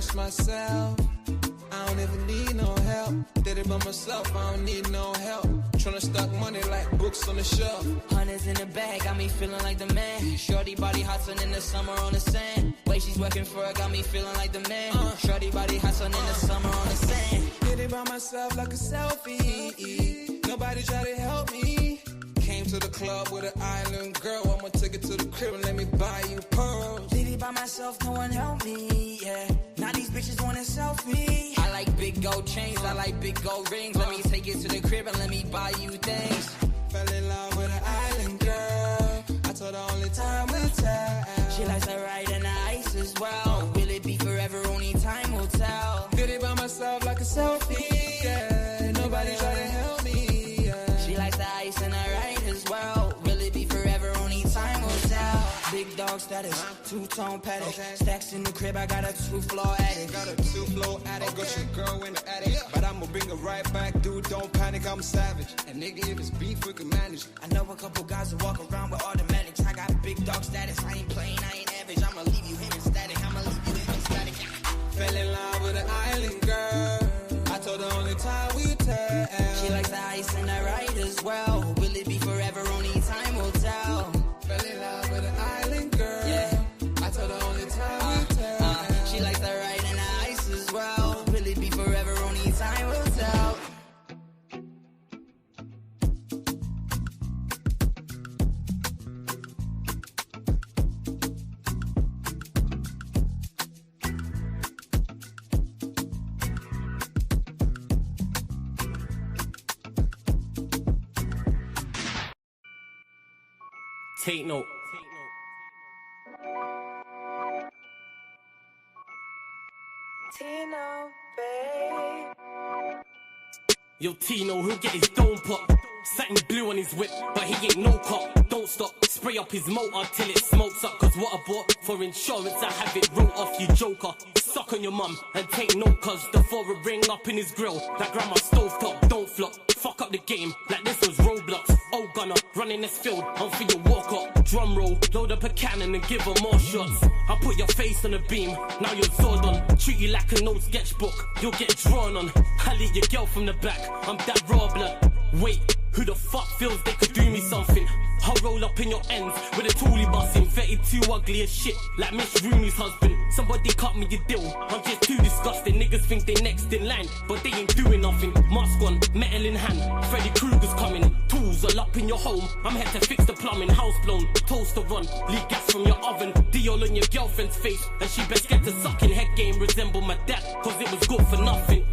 trust myself. I don't even need no help. Did it by myself, I don't need no help. Tryna stack money like books on the shelf. Hundreds in the bag, got me feeling like the man. Shorty body hustling in the summer on the sand. Way she's working for it, got me feeling like the man. Shorty body hustling in the summer on the sand. Did it by myself like a selfie. Nobody try to help me. Came to the club with an island girl. I'ma take it to the crib and let me buy you pearls. Did it by myself, no one helped me, yeah. Now these bitches want a selfie. I like big gold chains, I like big gold rings. Let me take it to the crib and let me buy you things. Fell in love with an island girl. I told her only time will tell. She likes to ride in the ice as well. Will it be forever? Only time will tell. Did it by myself like a selfie, yeah. Nobody try to help me, yeah. She likes the ice and the ride as well. Will it be forever? Only time will tell. Big dog status, two-tone paddock. Stacks in the crib, I got a two-floor attic. Got a two-floor attic, got your girl in the attic. But I'ma bring her right back, dude, don't panic, I'm savage. And nigga, if it's beef, we can manage. I know a couple guys that walk around with automatics. I got big dog status, I ain't playing, I ain't average. I'ma leave you in static, I'ma leave you in static. Fell in love with an island girl. I told her only time we tell. She likes the ice and the ride as well. Will it be forever? Only time will tell. Fell in love with an island girl. Yeah. I told her only time will tell. She likes the ride and the ice as well. Will it be forever? Only time will tell. Take note. Tino, babe. Yo, Tino, he'll get his dome pop. Satin blue on his whip, but he ain't no cop. Don't stop, spray up his motor till it smokes up. Cause what I bought for insurance, I have it wrote off, you joker. Suck on your mum and take note, cause the four ring up in his grill. That grandma stove top, don't flop. Fuck up the game like this was Roblox. Oh gunner, running this field, I'm for your walk up. Drum roll, load up a cannon and give her more shots. I put your face on a beam, now you're Zordon. Treat you like an old sketchbook, you'll get drawn on. I lead your girl from the back, I'm that raw blood. Wait, who the fuck feels they could do me something? I'll roll up in your ends with a toolie busting. 32 ugly as shit, like Miss Rooney's husband. Somebody cut me a deal, I'm just too disgusting. Niggas think they next in line, but they ain't doing nothing. Mask on, metal in hand, Freddy Krueger's coming. Tools all up in your home, I'm here to fix the plumbing. House blown, toaster run, leak gas from your oven. Dior on your girlfriend's face, and she best get to sucking. Head game resemble my dad, cause it was good for nothing.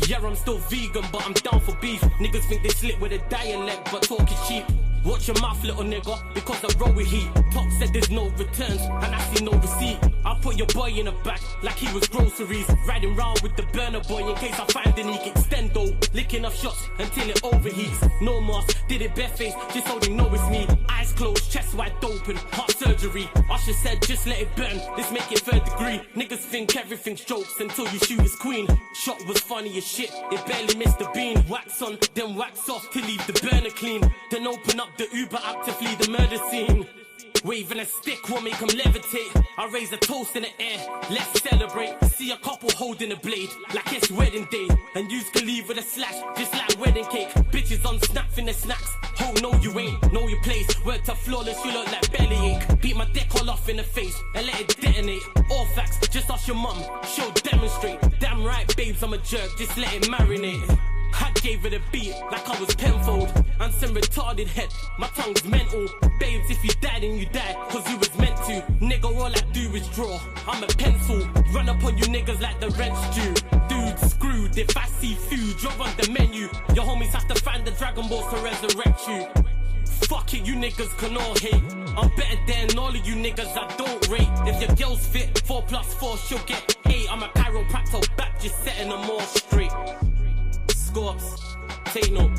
Yeah, I'm still vegan, but I'm down for beef. Niggas think they slick with a dialect, but talk is cheap. Watch your mouth, little nigga, because I roll with heat. Top said there's no returns, and I see no receipt. I put your boy in the back like he was groceries. Riding round with the burner boy in case I find any extendo. Licking off shots until it overheats. No mask, did it barefaced, just so they know it's me. Eyes closed, chest wide open, heart surgery. Usher said just let it burn, let's make it third degree. Niggas think everything's jokes until you shoot his queen. Shot was funny as shit, it barely missed the beam. Wax on, then wax off to leave the burner clean. Then open up the Uber app to flee the murder scene. Waving a stick will make them levitate. I raise a toast in the air, let's celebrate. See a couple holding a blade like it's wedding day. And yous can leave with a slash, just like wedding cake. Bitches on snap in the snacks. Oh no you ain't, know your place. Word to flawless, you look like bellyache. Beat my dick all off in the face and let it detonate. All facts, just ask your mum, she'll demonstrate. Damn right babes, I'm a jerk, just let it marinate. I gave it a beat like I was Penfold. I'm some retarded head, my tongue's mental. Babes, if you died then you died, cause you was meant to. Nigga, all I do is draw, I'm a pencil. Run up on you niggas like the rent's due. Dude, screwed, if I see food, you're on the menu. Your homies have to find the Dragon Balls to resurrect you. Fuck it, you niggas can all hate. I'm better than all of you niggas I don't rate. If your girl's fit, 4+4, she'll get 8. I'm a chiropractor back, just setting them all straight. Scorps, take note.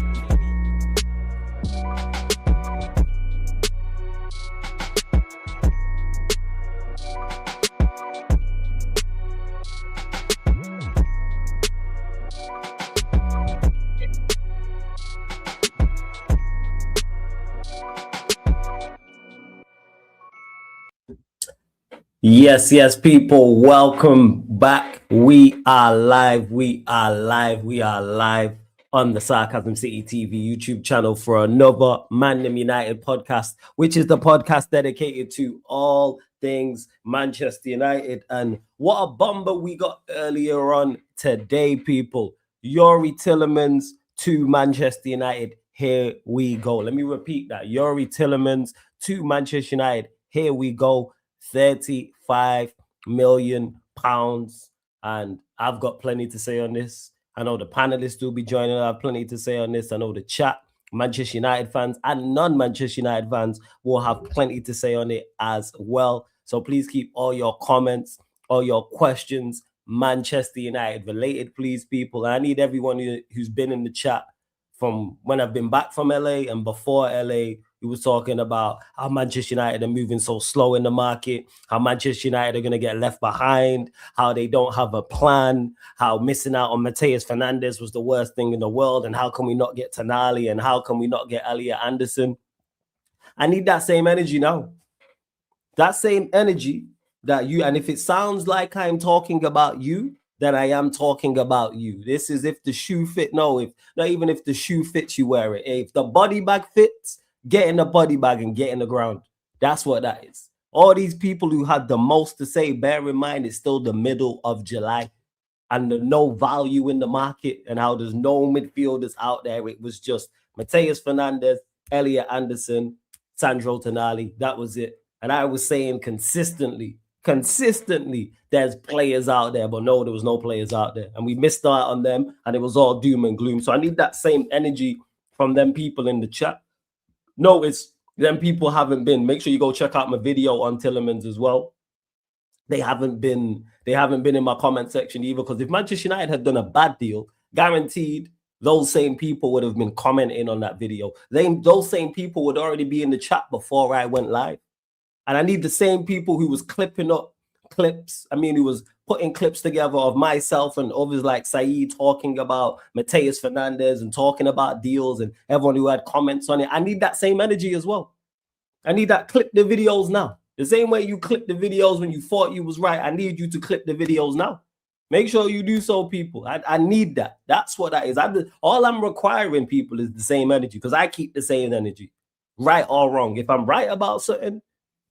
Yes, people, welcome back. We are live. We are live on the Sarcasm City TV YouTube channel for another ManDem United podcast, which is the podcast dedicated to all things Manchester United. And what a bomber we got earlier on today, people. YOURI Tielemans to Manchester United. Here we go. Let me repeat that. YOURI Tielemans to Manchester United. Here we go. 35 million pounds, and I've got plenty to say on this. I know the panelists will be joining. I have plenty to say on this. I know the chat, Manchester United fans and non-Manchester United fans will have plenty to say on it as well. So please keep all your comments, all your questions Manchester United related, please, people. I need everyone who's been in the chat from when I've been back from LA and before LA. He was talking about how Manchester United are moving so slow in the market, how Manchester United are going to get left behind, how they don't have a plan, how missing out on Matheus Fernandes was the worst thing in the world, and how can we not get Tonali, and how can we not get Elliot Anderson? I need that same energy now. That same energy that you, and if it sounds like I'm talking about you, then I am talking about you. This is if the shoe fit. No, if not even if the shoe fits, you wear it. If the body bag fits, get in the body bag and get in the ground. That's what that is. All these people who had the most to say, bear in mind it's still the middle of July and the no value in the market and how there's no midfielders out there. It was just Matheus Fernandes, Elliot Anderson, Sandro Tonali. That was it. And I was saying consistently, there's players out there, but no, there was no players out there. And we missed out on them, and it was all doom and gloom. So I need that same energy from them people in the chat. No, it's them people haven't been. Make sure you go check out my video on Tielemans as well. They haven't been in my comment section either, because if Manchester United had done a bad deal, guaranteed those same people would have been commenting on that video. Those same people would already be in the chat before I went live. And I need the same people who was clipping up clips. I mean, who was putting clips together of myself and others like Saeed talking about Matheus Fernandes and talking about deals and everyone who had comments on it. I need that same energy as well. I need that clip the videos now. The same way you clip the videos when you thought you was right, I need you to clip the videos now. Make sure you do so, people. I need that. That's what that is. All I'm requiring, people, is the same energy, because I keep the same energy, right or wrong. If I'm right about something,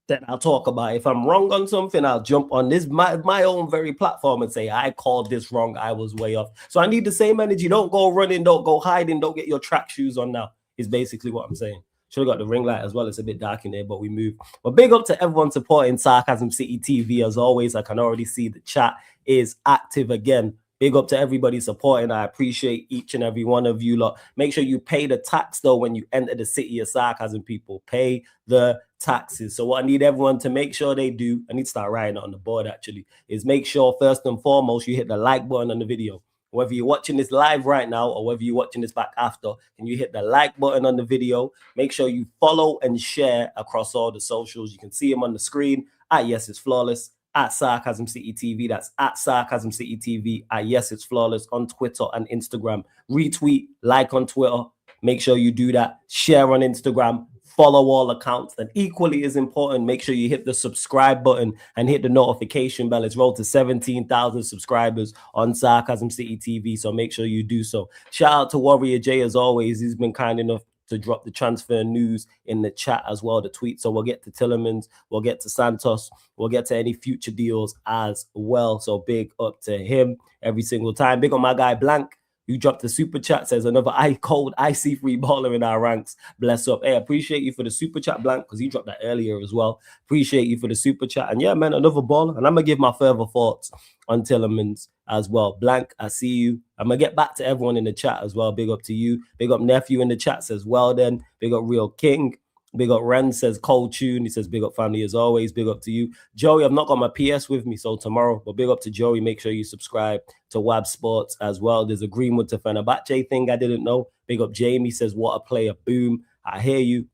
then I'll talk about it. If I'm wrong on something, I'll jump on this my own very platform and say, I called this wrong, I was way off. So I need the same energy. Don't go running, don't go hiding, don't get your track shoes on now, is basically what I'm saying. Should have got the ring light as well. It's a bit dark in there, but we move. But big up to everyone supporting Sarcasm City TV. As always, I can already see the chat is active again. Big up to everybody supporting. I appreciate each and every one of you lot. Make sure you pay the tax, though, when you enter the city of Sarcasm, people. Pay the taxes. So what I need everyone to make sure they do, I need to start writing it on the board, actually, is make sure, first and foremost, you hit the like button on the video. Whether you're watching this live right now or whether you're watching this back after, and you hit the like button on the video, make sure you follow and share across all the socials. You can see them on the screen at Yes It's Flawless, at Sarcasm City TV. That's at Sarcasm City TV, at Yes It's Flawless on Twitter and Instagram. Retweet, like on Twitter. Make sure you do that. Share on Instagram. Follow all accounts. And equally as important, make sure you hit the subscribe button and hit the notification bell. It's rolled to 17,000 subscribers on Sarcasm City TV, so make sure you do so. Shout out to Warrior J as always. He's been kind enough to drop the transfer news in the chat as well, the tweet. So we'll get to Tielemans, we'll get to Santos, we'll get to any future deals as well. So big up to him every single time. Big on my guy Blank. You dropped the super chat, says another cold IC3 baller in our ranks. Bless up. Hey, appreciate you for the super chat, Blank, because he dropped that earlier as well. Appreciate you for the super chat. And yeah, man, another baller. And I'm going to give my further thoughts on Tielemans as well. Blank, I see you. I'm going to get back to everyone in the chat as well. Big up to you. Big up Nephew in the chat, says well then. Big up Real King. Big up Ren, says cold tune. He says big up family as always. Big up to you. Joey, I've not got my PS with me, so tomorrow. But big up to Joey. Make sure you subscribe to Wab Sports as well. There's a Greenwood to Fenerbahce thing I didn't know. Big up Jamie, says what a player. Boom. I hear you.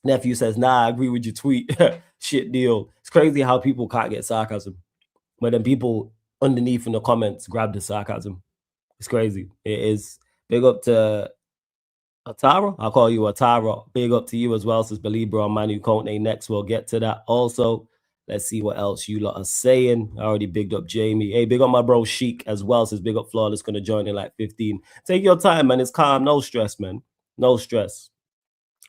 Nephew says, nah, I agree with your tweet. Shit deal. It's crazy how people can't get sarcasm. But then people underneath in the comments grab the sarcasm. It's crazy. It is. Big up to Atara, I'll call you Atara. Big up to you as well, says Belieber on Manu Conte next. We'll get to that also. Let's see what else you lot are saying. I already bigged up Jamie. Hey, big up my bro Sheik as well. Says big up Flawless, gonna join in like 15. Take your time, man. It's calm, no stress, man. No stress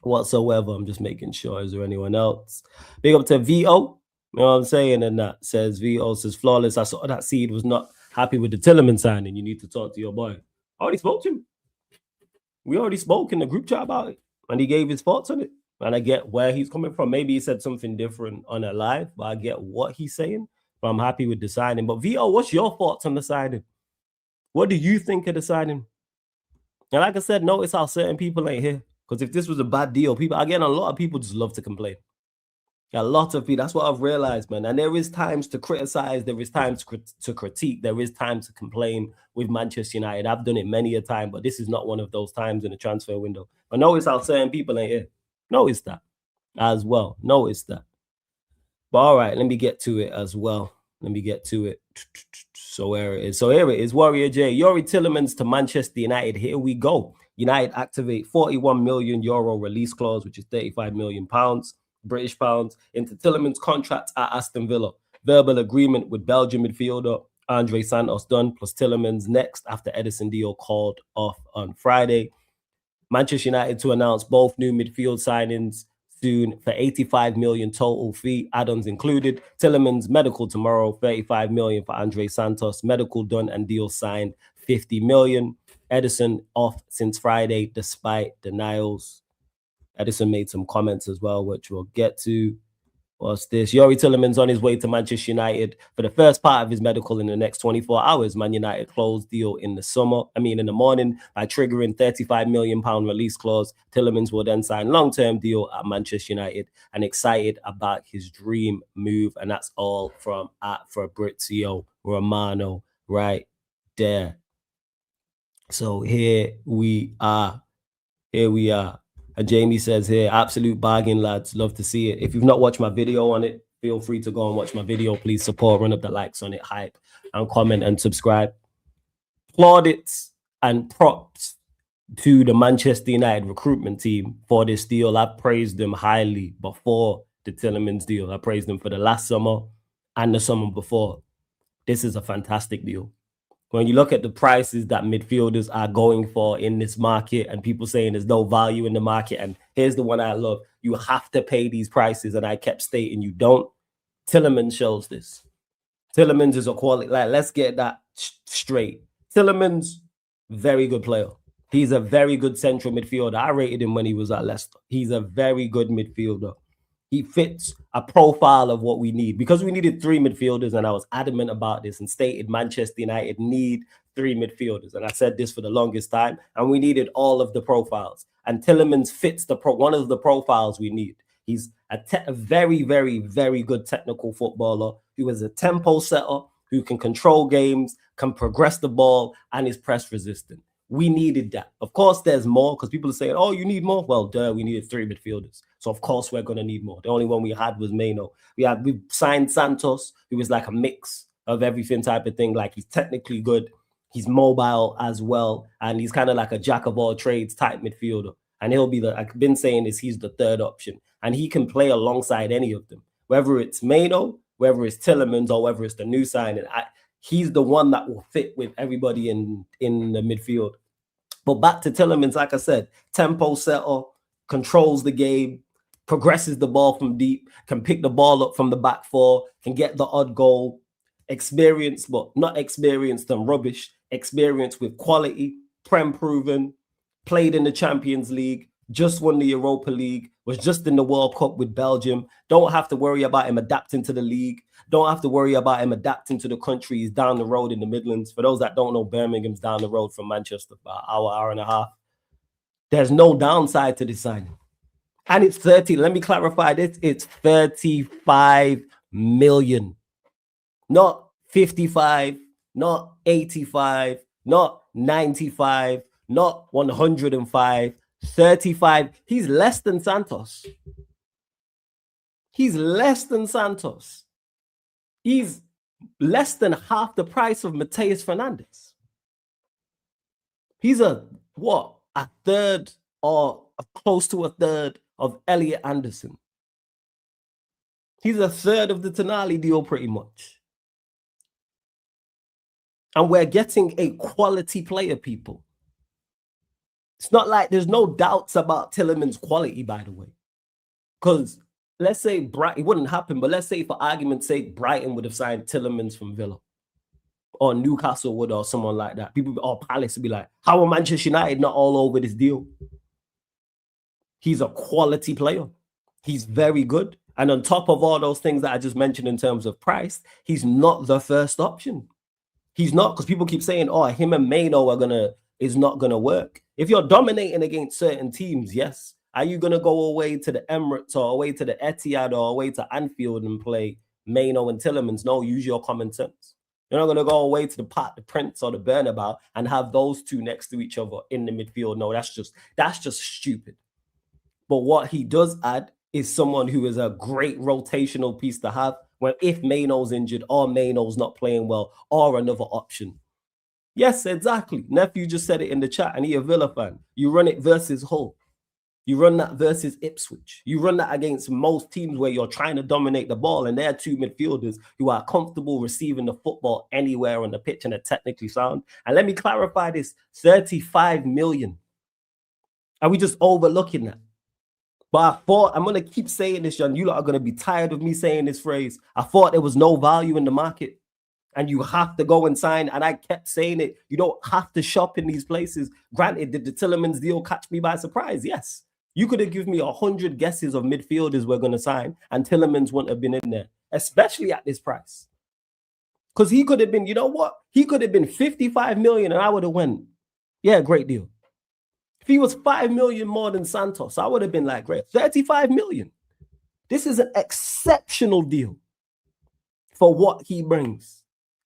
whatsoever. I'm just making sure. Is there anyone else? Big up to VO. You know what I'm saying? And that says VO says Flawless. I saw that Seed was not happy with the Tielemans signing. You need to talk to your boy. I already spoke to him. We already spoke in the group chat about it, and he gave his thoughts on it. And I get where he's coming from. Maybe he said something different on a live, but I get what he's saying. But I'm happy with the signing. But VO, what's your thoughts on the signing? What do you think of the signing? And like I said, notice how certain people ain't here. Because if this was a bad deal, people, again, a lot of people just love to complain. A lot of people, that's what I've realized, man. And there is times to criticize, there is times to critique, there is time to complain with Manchester United. I've done it many a time, but this is not one of those times in the transfer window. But notice how certain people ain't here. Notice that as well. Notice that. But all right, let me get to it as well. Let me get to it. So where it is. So here it is. Warrior J. YOURI Tielemans to Manchester United. Here we go. United activate 41 million euro release clause, which is 35 million pounds. British pounds into Tielemans' contract at Aston Villa. Verbal agreement with Belgian midfielder Andre Santos done, plus Tielemans next after Edison deal called off on Friday. Manchester United to announce both new midfield signings soon for 85 million total fee, add-ons included. Tielemans medical tomorrow, 35 million for Andre Santos, medical done and deal signed, 50 million. Edison off since Friday despite denials. Edison made some comments as well, which we'll get to. What's this? YOURI Tielemans on his way to Manchester United for the first part of his medical in the next 24 hours. Man United closed deal in the morning by triggering 35 million pound release clause. Tielemans will then sign long-term deal at Manchester United and excited about his dream move. And that's all from Fabrizio Romano right there. So here we are. Here we are. And Jamie says here, absolute bargain, lads. Love to see it. If you've not watched my video on it, feel free to go and watch my video. Please support, run up the likes on it, hype, and comment and subscribe. Plaudits and props to the Manchester United recruitment team for this deal. I praised them highly before the Tielemans deal. I praised them for the last summer and the summer before. This is a fantastic deal. When you look at the prices that midfielders are going for in this market and people saying there's no value in the market, and here's the one I love, you have to pay these prices, and I kept stating you don't. Tielemans shows this. Tielemans is a quality, like, let's get that straight. Tielemans, very good player. He's a very good central midfielder. I rated him when he was at Leicester. He's a very good midfielder. He fits a profile of what we need, because we needed 3 midfielders, and I was adamant about this and stated Manchester United need 3 midfielders, and I said this for the longest time, and we needed all of the profiles, and Tielemans fits one of the profiles we need. He's a very, very, very good technical footballer who is a tempo setter, who can control games, can progress the ball, and is press resistant. We needed that. Of course, there's more, because people are saying, oh, you need more. Well, duh, we needed 3 midfielders. So, of course, we're going to need more. The only one we had was Meno. We signed Santos, who was like a mix of everything type of thing. Like, he's technically good. He's mobile as well. And he's kind of like a jack of all trades type midfielder. And he'll be I've been saying this, he's the 3rd option. And he can play alongside any of them. Whether it's Meno, whether it's Tielemans, or whether it's the new signing, he's the one that will fit with everybody in the midfield. But back to Tielemans, like I said, tempo setter, controls the game, progresses the ball from deep, can pick the ball up from the back 4, can get the odd goal. Experienced, but not experienced and rubbish. Experienced with quality, Prem proven, played in the Champions League, just won the Europa League, was just in the World Cup with Belgium. Don't have to worry about him adapting to the league. Don't have to worry about him adapting to the country. He's down the road in the Midlands. For those that don't know, Birmingham's down the road from Manchester, about an hour and a half. There's no downside to this signing. And it's 30. Let me clarify this. It's 35 million. Not 55, not 85, not 95, not 105, 35. He's less than Santos. He's less than Santos. He's less than half the price of Mateus Fernandes. He's a third or close to a third of Elliot Anderson. He's a third of the Tonali deal pretty much. And we're getting a quality player, people. It's not like there's no doubts about Tielemans' quality, by the way. Because let's say it wouldn't happen, but let's say for argument's sake, Brighton would have signed Tielemans from Villa. Or Newcastle would, or someone like that. People, or Palace would be like, how are Manchester United not all over this deal? He's a quality player. He's very good. And on top of all those things that I just mentioned in terms of price, he's not the first option. He's not, because people keep saying, oh, him and Maino is not gonna work. If you're dominating against certain teams, yes. Are you gonna go away to the Emirates or away to the Etihad or away to Anfield and play Maino and Tielemans? No, use your common sense. You're not gonna go away to the Parc des Princes or the Bernabeu and have those two next to each other in the midfield. No, that's just stupid. But what he does add is someone who is a great rotational piece to have when if Maino's injured or Maino's not playing well or another option. Yes, exactly. Nephew just said it in the chat and he a Villa fan. You run it versus Hull. You run that versus Ipswich. You run that against most teams where you're trying to dominate the ball and they're two midfielders who are comfortable receiving the football anywhere on the pitch and are technically sound. And let me clarify this, 35 million. Are we just overlooking that? But I thought, I'm going to keep saying this, John. You lot are going to be tired of me saying this phrase. I thought there was no value in the market. And you have to go and sign. And I kept saying it. You don't have to shop in these places. Granted, did the Tielemans deal catch me by surprise? Yes. You could have given me 100 guesses of midfielders we're going to sign. And Tielemans wouldn't have been in there. Especially at this price. Because he could have been, you know what? He could have been 55 million and I would have went, yeah, great deal. If he was 5 million more than Santos, I would have been like, great, 35 million. This is an exceptional deal for what he brings.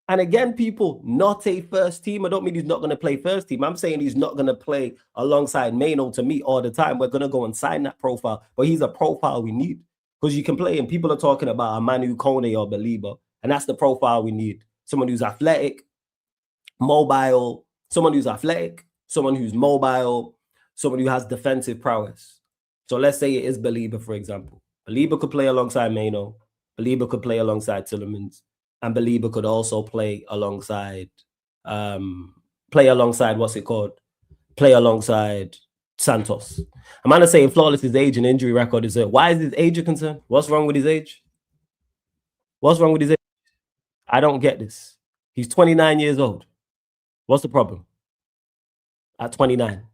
And again, people, not a first team. I don't mean he's not going to play first team. I'm saying he's not going to play alongside Maino to me all the time. We're going to go and sign that profile. But he's a profile we need because you can play him. People are talking about a Manu Kone or Belieber, and that's the profile we need. Someone who's athletic, mobile, someone who's athletic, someone who's mobile, someone who has defensive prowess. So let's say it is Belieber, for example. Belieber could play alongside Maino. Belieber could play alongside Tielemans. And Belieber could also play alongside, play alongside Santos. I'm not saying flawless his age and injury record is there. Why is his age a concern? What's wrong with his age? What's wrong with his age? I don't get this. He's 29 years old. What's the problem? At 29.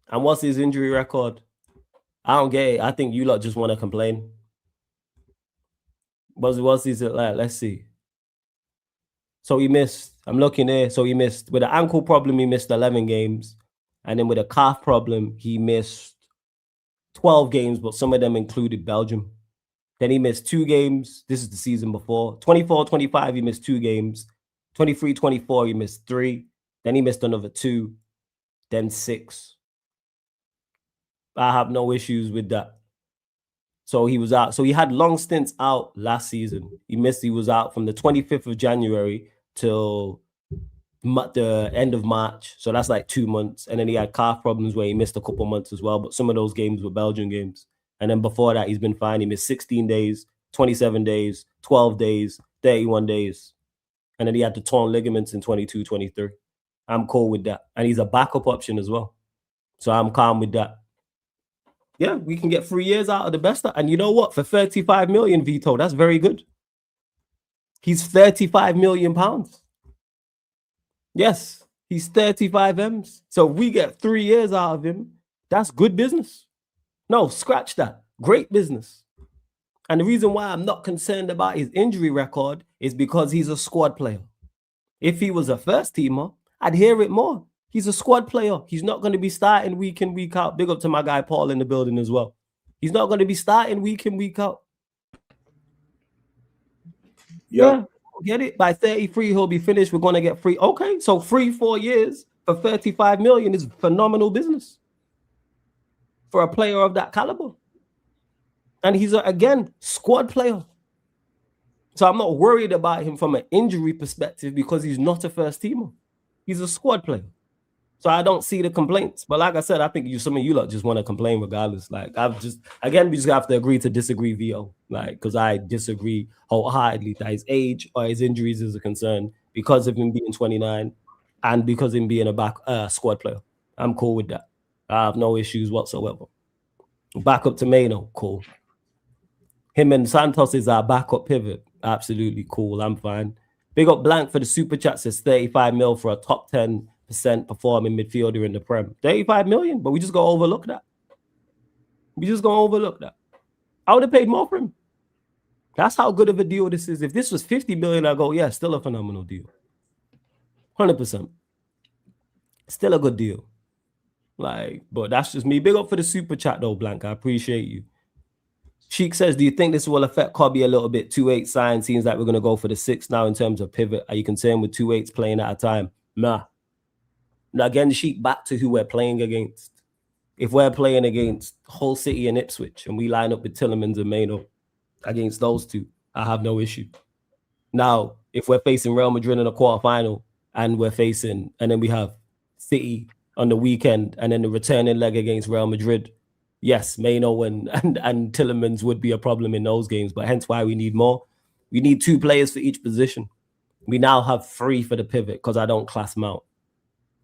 And what's his injury record? I don't get it. I think you lot just want to complain. What's his like? Let's see. So he missed, I'm looking there. So he missed, with an ankle problem, he missed 11 games. And then with a calf problem, he missed 12 games, but some of them included Belgium. Then he missed 2 games. This is the season before. 24-25, he missed 2 games. 23-24, he missed 3. Then he missed another 2. Then 6. I have no issues with that. So he was out. So he had long stints out last season. He was out from the 25th of January till the end of March. So that's like 2 months. And then he had calf problems where he missed a couple months as well. But some of those games were Belgian games. And then before that, he's been fine. He missed 16 days, 27 days, 12 days, 31 days. And then he had the torn ligaments in 22, 23. I'm cool with that. And he's a backup option as well. So I'm calm with that. Yeah, we can get 3 years out of the best. And you know what? For 35 million, Vito, that's very good. He's 35 million pounds. Yes, he's 35 M's. So if we get 3 years out of him, that's good business. No, scratch that. Great business. And the reason why I'm not concerned about his injury record is because he's a squad player. If he was a first teamer, I'd hear it more. He's a squad player. He's not going to be starting week in, week out. Big up to my guy Paul in the building as well. He's not going to be starting week in, week out. Yeah, get it? By 33, he'll be finished. We're going to get free. Okay, so 4 years for 35 million is phenomenal business for a player of that caliber. And he's, again, squad player. So I'm not worried about him from an injury perspective because he's not a first teamer. He's a squad player. So I don't see the complaints. But like I said, I think some of you lot just want to complain regardless. Like we just have to agree to disagree, VO. Like, because I disagree wholeheartedly that his age or his injuries is a concern because of him being 29 and because of him being a squad player. I'm cool with that. I have no issues whatsoever. Back up to Mano, cool. Him and Santos is our backup pivot. Absolutely cool. I'm fine. Big up Blank for the super chat, says 35 mil for a top 10% performing midfielder in the Prem. 35 million, but we just gonna overlook that. I would have paid more for him. That's how good of a deal this is. If this was 50 million, I go, yeah, still a phenomenal deal. 100%. Still a good deal. Like, but that's just me. Big up for the super chat though, Blank. I appreciate you. Sheik says, do you think this will affect Kobe a little bit? 2-8 sign seems like we're going to go for the 6 now in terms of pivot. Are you concerned with 2-8s playing at a time? Nah. Now, again, Sheik, back to who we're playing against. If we're playing against Hull City and Ipswich and we line up with Tielemans and Mano against those two, I have no issue. Now, if we're facing Real Madrid in a quarterfinal and then we have City on the weekend and then the returning leg against Real Madrid, yes, Mano and Tielemans would be a problem in those games, but hence why we need more. We need 2 players for each position. We now have 3 for the pivot because I don't class them out.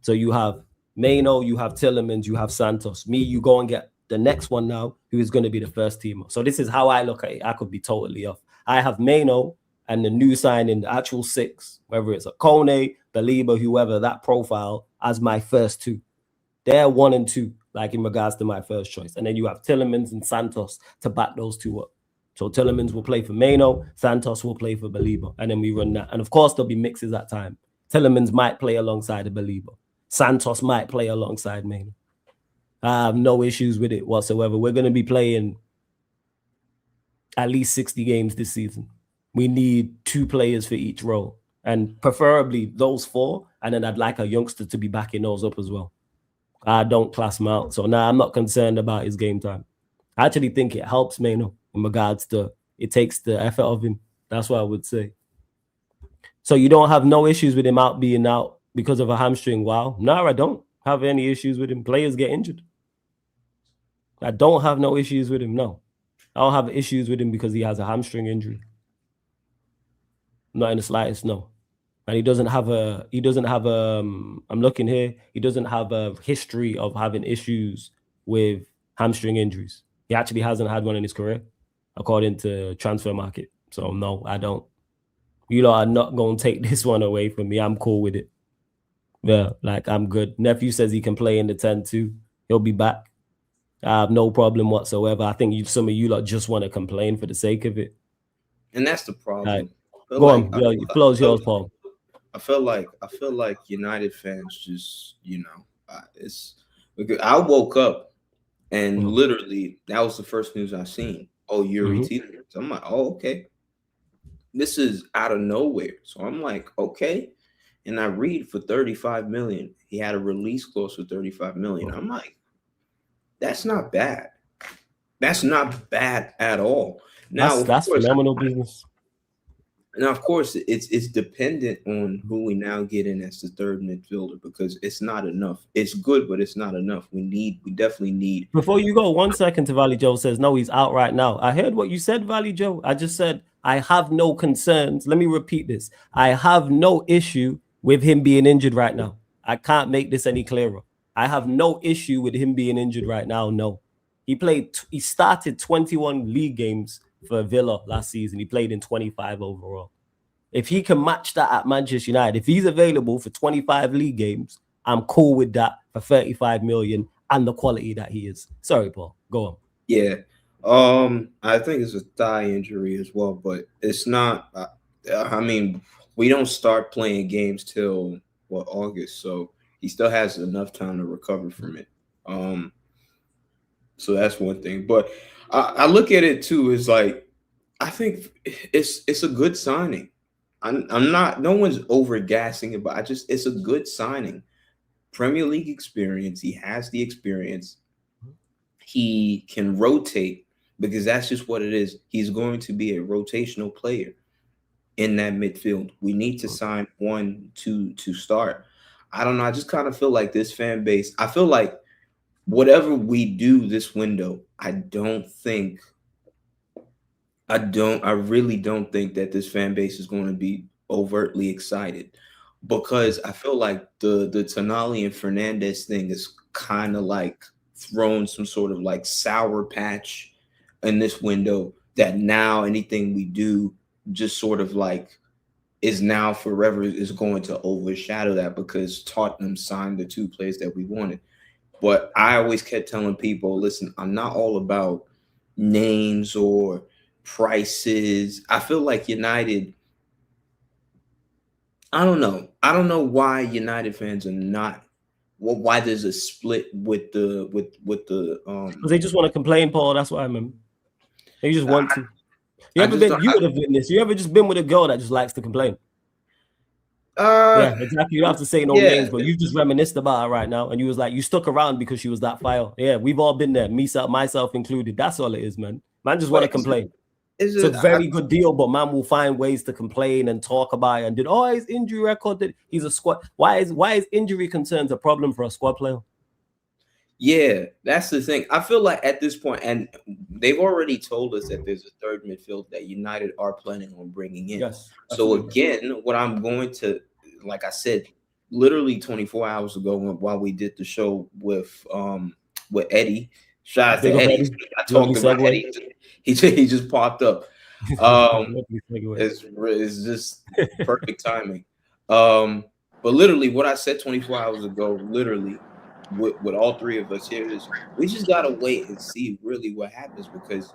So you have Mano, you have Tielemans, you have Santos. Me, you go and get the next one now, who is going to be the first teamer. So this is how I look at it. I could be totally off. I have Mano and the new signing, the actual 6, whether it's a Kone, Baliba, whoever, that profile as my first 2. They're 1 and 2. Like in regards to my first choice. And then you have Tielemans and Santos to back those 2 up. So Tielemans will play for Mano, Santos will play for Baliba. And then we run that. And of course, there'll be mixes at time. Tielemans might play alongside of Baliba. Santos might play alongside Mano. I have no issues with it whatsoever. We're going to be playing at least 60 games this season. We need 2 players for each role. And preferably those 4. And then I'd like a youngster to be backing those up as well. I don't class him out. So now I'm not concerned about his game time. I actually think it helps Mano in regards to it takes the effort of him. That's what I would say. So you don't have no issues with him being out because of a hamstring? Wow. No, I don't have any issues with him. Players get injured. I don't have no issues with him. No. I don't have issues with him because he has a hamstring injury. Not in the slightest, no. And he doesn't have I'm looking here, he doesn't have a history of having issues with hamstring injuries. He actually hasn't had one in his career, according to Transfer Market. So no, I don't. You lot are not going to take this one away from me. I'm cool with it. Yeah, like I'm good. Nephew says he can play in the 10 too. He'll be back. I have no problem whatsoever. I think some of you lot just want to complain for the sake of it. And that's the problem. Go on, flows yours, Paul. I feel like United fans just, I woke up and literally that was the first news I seen. Oh, YOURI TIELEMANS. I'm like, oh, okay. This is out of nowhere. So I'm like, okay. And I read for 35 million. He had a release clause for 35 million. I'm like, that's not bad. That's not bad at all. Now that's phenomenal business. Now, of course, it's dependent on who we now get in as the third midfielder because it's not enough. It's good, but it's not enough. We definitely need. Before you go, 1 second to Valley Joe says, no, he's out right now. I heard what you said, Valley Joe. I just said, I have no concerns. Let me repeat this. I have no issue with him being injured right now. I can't make this any clearer. I have no issue with him being injured right now. No. He started 21 league games for Villa last season. He played in 25 overall. If he can match that at Manchester United, if he's available for 25 league games, I'm cool with that for 35 million and the quality that he is. Sorry, Paul. Go on. Yeah. I think it's a thigh injury as well, but it's not. We don't start playing games till August, so he still has enough time to recover from it. So that's one thing. But I look at it too as like I think it's a good signing. I'm not. No one's over gassing it, but it's a good signing. Premier League experience. He has the experience. He can rotate because that's just what it is. He's going to be a rotational player in that midfield. We need to sign 1, 2 to start. I don't know. I just kind of feel like this fan base. I feel like whatever we do this window, I really don't think that this fan base is going to be overtly excited, because I feel like the Tonali and Fernandez thing is kind of like thrown some sort of like sour patch in this window, that now anything we do just sort of like is now forever is going to overshadow that, because Tottenham signed the 2 players that we wanted. But I always kept telling people, listen, I'm not all about names or prices. I feel like United, I don't know. I don't know why United fans are not, well, why there's a split with the They just want to complain, Paul. That's what I remember. They just want to. You would have been this. You ever just been with a girl that just likes to complain? Yeah, exactly. You don't have to say no names, but you just reminisced about it right now, and you was like, you stuck around because she was that file. Yeah, we've all been there, myself included. That's all it is, man. Man just want to complain. It's a very good deal, but man will find ways to complain and talk about it. And his injury record, that he's a squad. Why is injury concerns a problem for a squad player? Yeah, that's the thing. I feel like at this point, and they've already told us that there's a third midfield that United are planning on bringing in. Yes. So again, what I'm going to, like I said, literally 24 hours ago, while we did the show with Eddie, shout out to Eddie. I talked about Eddie. He just popped up. It's just perfect timing. But literally, what I said 24 hours ago, literally, with all 3 of us here, is we just gotta wait and see really what happens, because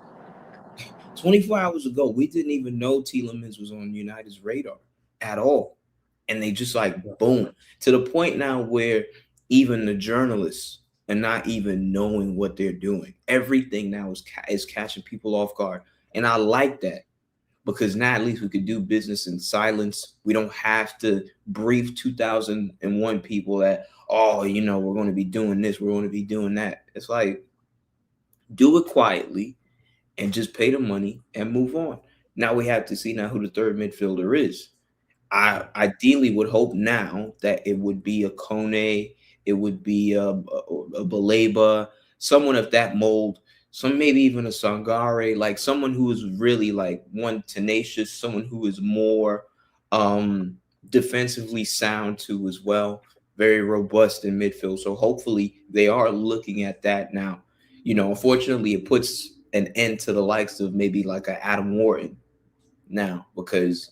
24 hours ago we didn't even know Tielemans was on United's radar at all, and they just like boom, to the point now where even the journalists are not even knowing what they're doing. Everything now is catching people off guard, and I like that, because now at least we could do business in silence. We don't have to brief 2001 people that, oh, you know, we're going to be doing this, we're going to be doing that. It's like, do it quietly and just pay the money and move on. Now we have to see now who the third midfielder is. I ideally would hope now that it would be a Kone, it would be a Baleba, someone of that mold, maybe even a Sangare, like someone who is really like one tenacious, someone who is more defensively sound too as well, very robust in midfield. So hopefully they are looking at that now. You know, unfortunately, it puts an end to the likes of maybe like a Adam Wharton now, because,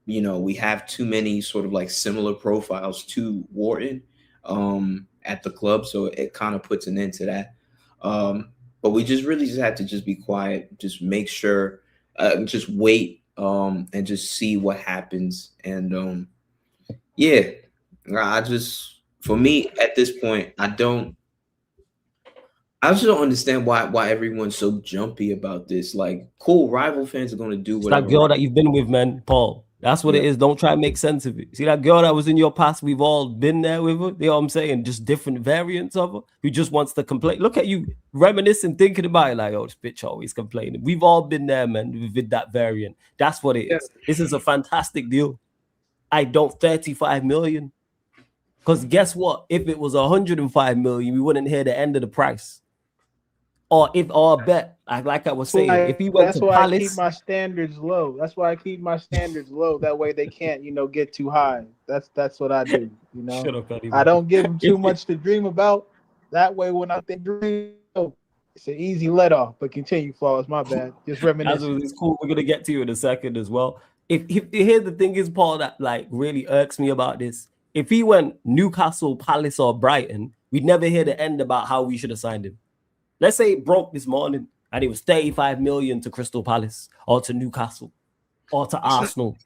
you know, we have too many sort of like similar profiles to Wharton at the club. So it kind of puts an end to that. But we just really have to just be quiet, just make sure, just wait and just see what happens. And yeah, for me at this point, I just don't understand why everyone's so jumpy about this. Like, cool, rival fans are going to do whatever. It's that girl that you've been with, man, Paul. That's what it is. Don't try to make sense of it. See that girl that was in your past? We've all been there with her. You know what I'm saying? Just different variants of her who just wants to complain. Look at you reminiscing, thinking about it like, oh, this bitch always complaining. We've all been there, man, with that variant. That's what it is. This is a fantastic deal. I don't 35 million. Because guess what? If it was 105 million, we wouldn't hear the end of the price. Or bet, like I was saying, if he went to Palace, I keep my standards low. That's why I keep my standards low. That way they can't, get too high. That's what I do. Shut up, Eddie. I don't give them too much to dream about. That way, when I think dream, it's an easy let off. But continue, Flawless. My bad. Just reminisce. It's cool. We're gonna get to you in a second as well. If here's the thing is, Paul, that like really irks me about this. If he went Newcastle, Palace, or Brighton, we'd never hear the end about how we should have signed him. Let's say it broke this morning and it was 35 million to Crystal Palace or to Newcastle or to Arsenal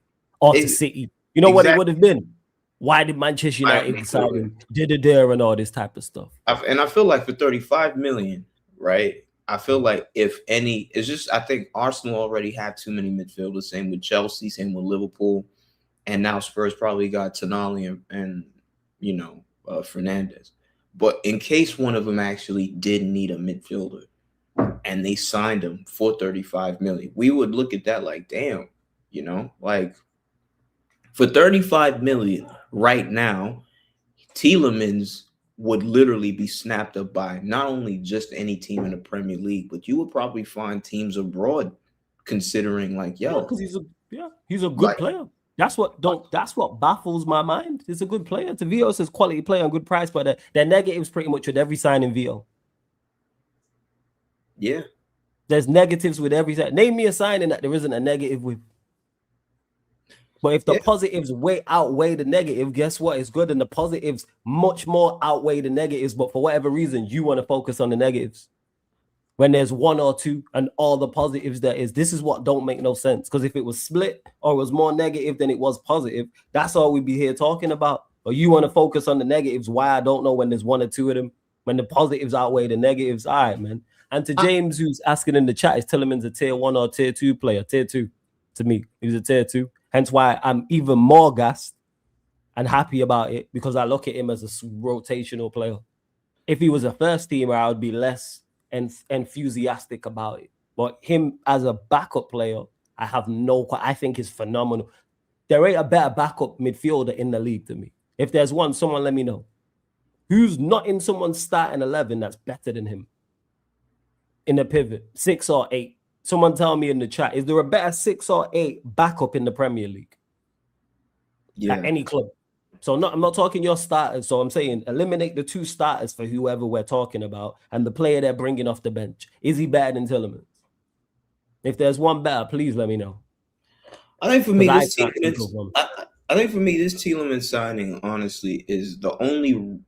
or to City. You know what it would have been? Why did Manchester United decide and all this type of stuff? And I feel like for 35 million, right? I feel like if any, it's just, I think Arsenal already have too many midfielders. Same with Chelsea, same with Liverpool. And now Spurs probably got Tonali and Fernandez. But in case one of them actually did need a midfielder and they signed him for 35 million, we would look at that like, damn, like for 35 million right now, Tielemans would literally be snapped up by not only just any team in the Premier League, but you would probably find teams abroad considering like, yo, because he's a good like, player. That's what baffles my mind. He's a good player. To Vio says quality player and good price, but they're negatives pretty much with every sign in Vio. Yeah. There's negatives with every sign. Name me a signing that there isn't a negative with. But if the positives outweigh the negative, guess what? It's good. And the positives much more outweigh the negatives. But for whatever reason, you want to focus on the negatives. When there's one or two and all the positives there is, this is what don't make no sense. Because if it was split or it was more negative than it was positive, that's all we'd be here talking about. Or you want to focus on the negatives. Why? I don't know, when there's one or two of them. When the positives outweigh the negatives. All right, man. And to James, who's asking in the chat, is Tielemans a tier 1 or tier 2 player? Tier 2 to me. He's a tier 2. Hence why I'm even more gassed and happy about it, because I look at him as a rotational player. If he was a first teamer, I would be less enthusiastic about it. But him as a backup player, I think is phenomenal. There ain't a better backup midfielder in the league to me. If there's one, someone let me know. Who's not in someone's starting 11 that's better than him? In the pivot, 6 or 8. Someone tell me in the chat, is there a better 6 or 8 backup in the Premier League? Yeah. At any club. So I'm not talking your starters. So I'm saying eliminate the 2 starters for whoever we're talking about and the player they're bringing off the bench. Is he better than Tielemans? If there's one better, please let me know. I think for me, this Tielemans signing, honestly, is the only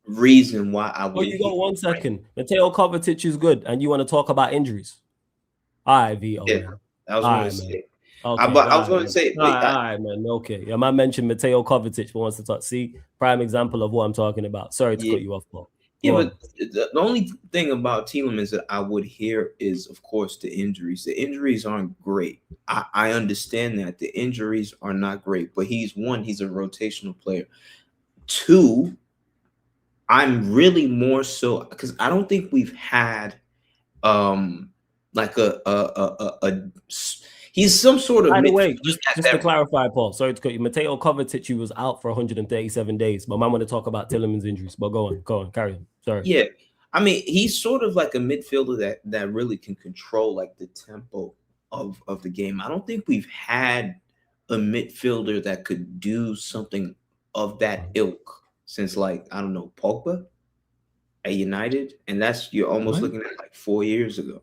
reason why I would. Oh, you got 1 second. Mateo Kovacic is good, and you want to talk about injuries? All right, Vito. Yeah, I was going to say. Okay, I was going to say. All right, man. Okay. I might mention Mateo Kovacic wants to talk. See, prime example of what I'm talking about. Sorry to cut you off, Paul. But the only thing about Tielemans that I would hear is, of course, the injuries. The injuries aren't great. I understand that. The injuries are not great, but he's a rotational player. 2, I'm really more so because I don't think we've had like he's some sort of. By the way, just to clarify, Paul, sorry to cut you. Mateo Kovacic, he was out for 137 days, but I want to talk about Tielemans' injuries. But go on, carry on. Sorry. Yeah, I mean, he's sort of like a midfielder that really can control like the tempo of the game. I don't think we've had a midfielder that could do something of that ilk since, like, I don't know, Pogba at United, and you're almost looking at like 4 years ago.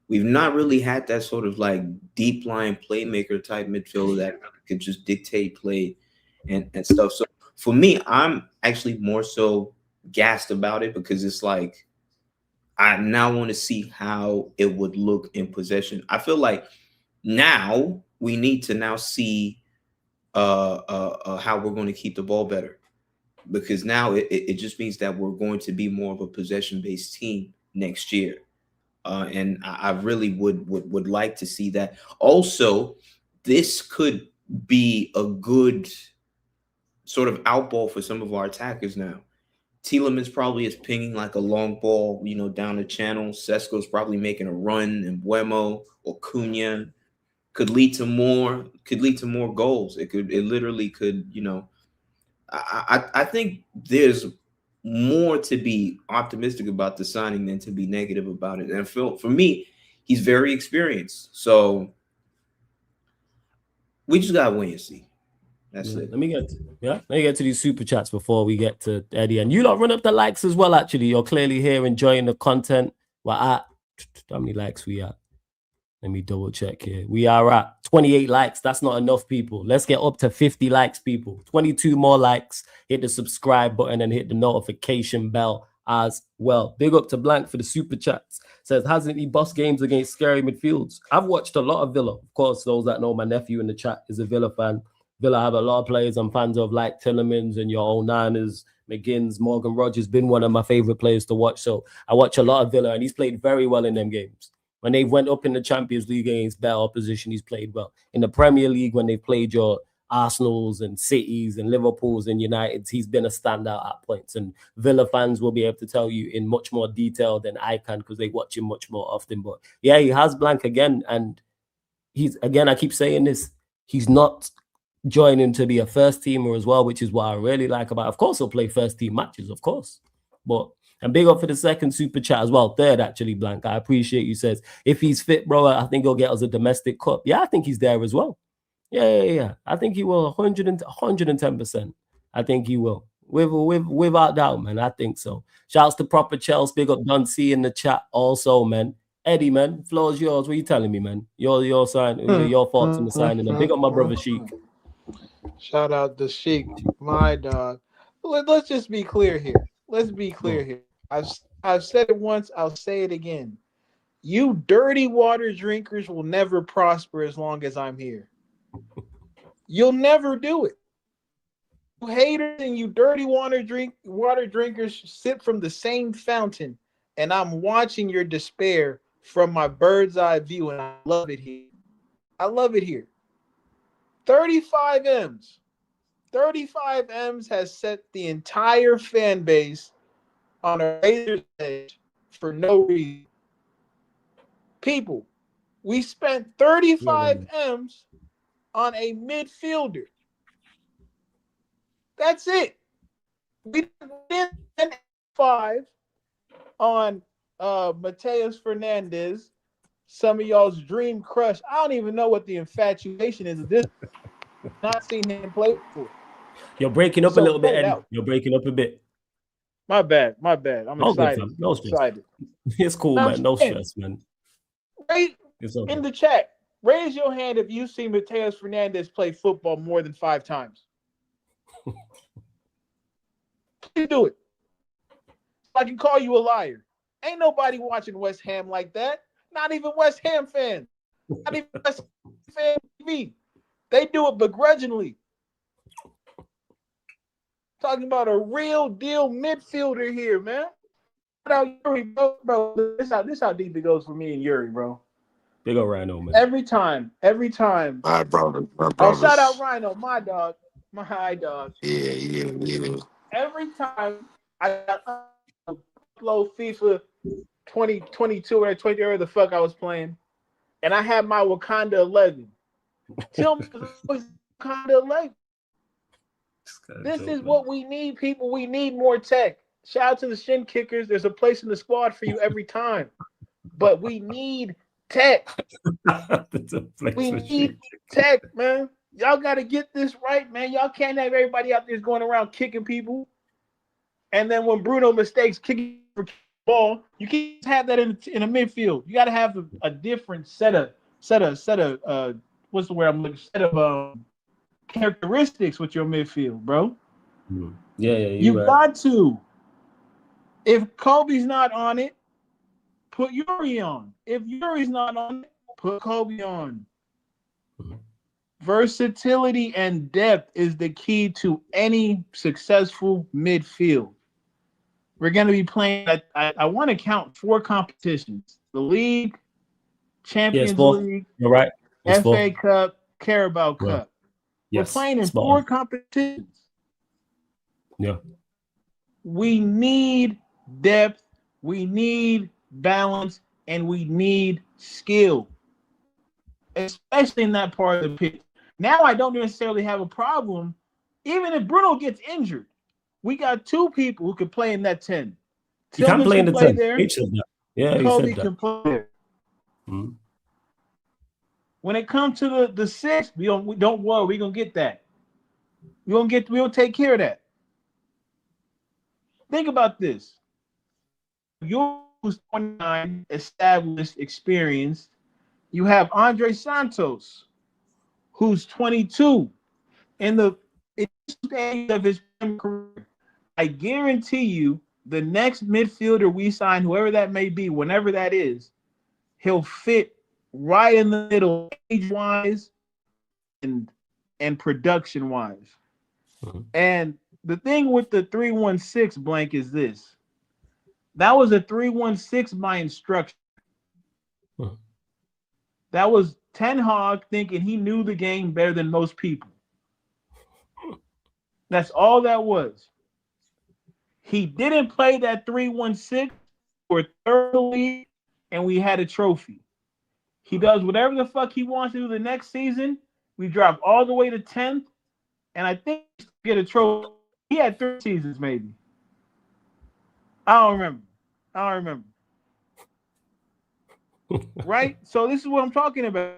We've not really had that sort of like deep line playmaker type midfielder that could just dictate play and stuff. So for me, I'm actually more so gassed about it because it's like I now want to see how it would look in possession. I feel like now we need to now see how we're going to keep the ball better, because now it just means that we're going to be more of a possession-based team next year. And I really would like to see that. Also, this could be a good sort of outball for some of our attackers now. Tielemans probably is pinging like a long ball, down the channel. Sesko's probably making a run, and Buemo or Cunha could lead to more goals. It literally could, I think there's more to be optimistic about the signing than to be negative about it. And for me, he's very experienced. So we just gotta wait and see. That's it. Let me get to these super chats before we get to Eddie. And you lot run up the likes as well, actually. You're clearly here enjoying the content. We're at how many likes we at? Let me double check here. We are at 28 likes. That's not enough, people. Let's get up to 50 likes, people. 22 more likes. Hit the subscribe button and hit the notification bell as well. Big up to Blank for the super chats. Says, hasn't he bossed games against scary midfields? I've watched a lot of Villa. Of course, those that know, my nephew in the chat is a Villa fan. Villa have a lot of players I'm fans of, like Tielemans and your old Niners, McGinn's, Morgan Rogers, been one of my favorite players to watch. So I watch a lot of Villa, and he's played very well in them games. When they went up in the Champions League against better opposition, he's played well. In the Premier League, when they've played your Arsenals and Cities and Liverpools and Uniteds, he's been a standout at points. And Villa fans will be able to tell you in much more detail than I can because they watch him much more often. But yeah, he has Blank again. And I keep saying this, he's not joining to be a first teamer as well, which is what I really like about. Of course, he'll play first team matches, of course. But and big up for the second super chat as well. Third, actually, Blank. I appreciate you. Says if he's fit, bro, I think he'll get us a domestic cup. Yeah, I think he's there as well. Yeah. I think he will 110%. I think he will. Without doubt, man. I think so. Shouts to Proper Chelsea. Big up Don C in the chat also, man. Eddie, man, floor is yours. What are you telling me, man? Your sign, your thoughts on the signing. And big up my brother Sheik. Shout out to Sheik, my dog. Let's just be clear here. Let's be clear here. I've said it once. I'll say it again. You dirty water drinkers will never prosper as long as I'm here. You'll never do it. You haters and you dirty water drinkers sip from the same fountain, and I'm watching your despair from my bird's eye view, and I love it here. I love it here. 35 M's. 35 M's has set the entire fan base on a razor's edge for no reason. People, we spent 35 M's on a midfielder. That's it. We didn't spend 5 on Mateus Fernandez, some of y'all's dream crush. I don't even know what the infatuation is of this. Not seen him play before. You're breaking up a little bit, Eddie. You're breaking up a bit. My bad. I'm excited. Good, no stress. Excited. It's cool, man. No stress, man. Right in the chat, raise your hand if you've seen Mateus Fernandez play football more than 5 times. Please do it. I can call you a liar. Ain't nobody watching West Ham like that. Not even West Ham fans. Not even West Ham TV. They do it begrudgingly. Talking about a real deal midfielder here, man. Bro, this how deep it goes for me and Yuri, bro. Big old Rhino, man. Every time. My brother. Oh, shout out Rhino, my dog, my high dog. Yeah. Every time I upload FIFA 2022 or 20 or the fuck I was playing, and I had my Wakanda 11. Tell me Wakanda 11. This is what we need, people. We need more tech. Shout out to the shin kickers. There's a place in the squad for you every time. But we need tech. We need tech, man. Y'all got to get this right, man. Y'all can't have everybody out there going around kicking people. And then when Bruno mistakes kicking for ball, you can't have that in a midfield. You got to have a different set of what's the word I'm looking? Set of characteristics with your midfield, bro. Yeah. You got to. If Kobe's not on it, put Yuri on. If Yuri's not on it, put Kobe on. Versatility and depth is the key to any successful midfield. We're going to be playing, I want to count 4 competitions. The league, Champions League, you're right. FA Cup, Carabao Cup. Yes. We're playing in 4 competitions. Yeah. We need depth, we need balance, and we need skill, especially in that part of the pitch. Now I don't necessarily have a problem. Even if Bruno gets injured, we got 2 people who can play in that 10. He can play in the 10. There. Yeah, Kobe he said that. can play there. When it comes to the 6, we don't worry. We're gonna get that. We'll take care of that. Think about this. You're 29, established, experienced. You have Andre Santos, who's 22, in the stage of his career. I guarantee you, the next midfielder we sign, whoever that may be, whenever that is, he'll fit right in the middle, age-wise and production-wise. And the thing with the 316 blank is this. That was a 316 by instruction. That was Ten Hag thinking he knew the game better than most people. That's all that was. He didn't play that 316 for third league, and we had a trophy. He does whatever the fuck he wants to do the next season. We drop all the way to 10th, and I think he get a trophy. He had 3 seasons, maybe. I don't remember. Right? So this is what I'm talking about.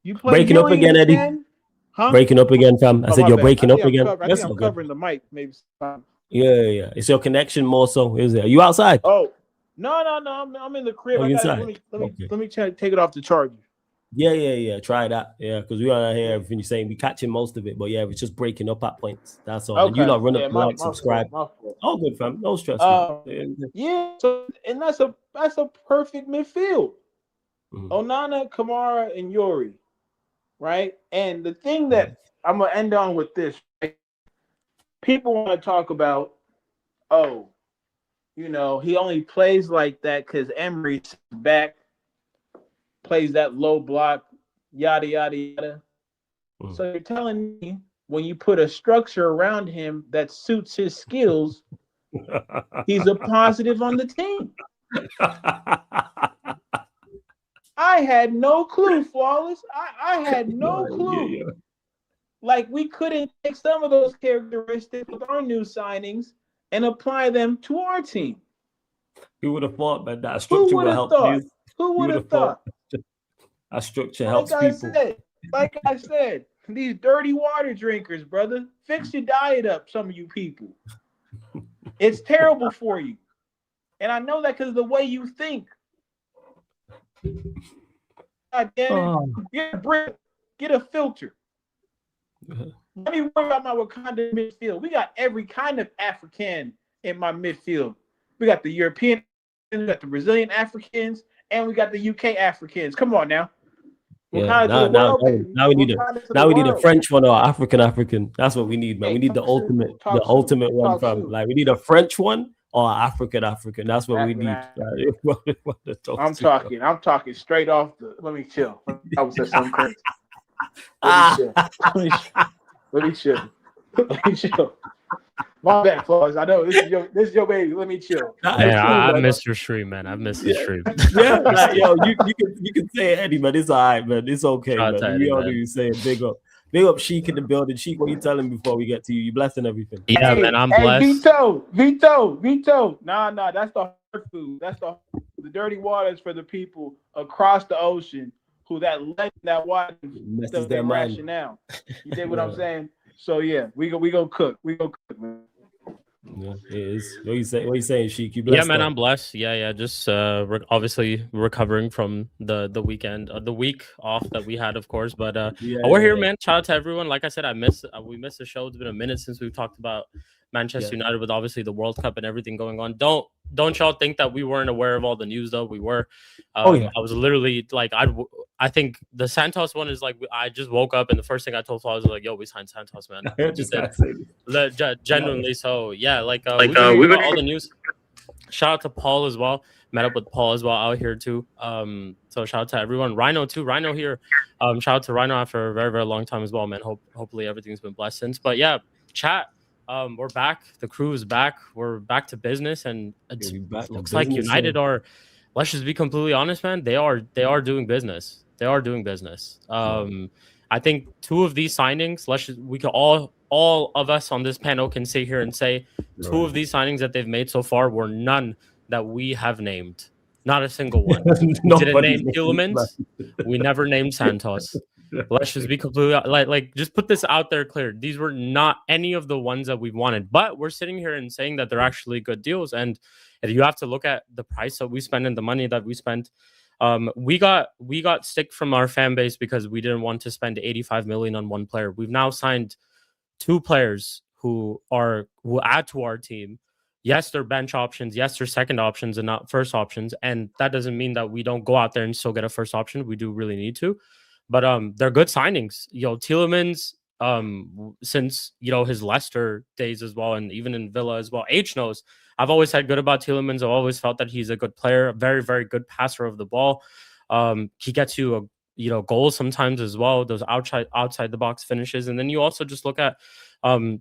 You play Breaking up again, Eddie. Huh? Breaking up again, fam. I said you're breaking up again. I think I'm covering the mic, maybe. Yeah. It's your connection more so, is it? Are you outside? Oh, no. I'm in the crib. Oh, Let me take it off the charger. Yeah. Try that. Yeah, because we don't hear everything you're saying. We catching most of it, but yeah, it's just breaking up at points. That's all. Okay. And you lot run up my like, subscribe. fault. Oh, good, fam. No stress. Yeah. So, and that's a perfect midfield. Mhm. Onana, Kamara, and YOURI. Right? And the thing that I'm gonna end on with this, right? People want to talk about, he only plays like that because Emery's back, plays that low block, yada yada yada. Mhm. So you're telling me when you put a structure around him that suits his skills, he's a positive on the team. I had no clue, Flawless. I had no clue. Yeah. Like, we couldn't take some of those characteristics with our new signings and apply them to our team. Who would have thought, man, that structure would help you? Who would have thought? That structure helps people. Like I said, these dirty water drinkers, brother, fix your diet up, some of you people. It's terrible for you. And I know that because of the way you think. God damn it. Get a brick. Get a filter. Let me worry about my Wakanda midfield. We got every kind of African in my midfield. We got the European, we got the Brazilian Africans, and we got the UK Africans. Come on now. Yeah, now we need a French one or African. That's what we need, man. We need the ultimate one from. Like, we need a French one or African. That's what we need. I'm talking straight off the. Let me chill. I was just something crazy. Let me chill. My bad, Claus. I know this is your baby. Let me chill. I missed your stream, man. I missed the stream. Yeah, like, yo, you can say it, Eddie, man. It's all right, man. It's okay, man. We all do say it. Big up, Sheik in the building. Sheik, what you telling before we get to you? You blessing everything. Yeah, man. I'm blessed. Vito. Nah. That's the hard food. That's the dirty waters for the people across the ocean who that water messes their rationale. You dig what I'm saying? So yeah, we go cook. We go cook, man. Yeah, it is. What you saying, Sheik? You blessed? Yeah, man, I'm blessed. Yeah. Just obviously recovering from the weekend, the week off that we had, of course. But we're here, man. Shout out to everyone. Like I said, we missed the show. It's been a minute since we've talked about Manchester United with obviously the World Cup and everything going on. Don't y'all think that we weren't aware of all the news though? We were. I was literally like, I think the Santos one is like, I just woke up and the first thing I told Flaw was like, yo, we signed Santos, man. Genuinely. So yeah, we got all the news. Shout out to Paul as well. Met up with Paul as well out here too. So shout out to everyone. Rhino too. Rhino here. Shout out to Rhino after a very, very long time as well, man. Hopefully everything's been blessed since. But yeah, chat. We're back. The crew is back. We're back to business, and it looks like United are. Let's just be completely honest, man. They are doing business. They are doing business. I think 2 of these signings. We can all of us on this panel can sit here and say 2 of these signings that they've made so far were none that we have named. Not a single one. We didn't name Tielemans. We never named Santos. Let's just be completely like just put this out there clear. These were not any of the ones that we wanted, but we're sitting here and saying that they're actually good deals. And if you have to look at the price that we spend and the money that we spent, we got stick from our fan base because we didn't want to spend 85 million on one player. We've now signed 2 players who add to our team. Yes, they're bench options. Yes, they're second options and not first options. And that doesn't mean that we don't go out there and still get a first option. We do really need to. But they're good signings. Tielemans, since his Leicester days as well, and even in Villa as well. H knows. I've always said good about Tielemans. I've always felt that he's a good player, a very, very good passer of the ball. He gets you goals sometimes as well, those outside the box finishes. And then you also just look at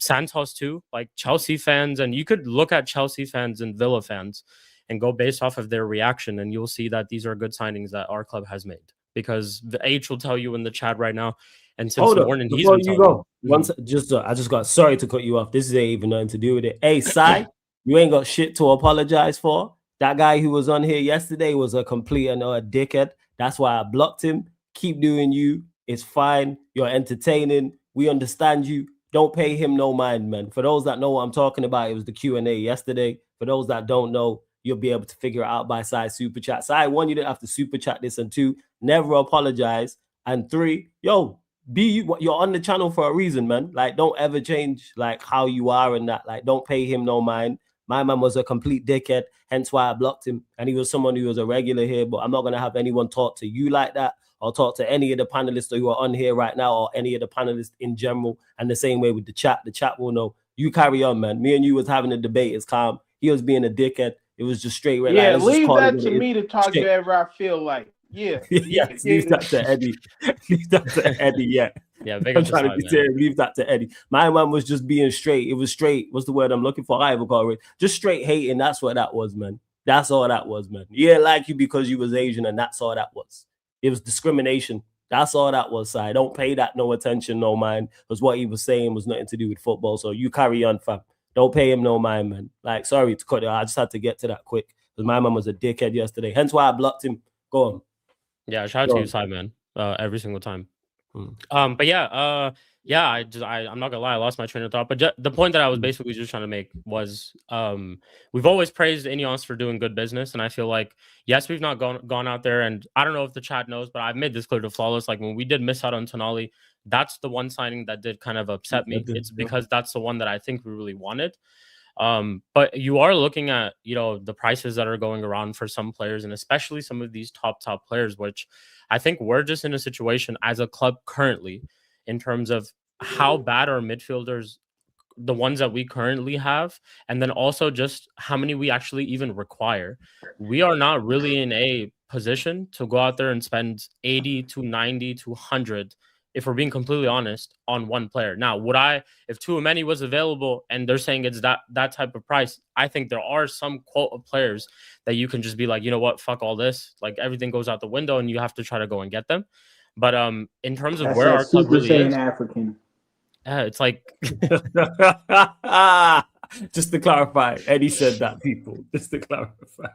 Santos too, like Chelsea fans, and you could look at Chelsea fans and Villa fans and go based off of their reaction, and you'll see that these are good signings that our club has made. because the H will tell you in the chat right now. And since Hold up, morning, he's before been you telling go, me. once I just got sorry to cut you off. This ain't even nothing to do with it. Hey, Sai, you ain't got shit to apologize for. That guy who was on here yesterday was a complete and a dickhead. That's why I blocked him. Keep doing you. It's fine. You're entertaining. We understand you. Don't pay him no mind, man. For those that know what I'm talking about, it was the Q&A yesterday. For those that don't know, you'll be able to figure it out by Sai super chat. Sai, one, you didn't have to super chat this, and two, never apologize. And three, yo, be you. You're on the channel for a reason, man. Like, don't ever change like how you are and that. Like, don't pay him no mind. My man was a complete dickhead, hence why I blocked him. And he was someone who was a regular here, but I'm not gonna have anyone talk to you like that or talk to any of the panelists who are on here right now or any of the panelists in general. And the same way with the chat will know. You carry on, man. Me and you was having a debate. It's calm. He was being a dickhead. It was just straight red. Yeah, like, leave that to me to talk to wherever I feel like. Yeah. Yes, leave that to Eddie. Leave that to Eddie, yeah. Yeah, big I'm up to trying to Sai, be man. serious. Leave that to Eddie. My man was just being straight. It was straight. What's the word I'm looking for? I haven't got it. Just straight hating. That's what that was, man. That's all that was, man. He didn't like you because you was Asian, and that's all that was. It was discrimination. That's all that was, Si. Don't pay that no attention, no mind, because what he was saying was nothing to do with football. So you carry on, fam. Don't pay him no mind, man. Like, sorry to cut it. I just had to get to that quick because my man was a dickhead yesterday. Hence why I blocked him. Go on. Yeah, shout out to you, Sai, man. Every single time. But yeah, I'm not gonna lie, I lost my train of thought. But the point that I was basically just trying to make was, we've always praised Ineos for doing good business, and I feel like yes, we've not gone out there, and I don't know if the chat knows, but I've made this clear to Flawless. Like when we did miss out on Tonali, that's the one signing that did kind of upset me. It's because that's the one that I think we really wanted. But you are looking at, you know, the prices that are going around for some players, and especially some of these top players, which I think we're just in a situation as a club currently in terms of how bad our midfielders, the ones that we currently have, and then also just how many we actually even require. We are not really in a position to go out there and spend 80 to 90 to 100, if we're being completely honest, on one player. Now, would I, if Tchouaméni was available and they're saying it's that type of price, I think there are some quote of players that you can just be like, you know what, fuck all this. Like everything goes out the window and you have to try to go and get them. But in terms of where our club really is, African. it's like just to clarify, Eddie said that, people. Just to clarify.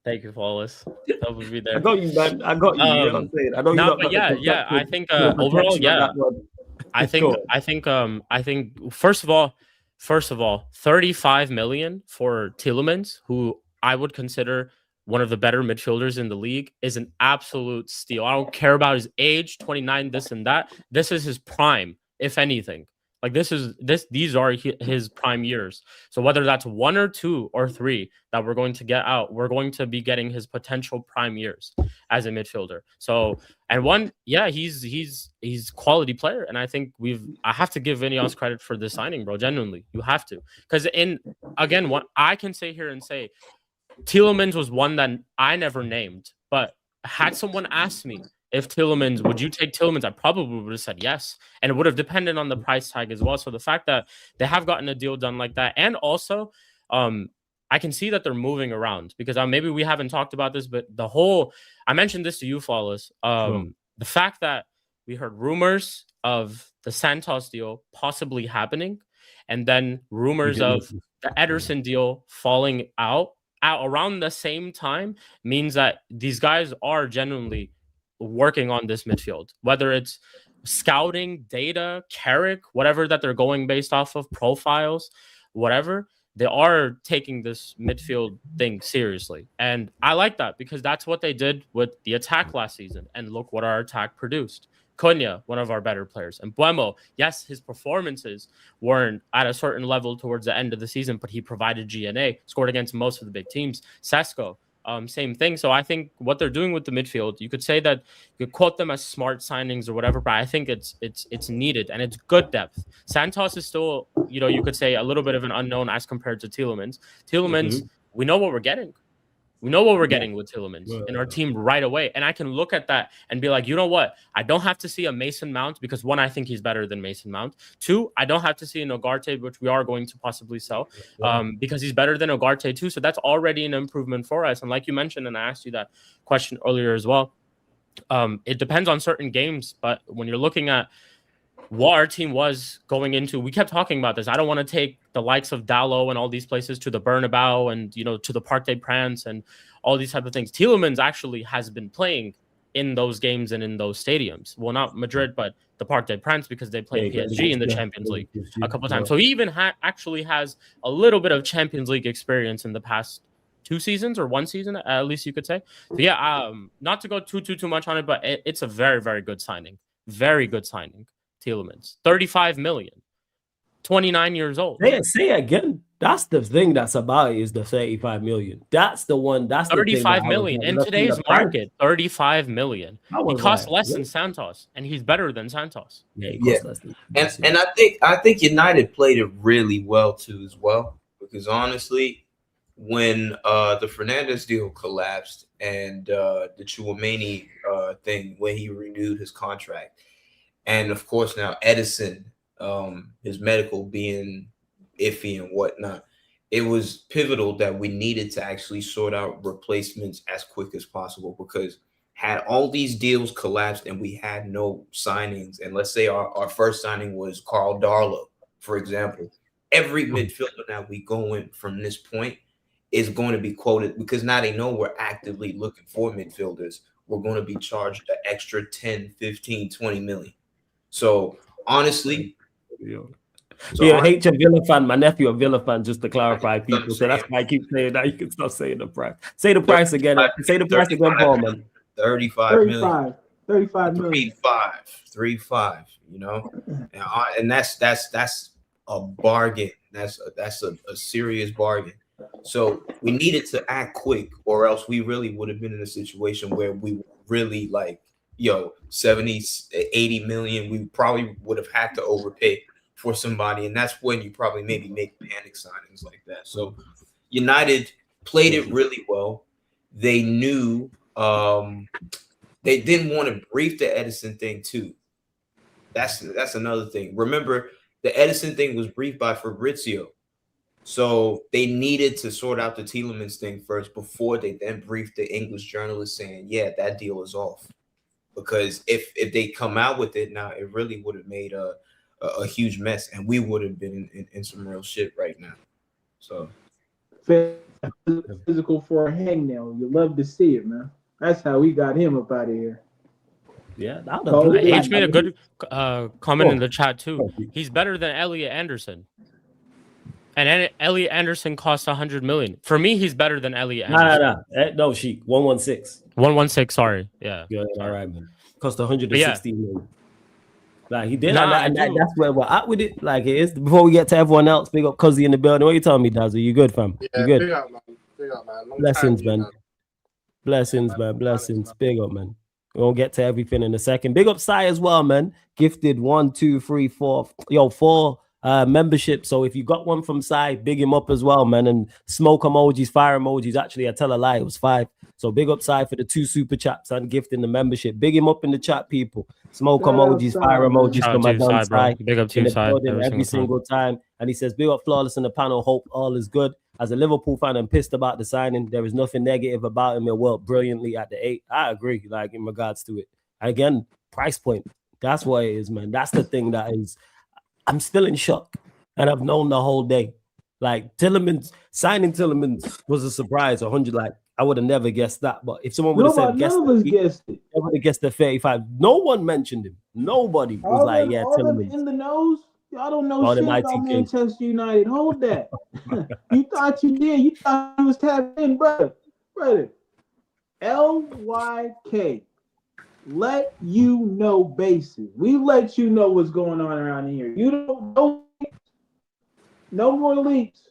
Thank you, Flawless. That would be there. I got you, man. I got you. You know what I'm saying? I know you not got yeah. I think overall, yeah. I think first of all, 35 million for Tielemans, who I would consider one of the better midfielders in the league, is an absolute steal. I don't care about his age, 29, this and that. This is his prime, if anything. Like these are his prime years. So whether that's 1 or 2 or 3 that we're going to get out, we're going to be getting his potential prime years as a midfielder. So, and one, yeah, he's quality player, and I think I have to give Ineos credit for this signing, bro. Genuinely, you have to, because what I can say here and say, Tielemans was one that I never named, but had someone asked me if Tielemans, would you take Tielemans? I probably would have said yes. And it would have depended on the price tag as well. So the fact that they have gotten a deal done like that, and also I can see that they're moving around, because maybe we haven't talked about this, but I mentioned this to you, Flawless. The fact that we heard rumors of the Santos deal possibly happening, and then rumors of the Ederson deal falling out around the same time, means that these guys are genuinely working on this midfield, whether it's scouting, data, Carrick, whatever that they're going based off of, profiles, whatever. They are taking this midfield thing seriously. And I like that, because that's what they did with the attack last season. And look what our attack produced. Cunha, one of our better players. And Buemo, yes, his performances weren't at a certain level towards the end of the season, but he provided GNA, scored against most of the big teams. Sesko, same thing. So I think what they're doing with the midfield, you could say that you could quote them as smart signings or whatever, but I think it's needed, and it's good depth. Santos is still, you could say, a little bit of an unknown as compared to Tielemans. We know what we're getting. We know what we're getting with Tielemans in our team right away. And I can look at that and be like, you know what? I don't have to see a Mason Mount, because 1, I think he's better than Mason Mount. 2, I don't have to see an Ugarte, which we are going to possibly sell, because he's better than Ugarte too. So that's already an improvement for us. And like you mentioned, and I asked you that question earlier as well, It depends on certain games, but when you're looking at what our team was going into, we kept talking about this. I don't want to take the likes of Dallo and all these places to the Bernabeu and, you know, to the Parc des Princes and all these type of things. Tielemans actually has been playing in those games and in those stadiums. Well, not Madrid, but the Parc des Princes, because they played PSG in the Champions League a couple of times. So he even actually has a little bit of Champions League experience in the past 2 seasons or 1 season, at least you could say. So yeah, not to go too much on it, but it's a very, very good signing. Very good signing. Tielemans, 35 million, 29 years old. Say it again. That's the thing that's about it, is the 35 million. That's the one. That's 35 million in today's market. 35 million. He costs less than Santos, and he's better than Santos. Yeah, he costs less than Santos. And I think United played it really well too, as well, because honestly, when the Fernandes deal collapsed and the Tchouaméni thing, when he renewed his contract, and of course now Edison, his medical being iffy and whatnot, it was pivotal that we needed to actually sort out replacements as quick as possible, because had all these deals collapsed and we had no signings, and let's say our first signing was Carl Darlow, for example, every midfielder that we go in from this point is going to be quoted, because now they know we're actively looking for midfielders. We're going to be charged an extra 10, 15, 20 million. So honestly, I hate your Villa fan. My nephew a Villa fan, just to clarify people. So that's why I keep saying that. You can stop saying the price. Say the price again. Say the price again, Paul, man. 35 million. 35 million. 35, you know? And that's a bargain. That's a serious bargain. So we needed to act quick, or else we really would have been in a situation where we really 70, 80 million, we probably would have had to overpay for somebody. And that's when you probably maybe make panic signings like that. So United played it really well. They knew they didn't want to brief the Edison thing too. That's another thing. Remember, the Edison thing was briefed by Fabrizio. So they needed to sort out the Tielemans thing first before they then briefed the English journalist saying, yeah, that deal is off. Because if they come out with it now, it really would have made a huge mess, and we would have been in some real shit right now. So physical for a hangnail. You love to see it, man. That's how we got him up out of here. Yeah, H made a good comment in the chat too. He's better than Elliot Anderson. And Elliot Anderson costs 100 million. For me, he's better than Elliot Anderson. No, Sheik. 116. 116, sorry. Yeah. All right, man. Cost 160 million. Like he did, and that's where we're at with it. Like it is. Before we get to everyone else, big up Cuzzy in the building. What you telling me, Dazzle? You good, fam? Yeah, you good? Big up, man. Blessings, man. Blessings, man. Blessings. Big up, man. We'll get to everything in a second. Big up Sai as well, man. Gifted 1, 2, 3, 4. 4 membership. So if you got one from Sai, big him up as well, man. And smoke emojis, fire emojis. Actually, I tell a lie, it was 5. So big up Sai for the 2 super chats and gifting the membership. Big him up in the chat, people. Smoke emojis, fire emojis for my done Sai. Big up to you, Sai. Every single time. And he says, big up Flawless in the panel. Hope all is good. As a Liverpool fan, I'm pissed about the signing. There is nothing negative about him. It worked brilliantly at the 8. I agree, like in regards to it. Again, price point. That's what it is, man. That's the thing that is. I'm still in shock, and I've known the whole day. Like signing Tielemans was a surprise. 100, like I would have never guessed that. But if someone would have said guessed it, I would have guessed the 35. No one mentioned him. Nobody was like, yeah, Tielemans in the nose. Y'all don't know shit about Manchester United. Hold that. You thought you did. You thought you was tapped in, brother. LYK. Let you know bases. We let you know what's going on around here. You don't know. No more leaks.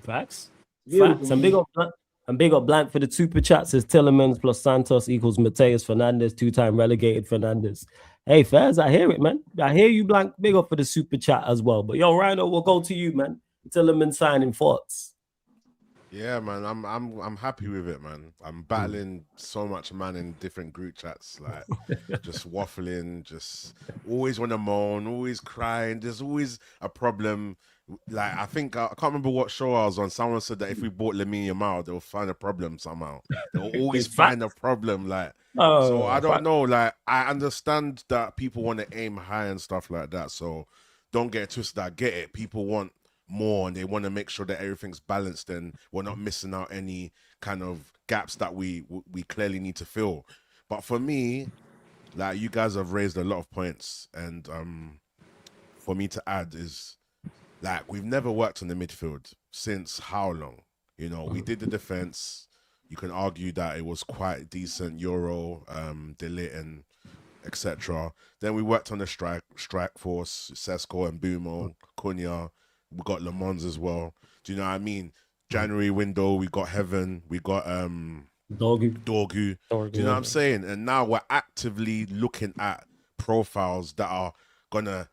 Facts. And big up Blank for the super chat. Says Tielemans plus Santos equals Mateus Fernandes, 2-time relegated Fernandes. Hey, Fairs, I hear it, man. I hear you, Blank. Big up for the super chat as well. But yo, Rhino, we'll go to you, man. Tielemans signing thoughts. Yeah, man, I'm happy with it, man. I'm battling so much, man, in different group chats, like just waffling, just always want to moan, always crying. There's always a problem. Like I think I can't remember what show I was on. Someone said that if we bought Lamine Yamal, they'll find a problem somehow. They'll always find a problem. Like so, I don't know. Like I understand that people want to aim high and stuff like that. So don't get it twisted. I get it. People want more and they want to make sure that everything's balanced and we're not missing out any kind of gaps that we clearly need to fill. But for me, like you guys have raised a lot of points, and for me to add is like we've never worked on the midfield since how long? You know, we did the defense. You can argue that it was quite decent, Euro, Delit and etc. Then we worked on the strike force, Sesko and Bumo, Cunha. We got Le Mans as well. Do you know what I mean? January window, we got Heaven, we got Dorgu. Do you know what I'm saying? And now we're actively looking at profiles that are gonna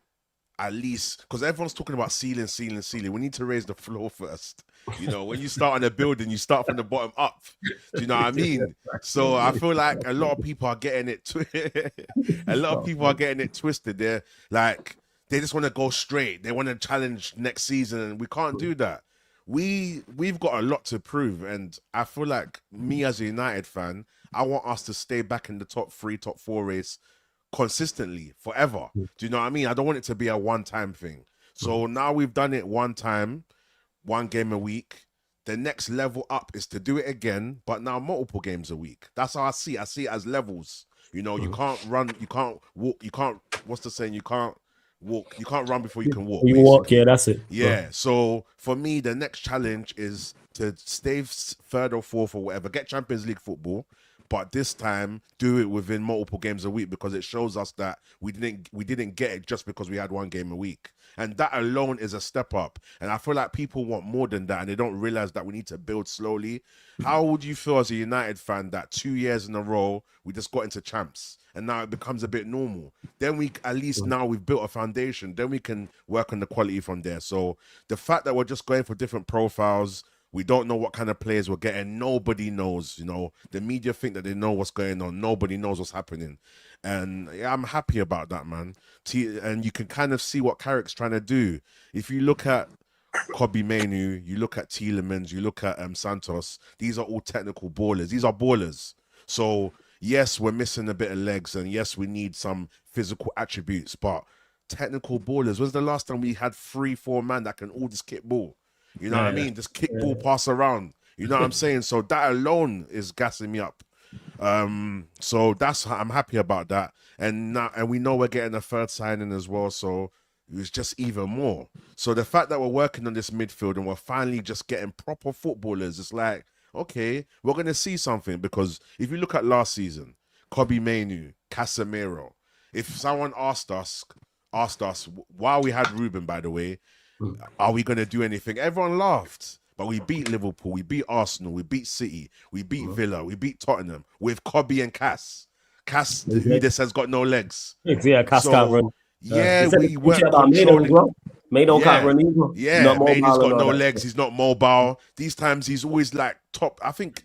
at least, because everyone's talking about ceiling. We need to raise the floor first. You know, when you start on a building, you start from the bottom up. Do you know what I mean? So I feel like a lot of people are getting it twisted. They're like, they just want to go straight. They want to challenge next season, and we can't do that. We've got a lot to prove, and I feel like me as a United fan, I want us to stay back in the top 3, top 4 race consistently forever. Do you know what I mean? I don't want it to be a one-time thing. So now we've done it one time, 1 game a week. The next level up is to do it again, but now multiple games a week. That's how I see it. I see it as levels. You know, you can't run, you can't walk, you can't, what's the saying? You can't walk, you can't run before you can walk. You walk, yeah, that's it. Yeah, so for me, the next challenge is to stay 3rd or 4th or whatever, get Champions League football, but this time do it within multiple games a week, because it shows us that we didn't get it just because we had 1 game a week. And that alone is a step up. And I feel like people want more than that, and they don't realize that we need to build slowly. How would you feel as a United fan that 2 years in a row we just got into champs, and now it becomes a bit normal? Then we, at least now we've built a foundation, then we can work on the quality from there. So the fact that we're just going for different profiles, we don't know what kind of players we're getting. Nobody knows, you know. The media think that they know what's going on. Nobody knows what's happening. And yeah, I'm happy about that, man. And you can kind of see what Carrick's trying to do. If you look at Kobe Mainu, you look at Tielemans, you look at Santos, these are all technical ballers. These are ballers. So yes, we're missing a bit of legs, and yes, we need some physical attributes, but technical ballers. When's the last time we had 3-4 man that can all just kick ball? You know what I mean? Just kick ball, pass around. You know what I'm saying? So that alone is gassing me up. So I'm happy about that. And we know we're getting a 3rd signing as well. So it's just even more. So the fact that we're working on this midfield and we're finally just getting proper footballers, it's like, okay, we're going to see something. Because if you look at last season, Kobe Mainu, Casemiro, if someone asked us while we had Ruben, by the way, are we going to do anything? Everyone laughed. But we beat Liverpool, we beat Arsenal, we beat City, we beat Villa, we beat Tottenham with Kobe and Cass. Cass, who this has got no legs. Yeah, Cass can't run. Yeah, we weren't controlling. Mado can't run either. Yeah, Mado's got no legs. He's not mobile. These times he's always like top. I think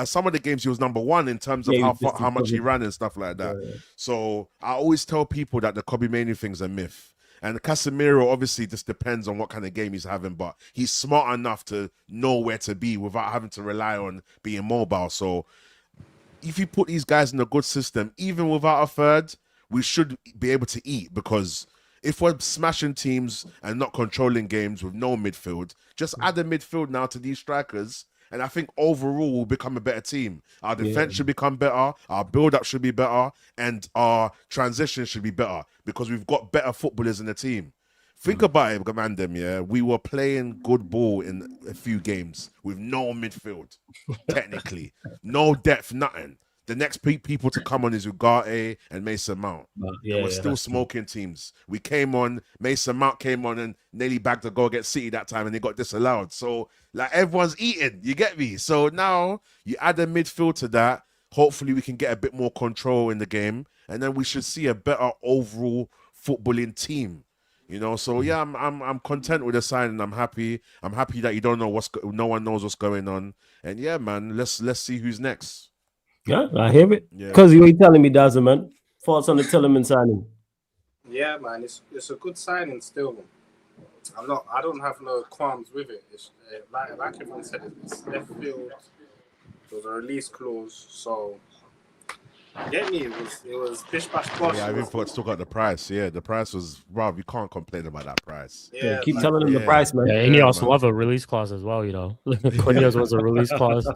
some of the games he was number 1 in terms of how much he ran and stuff like that. Yeah. So I always tell people that the Kobe Manu thing's a myth. And Casemiro obviously just depends on what kind of game he's having, but he's smart enough to know where to be without having to rely on being mobile. So if you put these guys in a good system, even without a 3rd, we should be able to eat, because if we're smashing teams and not controlling games with no midfield, just add a midfield now to these strikers, and I think overall we'll become a better team. Our defense should become better, our build-up should be better, and our transition should be better, because we've got better footballers in the team. Think about it, ManDem, yeah? We were playing good ball in a few games with no midfield, technically. No depth, nothing. The next people to come on is Ugarte and Mason Mount. We're still smoking teams. We came on, Mason Mount came on and nearly bagged a goal against City that time, and they got disallowed. So, like, everyone's eating, you get me? So now you add a midfield to that. Hopefully we can get a bit more control in the game, and then we should see a better overall footballing team. You know, so yeah, I'm content with the signing. I'm happy. I'm happy that you don't know no one knows what's going on. And yeah, man, let's see who's next. Yeah, I hear it. Yeah. Because you ain't telling me, Dazzle, man. Thoughts on the Tielemans signing? Yeah, man, it's a good signing still. I don't have no qualms with it. It's like everyone said, it's left field. It was a release clause, so get me. It was pish bash bosh. Yeah, I even thought still got the price. Yeah, the price was Rob. You can't complain about that price. Yeah, keep telling them the price, man. Yeah, and he also love a release clause as well, you know. Quinio's was a release clause.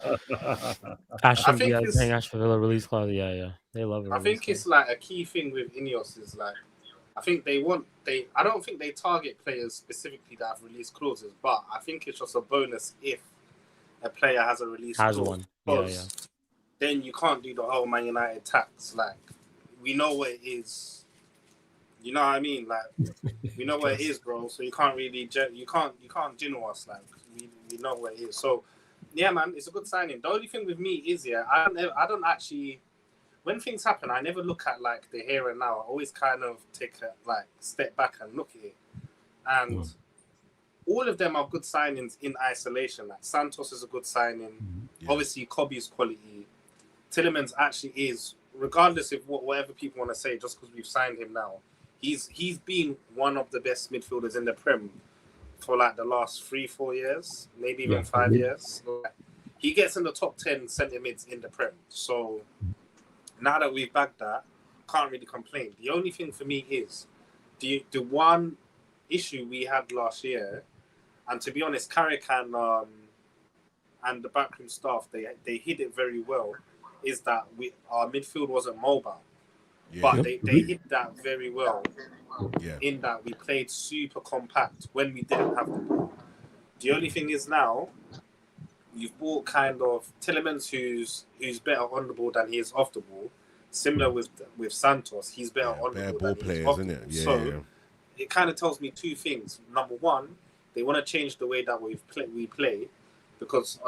Ashton Villa release clause. Yeah. They love it. I think it's like a key thing with Ineos is like, I think I don't think they target players specifically that have release clauses, but I think it's just a bonus if a player has a release clause. One. Yeah. Then you can't do the whole Man United tax. Like, we know what it is. You know what I mean? Like, we know what it is, bro. So you can't really you can't jingle us. Like, we know what it is. So yeah, man, it's a good signing. The only thing with me is I don't actually. When things happen, I never look at like the here and now. I always kind of take a step back and look at it. And all of them are good signings in isolation. Like Santos is a good signing. Yeah. Obviously, Kobe's quality. Tielemans actually is, regardless of whatever people want to say, just because we've signed him now, he's been one of the best midfielders in the Prem for like the last 3-4 years, maybe even 5 years. Like, he gets in the top 10 centre mids in the Prem. So now that we've bagged that, can't really complain. The only thing for me is the one issue we had last year, and to be honest, Carrick and the backroom staff, they hid it very well, is that our midfield wasn't mobile. Yeah. But they hid that very well in that we played super compact when we didn't have the ball. The only thing is now, you've bought kind of Tielemans who's better on the ball than he is off the ball. Similar with Santos, he's better on the ball than he is off the ball. So it kind of tells me two things. Number one, they want to change the way that we play, because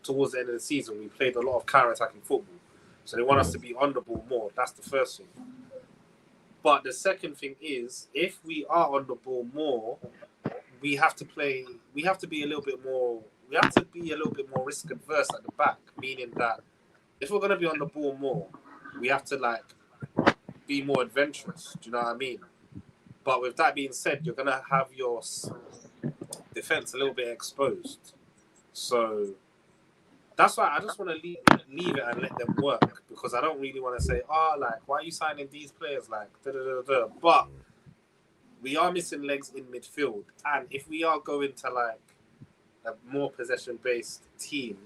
towards the end of the season, we played a lot of counter-attacking football. So they want us to be on the ball more. That's the first thing. But the second thing is, if we are on the ball more, we have to be a little bit more risk adverse at the back, meaning that if we're going to be on the ball more, we have to be more adventurous. Do you know what I mean? But with that being said, you're going to have your defense a little bit exposed. So that's why I just want to leave it and let them work, because I don't really want to say, why are you signing these players? But we are missing legs in midfield. And if we are going to a more possession-based team,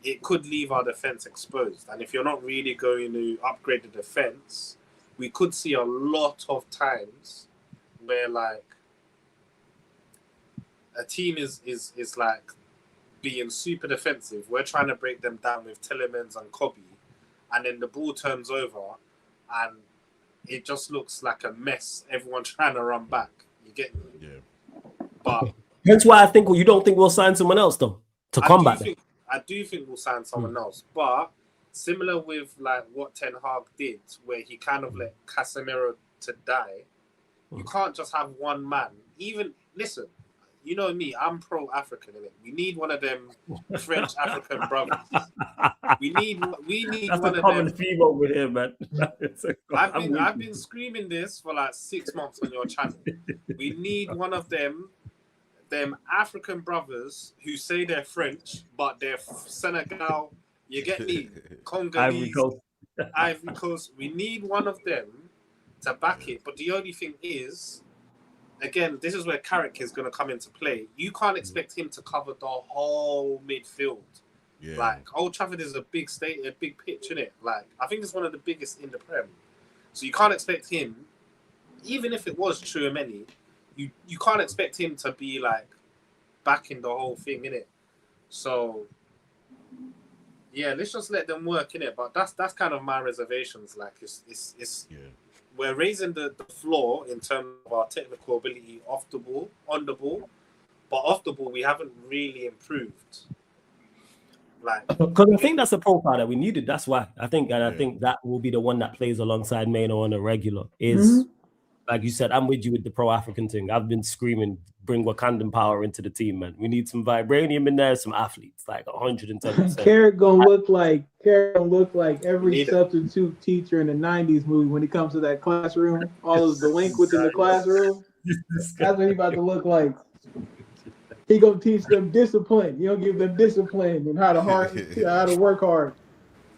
it could leave our defense exposed. And if you're not really going to upgrade the defense, we could see a lot of times where a team is being super defensive. We're trying to break them down with Tielemans and Kobe, and then the ball turns over and it just looks like a mess. Everyone trying to run back. You get me? Yeah. But hence why I think you don't think we'll sign someone else though to combat them. I do think we'll sign someone else, but similar with what Ten Hag did, where he kind of let Casemiro to die. You can't just have one man. Even listen, you know me, I'm pro-African, innit? We need one of them French African brothers. We need That's one a of common them. theme over here, man. I've been screaming this for 6 months on your channel. We need one of them African brothers who say they're French, but they're Senegal. You get me? Congolese, Ivory Coast. We need one of them to back it. But the only thing is, again, this is where Carrick is going to come into play. You can't expect him to cover the whole midfield. Yeah. Old Trafford is a big pitch, isn't it? I think it's one of the biggest in the Prem. So you can't expect him, even if it was Tchouaméni, you can't expect him to be backing the whole thing, innit? So yeah, let's just let them work, innit? But that's kind of my reservations. We're raising the floor in terms of our technical ability off the ball, on the ball, but off the ball we haven't really improved. Because I think that's a profile that we needed. That's why I think that will be the one that plays alongside Mano on a regular. Is like you said, I'm with you with the pro-African thing. I've been screaming, bring Wakandan power into the team, man. We need some vibranium in there, some athletes, like 110%. Carrot gonna look like every substitute teacher in the '90s movie when it comes to that classroom. All those delinquents in the classroom. That's what he about to look like. He gonna teach them discipline. You know, give them discipline and how to work hard.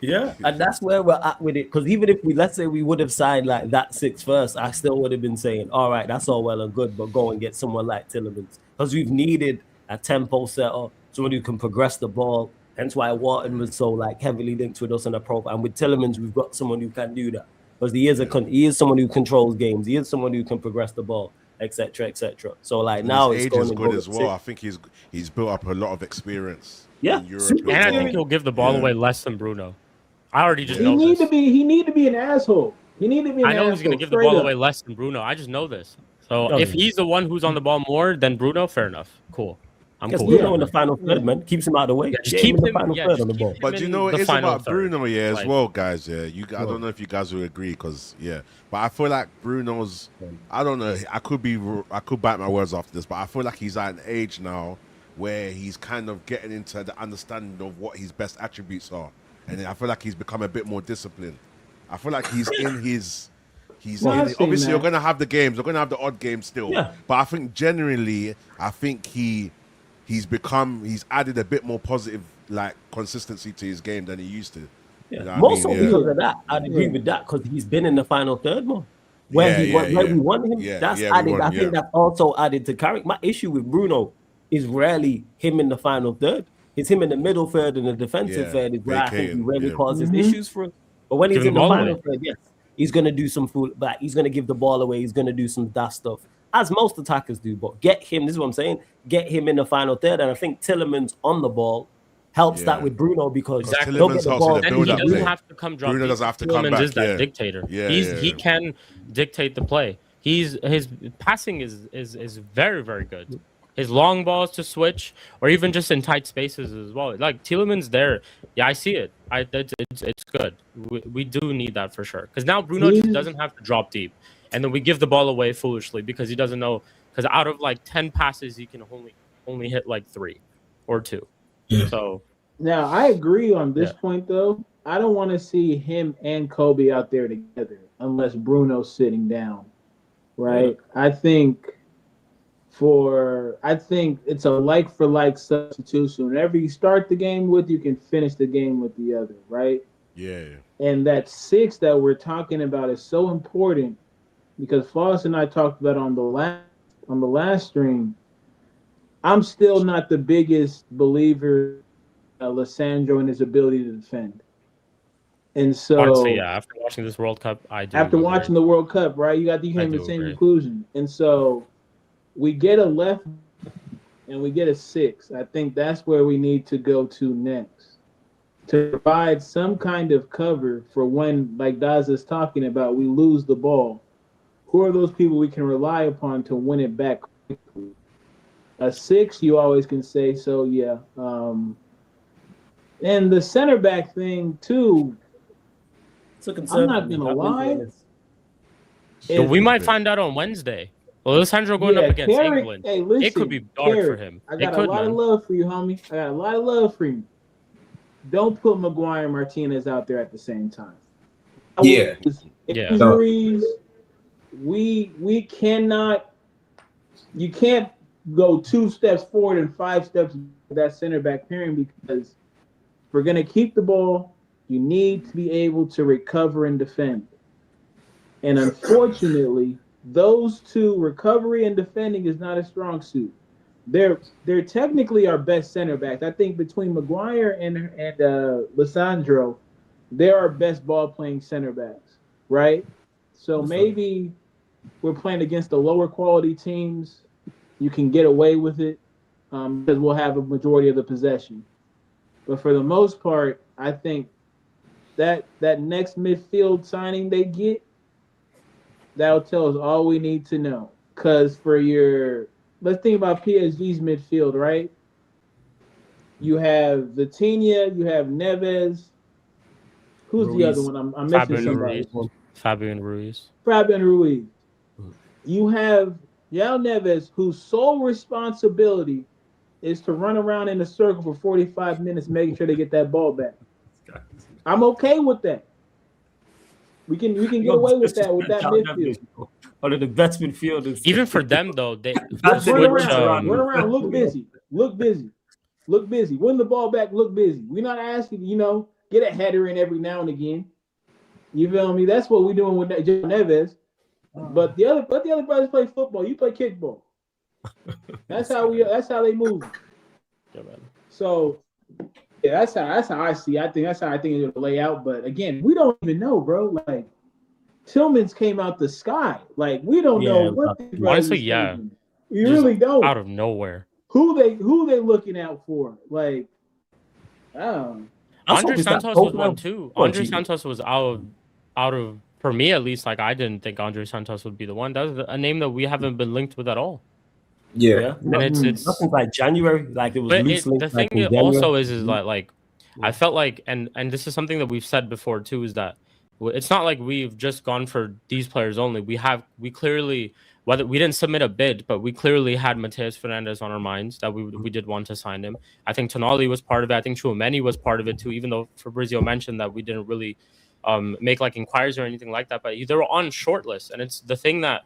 Yeah, and that's where we're at with it. Because even if let's say we would have signed like that 6 first, I still would have been saying, all right, that's all well and good, but go and get someone like Tielemans. Because we've needed a tempo setter, someone who can progress the ball. Hence why Wharton was so like heavily linked with us on the profile. And with Tielemans, we've got someone who can do that. Because he is someone who controls games. He is someone who can progress the ball, etc., etc. So like and now his it's age going is to good go as well. I think he's built up a lot of experience. Yeah, in Europe And I think he'll give the ball away less than Bruno. I already just He know need this. he need to be an asshole. He need to be an asshole. I know he's going to give the ball away less than Bruno. I just know this. So if he's the one who's on the ball more than Bruno, fair enough. Cool. I'm cool. Bruno in the final third, man. Keeps him out of the way. Yeah, just Get keep him in the final third on the ball. But you know what it is about Bruno, as well, guys. Yeah, I don't know if you guys will agree, because but I feel like Bruno's. I don't know. I could bite my words after this, but I feel like he's at an age now where he's kind of getting into the understanding of what his best attributes are, and I feel like he's become a bit more disciplined. I feel like he's in his. Obviously, you're gonna have the games. You're gonna have the odd games still. Yeah. But I think generally, he's added a bit more positive like consistency to his game than he used to. Yeah. You know More so because of that. I'd agree with that, because he's been in the final third more. Where we won him, that's added. I think that's also added to character. My issue with Bruno is rarely him in the final third. It's him in the middle third and the defensive third is where I think he really causes issues for him. But when he's in the final third, yes, he's going to do some fool back. He's going to give the ball away. He's going to do some daft stuff, as most attackers do. But get him, this is what I'm saying, get him in the final third. And I think Tielemans on the ball helps that with Bruno, because he'll get the ball. And he doesn't have to come drop. Bruno doesn't have to come back. Is that dictator. He can dictate the play. His passing is very, very good. His long balls to switch, or even just in tight spaces as well. Like Tielemans there, I see it. It's good. We do need that for sure. Because now Bruno just doesn't have to drop deep, and then we give the ball away foolishly because he doesn't know. Because out of like 10 passes, he can only hit like 3 or 2. So now I agree on this point though. I don't want to see him and Kobe out there together unless Bruno's sitting down, right? I think it's a like for like substitution. Whenever you start the game with, you can finish the game with the other, right? Yeah. And that 6 that we're talking about is so important, because Foss and I talked about on the last stream. I'm still not the biggest believer of Lissandro and his ability to defend. And so, honestly, after watching this World Cup, I do. After watching the World Cup, right? You came to the same conclusion. And so we get a left and we get a 6. I think that's where we need to go to next, to provide some kind of cover for when, like Daz is talking about, we lose the ball. Who are those people we can rely upon to win it back quickly? A 6, you always can say so, yeah. And the center back thing too. I'm not gonna lie. So we might find out on Wednesday. Well, Alessandro going up against England. Hey, listen, it could be dark for him. I got a lot of love for you, homie. I got a lot of love for you. Don't put Maguire and Martinez out there at the same time. Injuries. We cannot. You can't go 2 steps forward and 5 steps with that center back pairing, because if we're gonna keep the ball, you need to be able to recover and defend. And unfortunately, those 2, recovery and defending, is not a strong suit. They're technically our best center backs. I think between Maguire and Lissandro, they're our best ball playing center backs, right? So maybe we're playing against the lower quality teams. You can get away with it because we'll have a majority of the possession. But for the most part, I think that next midfield signing they get, that'll tell us all we need to know. Because let's think about PSG's midfield, right? You have Vitinha, you have Neves. Who's Ruiz. The other one? I'm missing somebody. Fabian Ruiz. You have Yao Neves, whose sole responsibility is to run around in a circle for 45 minutes, making sure they get that ball back. I'm okay with that. We can get away with that midfield. One of the best midfielders. Even for them though, they Just run switch. around, look busy, look busy, look busy. Win the ball back, look busy. We're not asking, get a header in every now and again. You feel me? That's what we're doing with Joe Neves. But the other brothers play football. You play kickball. That's how they move. So yeah, that's how I see. I think that's how I think it'll lay out. But again, we don't even know, bro. Like Tillman's came out the sky. Like we don't know what these brothers honestly, yeah. You really don't. Out of nowhere. Who they looking out for? Like, I don't know. Andre Santos was one too. Andre Santos was out of for me at least. Like I didn't think Andre Santos would be the one. That's a name that we haven't been linked with at all. Yeah, and it's nothing like January. Like it was loose. The thing also is like I felt like and this is something that we've said before too, is that it's not like we've just gone for these players only. We clearly, whether we didn't submit a bid, but we clearly had Mateus Fernandes on our minds that we did want to sign him. I think Tonali was part of it. I think Tchouameni was part of it too, even though Fabrizio mentioned that we didn't really make like inquiries or anything like that, but they were on short list. And it's the thing that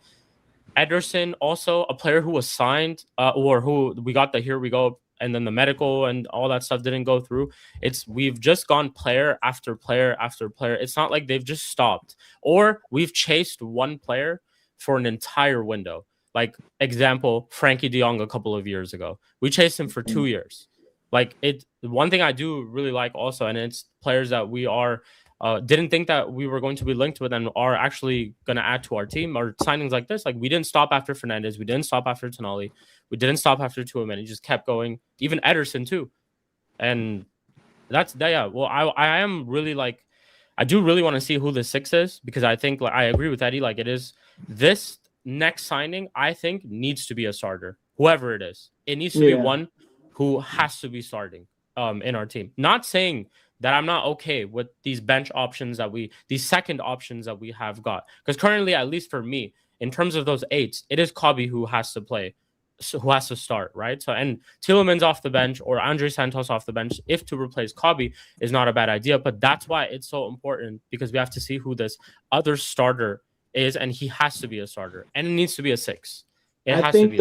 Ederson, also a player who was signed or who we got the here we go, and then the medical and all that stuff didn't go through. We've just gone player after player after player. It's not like they've just stopped, or we've chased one player for an entire window. Like example, Frankie de Jong a couple of years ago, we chased him for 2 years. Like one thing I do really like also, and it's players that we are didn't think that we were going to be linked with and are actually going to add to our team, or signings like this. Like we didn't stop after Fernandes, we didn't stop after Tonali, we didn't stop after Tchouameni. Just kept going. Even Ederson too, and that's that. Yeah. Well, I am really like, I do really want to see who the 6 is, because I think I agree with Eddie. Like it is this next signing, I think needs to be a starter. Whoever it is, it needs to be one who has to be starting in our team. Not saying that I'm not okay with these bench options these second options that we have got. Because currently, at least for me, in terms of those 8s, it is Kobe who has to play, who has to start, right? So, and Tielemans off the bench or Andre Santos off the bench, if to replace Kobe, is not a bad idea. But that's why it's so important, because we have to see who this other starter is, and he has to be a starter, and it needs to be a 6. I think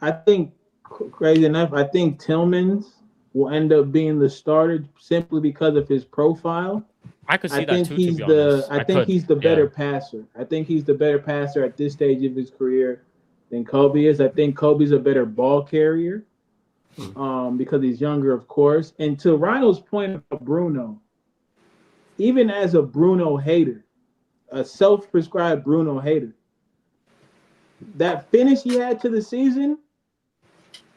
I think crazy enough, I think Tillmans will end up being the starter simply because of his profile. I could see that too. I think he's the better passer. I think he's the better passer at this stage of his career than Kobe is. I think Kobe's a better ball carrier because he's younger, of course. And to Rhino's point about Bruno, even as a Bruno hater, a self-prescribed Bruno hater, that finish he had to the season,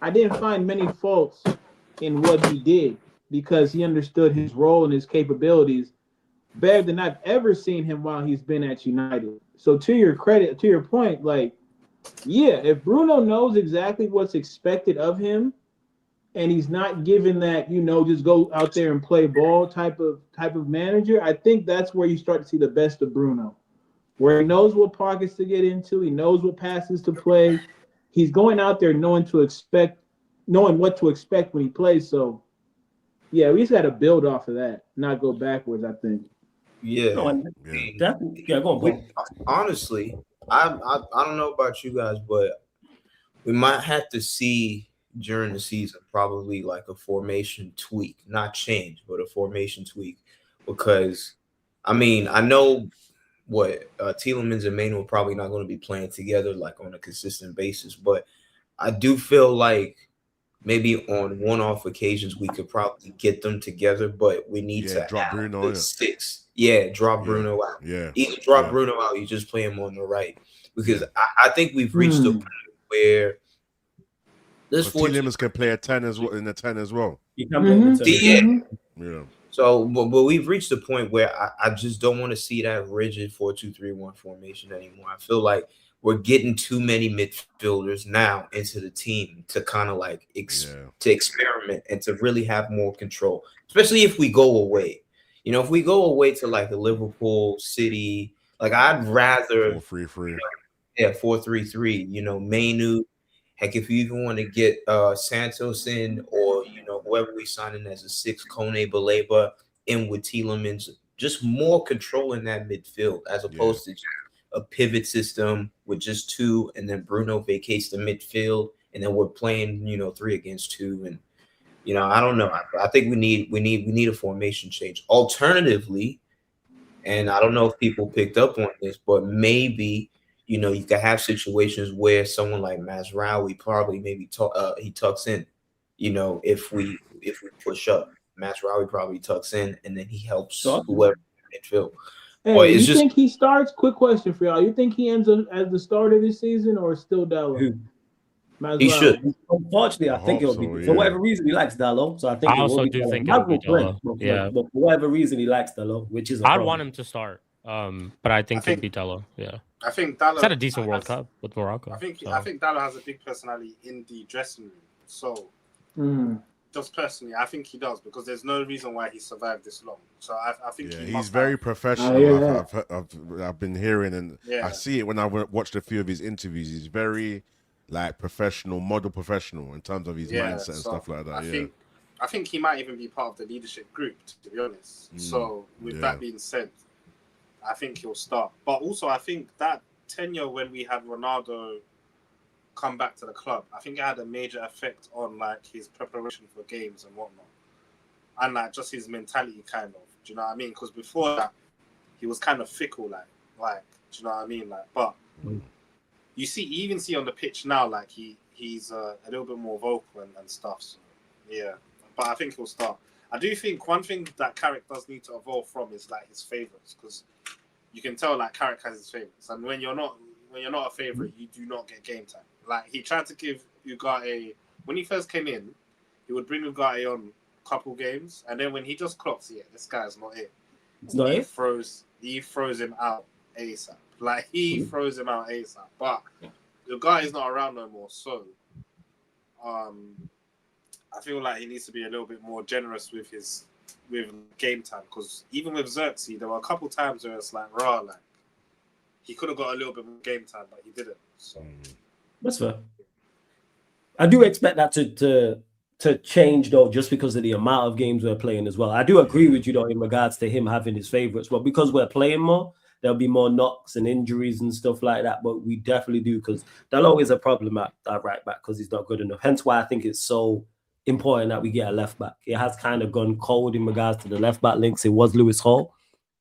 I didn't find many faults in what he did, because he understood his role and his capabilities better than I've ever seen him while he's been at United. So to your credit, to your point, like, yeah, if Bruno knows exactly what's expected of him, and he's not given that, just go out there and play ball type of manager, I think that's where you start to see the best of Bruno, where he knows what pockets to get into, he knows what passes to play. He's going out there knowing what to expect when he plays. So, yeah, we just got to build off of that, not go backwards, I think. Yeah. Go on. Honestly, I don't know about you guys, but we might have to see during the season probably like a formation tweak, not change, but a formation tweak, because I know what Tielemans and Manuel probably not going to be playing together like on a consistent basis, but I do feel like maybe on one-off occasions we could probably get them together, but we need to drop Bruno. 6. Yeah, drop Bruno out. Yeah, either drop Bruno out, you just play him on the right, because I think we've reached a point where this Tielemans can play a 10 as well in the 10 as well. Yeah. So, but we've reached a point where I just don't want to see that rigid 4-2-3-1 formation anymore. I feel like we're getting too many midfielders now into the team to kind of like to experiment and to really have more control, especially if we go away. If we go away to like a Liverpool, City, Like I'd rather 4-3-3. yeah 4-3-3. You know, Mainu. Heck, if you even want to get Santos in, or whoever we sign in as a 6, Kone Baleba in with Tielemans, just more control in that midfield as opposed to just a pivot system with just 2, and then Bruno vacates the midfield, and then we're playing 3 against 2, and I don't know. I think we need a formation change. Alternatively, and I don't know if people picked up on this, but maybe you could have situations where someone like Mazraoui probably maybe he tucks in. If we push up, Mazraoui probably tucks in, and then he helps whoever in midfield. Hey, you think he starts? Quick question for y'all. You think he ends up as the starter this season, or still Dallo? He should. Unfortunately, I think it'll be for whatever reason he likes Dallo. So I think I also do think it'll be Dallo. Yeah, but for whatever reason he likes Dallo, which is I'd want him to start. But I think it'd be Dallo. Yeah, I think Dallo had a decent World Cup with Morocco. I think Dallo has a big personality in the dressing room. So just personally, I think he does, because there's no reason why he survived this long. So I think he's very professional. I've been hearing, and I see it when I watched a few of his interviews. He's very professional, model professional in terms of his mindset and stuff like that. I think he might even be part of the leadership group, to be honest. So with that being said, I think he'll start. But also, I think that tenure when we had Ronaldo come back to the club, I think it had a major effect on his preparation for games and whatnot, and just his mentality, kind of. Do you know what I mean? Because before that, he was kind of fickle, do you know what I mean? But you even see on the pitch now, he's a little bit more vocal and stuff. So yeah, but I think he'll start. I do think one thing that Carrick does need to evolve from is his favourites, because you can tell Carrick has his favourites, and when you're not a favourite, you do not get game time. He tried to give Ugarte, when he first came in, he would bring Ugarte on a couple games, and then when he just clocks, this guy's not it. He throws him out ASAP. He throws him out ASAP. But Ugarte's not around no more, so I feel he needs to be a little bit more generous with game time, because even with Xerxes, there were a couple times where it's he could have got a little bit more game time, but he didn't. So that's fair. I do expect that to change though, just because of the amount of games we're playing as well. I do agree with you though in regards to him having his favorites, but because we're playing more, there'll be more knocks and injuries and stuff like that. But we definitely do, because Dalot is a problem at right back because he's not good enough. Hence why I think it's so important that we get a left back. It has kind of gone cold in regards to the left back links. It was Lewis Hall.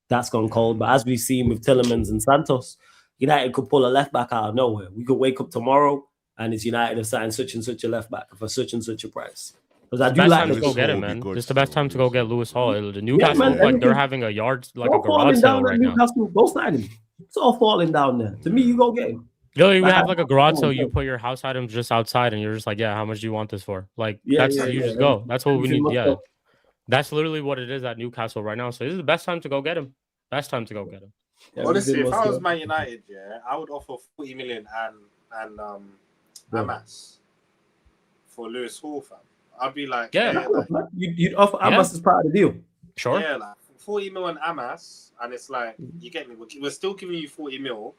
That's gone cold. But as we've seen with Tielemans and Santos, United could pull a left back out of nowhere. We could wake up tomorrow and it's United have signed such and such a left back for such and such a price. Because I do like to go get him, man. It's the best time to go get Lewis Hall. The Newcastle, they're having a yard, a garage sale right now. Go sign him. It's all falling down there. To me, you go get him. You have a garage sale. You put your house items just outside, and you're just how much do you want this for? Just go. That's what we need. Yeah, that's literally what it is at Newcastle right now. So this is the best time to go get him. Best time to go get him. Honestly, if I was Man United, I would offer 40 million and Amas for Lewis Hall, fam. I'd be you'd offer Amas as part of the deal. Sure. Yeah, 40 mil and Amas, and it's you get me. We're still giving you 40 mil,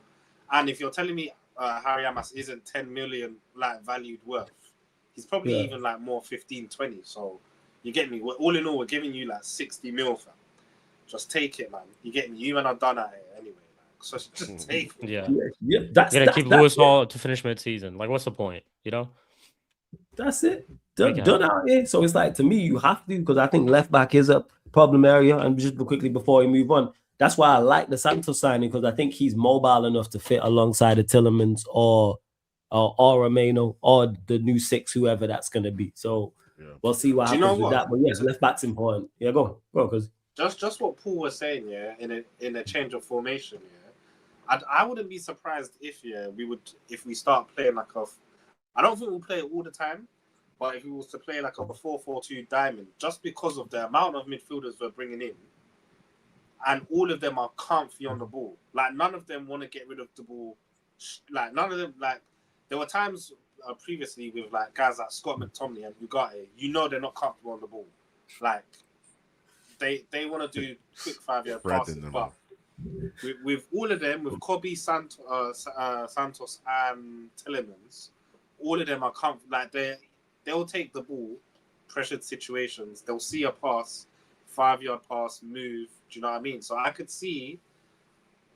and if you're telling me Harry Amas isn't 10 million valued worth, he's probably even more 15, 20. So you get me. All in all, we're giving you 60 mil, fam. Just take it, man. You get me. You and are done at it anyway. So just take it. Yeah. You're gonna keep Lewis Hall to finish mid-season. What's the point? That's it. Done out here. So it's to me, you have to, because I think left back is a problem area. And just quickly before we move on, that's why I like the Santos signing, because I think he's mobile enough to fit alongside the Tielemans or Romano or the new 6, whoever that's going to be. So we'll see what happens with that. But yes, left back's important. Yeah, go because just what Paul was saying, in a change of formation, I wouldn't be surprised if we start playing I don't think we'll play it all the time, but if we was to play a 4-4-2 diamond, just because of the amount of midfielders we're bringing in, and all of them are comfy on the ball. None of them want to get rid of the ball. None of them there were times previously with guys like Scott McTominay and Ugarte, they're not comfortable on the ball. They want to do quick 5-yard passes, but with all of them, with Kobe, Santos, and Telemans, all of them are like they'll take the ball, pressured situations. They'll see a pass, 5-yard pass, move. Do you know what I mean? So I could see,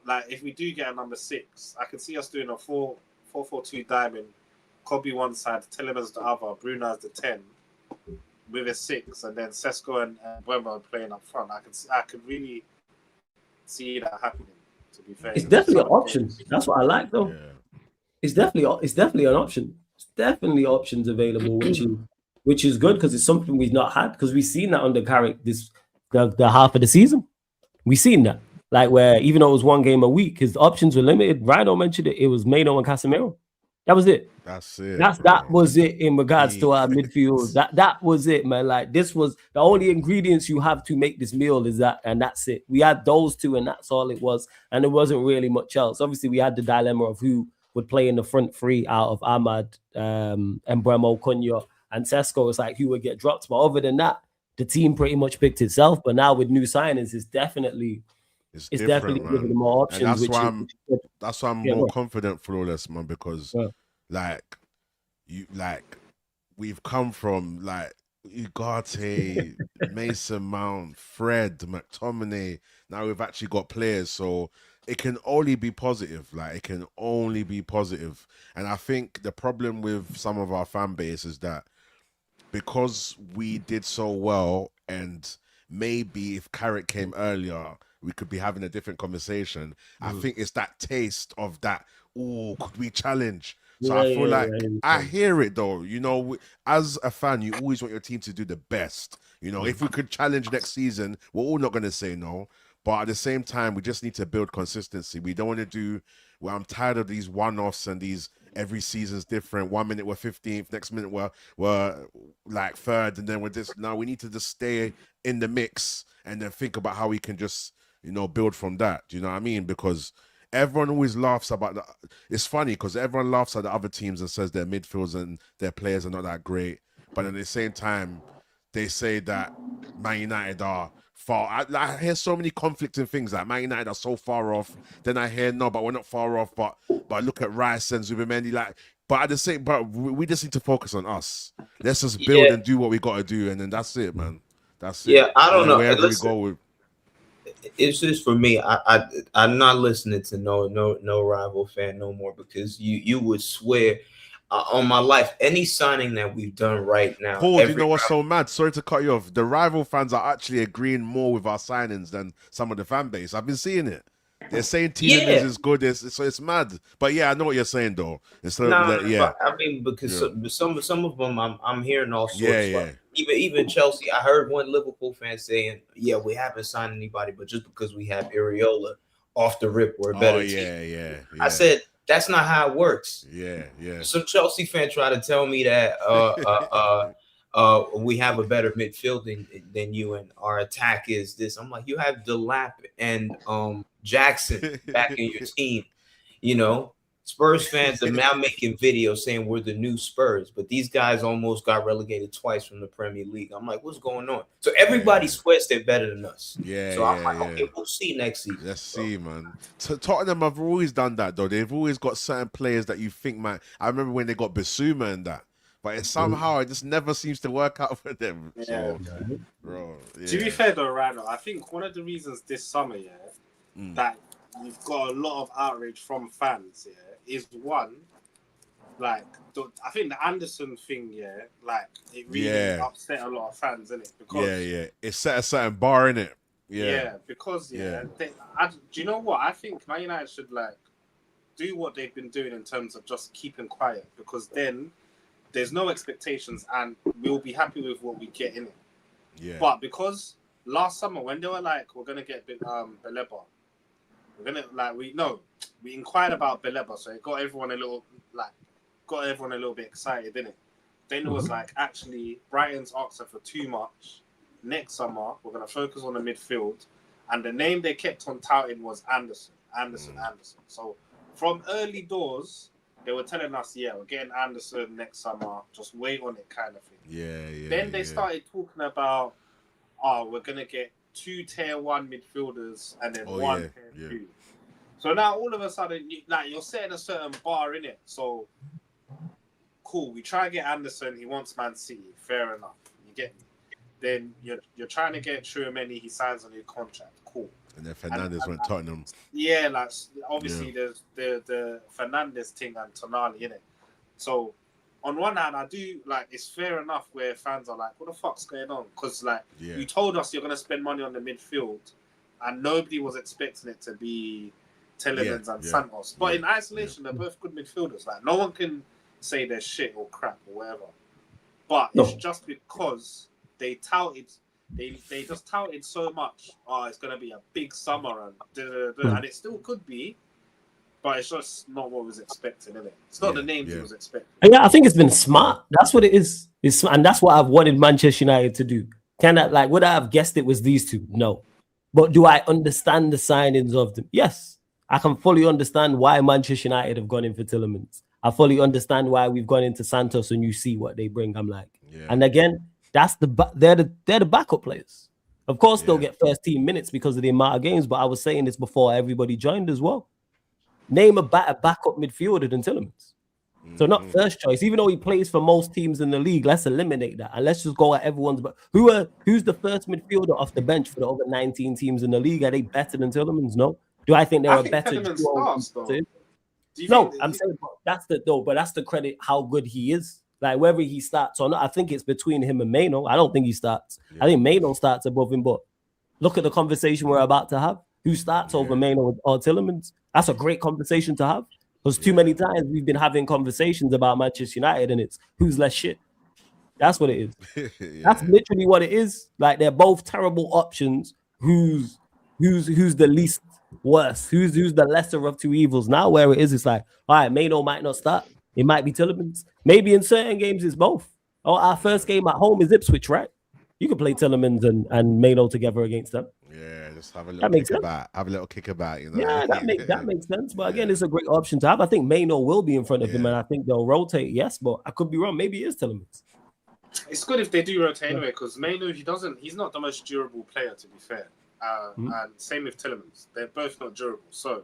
like, if we do get a number 6, I could see us doing a 4-4-2 diamond. Kobe one side, Telemans the other, Bruno as the 10, with a 6, and then Sesko and Wemba playing up front. I could really see that happening. To be fair, It's definitely an option. That's what I like, though. Yeah. It's definitely an option. It's definitely options available, which is good because it's something we've not had, because we've seen that under Carrick the half of the season. We've seen that, like, where even though it was one game a week, his options were limited. Rhino mentioned it. It was Mano and Casemiro. That was it. That's it. That was it in regards to our midfield. That was it, man. Like, this was the only ingredients you have to make this meal is that, and that's it. We had those two, and that's all it was. And there wasn't really much else. Obviously, we had the dilemma of who would play in the front three out of Ahmad, Embremo, Cunha, and Sesko. It's like who would get dropped. But other than that, the team pretty much picked itself. But now with new signings, it's definitely giving them more options. And that's why I'm more confident, Flawless, man, because we've come from like Ugarte, Mason Mount, Fred, McTominay. Now we've actually got players, so it can only be positive. Like, it can only be positive. And I think the problem with some of our fan base is that because we did so well, and maybe if Carrick came earlier, we could be having a different conversation. I think it's that taste of that, oh, could we challenge? So I feel like I hear it, though. You know, as a fan, you always want your team to do the best. You know, if we could challenge next season, we're all not going to say no. But at the same time, we just need to build consistency. We don't want to do, well, I'm tired of these one-offs and these every season's different. 1 minute we're 15th, next minute we're like 3rd, and then we're this. Now we need to just stay in the mix and then think about how we can just, you know, build from that. Do you know what I mean? Because everyone always laughs about that. It's funny because everyone laughs at the other teams and says their midfields and their players are not that great. But at the same time, they say that Man United are far. I hear so many conflicting things, like Man United are so far off. Then I hear, no, but we're not far off. But look at Rice and Zubimendi. Like, but at the same, but we just need to focus on us. Let's just build and do what we got to do, and then that's it, man. That's it. Yeah, I don't know. Wherever we go with. It's just for me. I'm not listening to no rival fan no more, because you would swear on my life any signing that we've done right now. Paul, do you know what's so mad? Sorry to cut you off. The rival fans are actually agreeing more with our signings than some of the fan base. I've been seeing it. They're saying Tielemans is good. So it's mad. But yeah, I know what you're saying though. I mean, because some of them I'm hearing all sorts. Like, even Chelsea, I heard one Liverpool fan saying, "Yeah, we haven't signed anybody, but just because we have Areola off the rip, we're a better team." Yeah. I said that's not how it works. Yeah. Some Chelsea fan tried to tell me that we have a better midfield than you, and our attack is this. I'm like, you have Delap and Jackson back in your team. You know, Spurs fans are now making videos saying we're the new Spurs, but these guys almost got relegated twice from the Premier League. I'm like, what's going on? So everybody swears they're better than us. So I'm like, okay, we'll see next season. Let's see, man. Tottenham have always done that, though. They've always got certain players that you think might. I remember when they got Bissouma and that. But somehow it just never seems to work out for them. So, bro, to be fair though, Rano, I think one of the reasons this summer, that you've got a lot of outrage from fans, is one, like, I think the Anderson thing, like, it really upset a lot of fans, innit? Because it set a certain bar, innit? Because do you know what? I think Man United should like do what they've been doing in terms of just keeping quiet, because then there's no expectations and we'll be happy with what we get in it. But because last summer when they were like, we're gonna get Beleba, we're gonna we inquired about Beleba, so it got everyone a little bit excited, didn't it? Then it was like, actually Brighton's asked her for too much. Next summer we're gonna focus on the midfield, and the name they kept on touting was Anderson. So from early doors they were telling us, we're getting Anderson next summer, just wait on it, kind of thing. Then they started talking about, we're going to get 2 tier 1 midfielders and then Oh, one yeah, tier yeah. 2. So now all of a sudden, you're setting a certain bar in it. So cool, we try to get Anderson. He wants Man City. Fair enough. You get me. Then you're trying to get Tchouaméni. He signs a new contract. Cool. And then Fernandes went Tottenham. Yeah, like obviously there's the Fernandes thing and Tonali in it. So on one hand, I do like it's fair enough where fans are like, "What the fuck's going on?" Because like you told us you're gonna spend money on the midfield, and nobody was expecting it to be Tielemans and Santos. But in isolation, they're both good midfielders. Like no one can say they're shit or crap or whatever. But it's just because they touted. They just touted so much. Oh, it's gonna be a big summer and it still could be, but it's just not what was expected, is it? It's not the names it was expected. Yeah, I think it's been smart. That's what it is. And that's what I've wanted Manchester United to do. Can I would I have guessed it was these two? No. But do I understand the signings of them? Yes. I can fully understand why Manchester United have gone in for Tielemans. I fully understand why we've gone into Santos and you see what they bring. I'm like, and again, that's they're the backup players. Of course, they'll get first team minutes because of the amount of games. But I was saying this before everybody joined as well. Name a better backup midfielder than Tielemans. So not first choice, even though he plays for most teams in the league. Let's eliminate that and let's just go at everyone's. But who's the first midfielder off the bench for the other 19 teams in the league? Are they better than Tielemans? No. Do I think they're a better duo? No, I'm saying that's the credit how good he is. Like whether he starts or not, I think it's between him and Maino. I don't think he starts. I think Maino starts above him. But look at the conversation we're about to have. Who starts over Maino or Tielemans? That's a great conversation to have. Because too many times we've been having conversations about Manchester United and it's who's less shit. That's what it is. That's literally what it is. Like they're both terrible options. Who's the least worse? Who's the lesser of two evils? Now where it is, it's like, all right, Maino might not start. It might be Tielemans. Maybe in certain games it's both. Oh, our first game at home is Ipswich, right? You can play Tielemans and Maino together against them. Yeah, just have a little kick about. You know? Yeah, that makes sense. But again, it's a great option to have. I think Maino will be in front of him, and I think they'll rotate. Yes, but I could be wrong. Maybe it is Tielemans. It's good if they do rotate anyway, because Maino, he's not the most durable player, to be fair. And same with Tielemans. They're both not durable. So,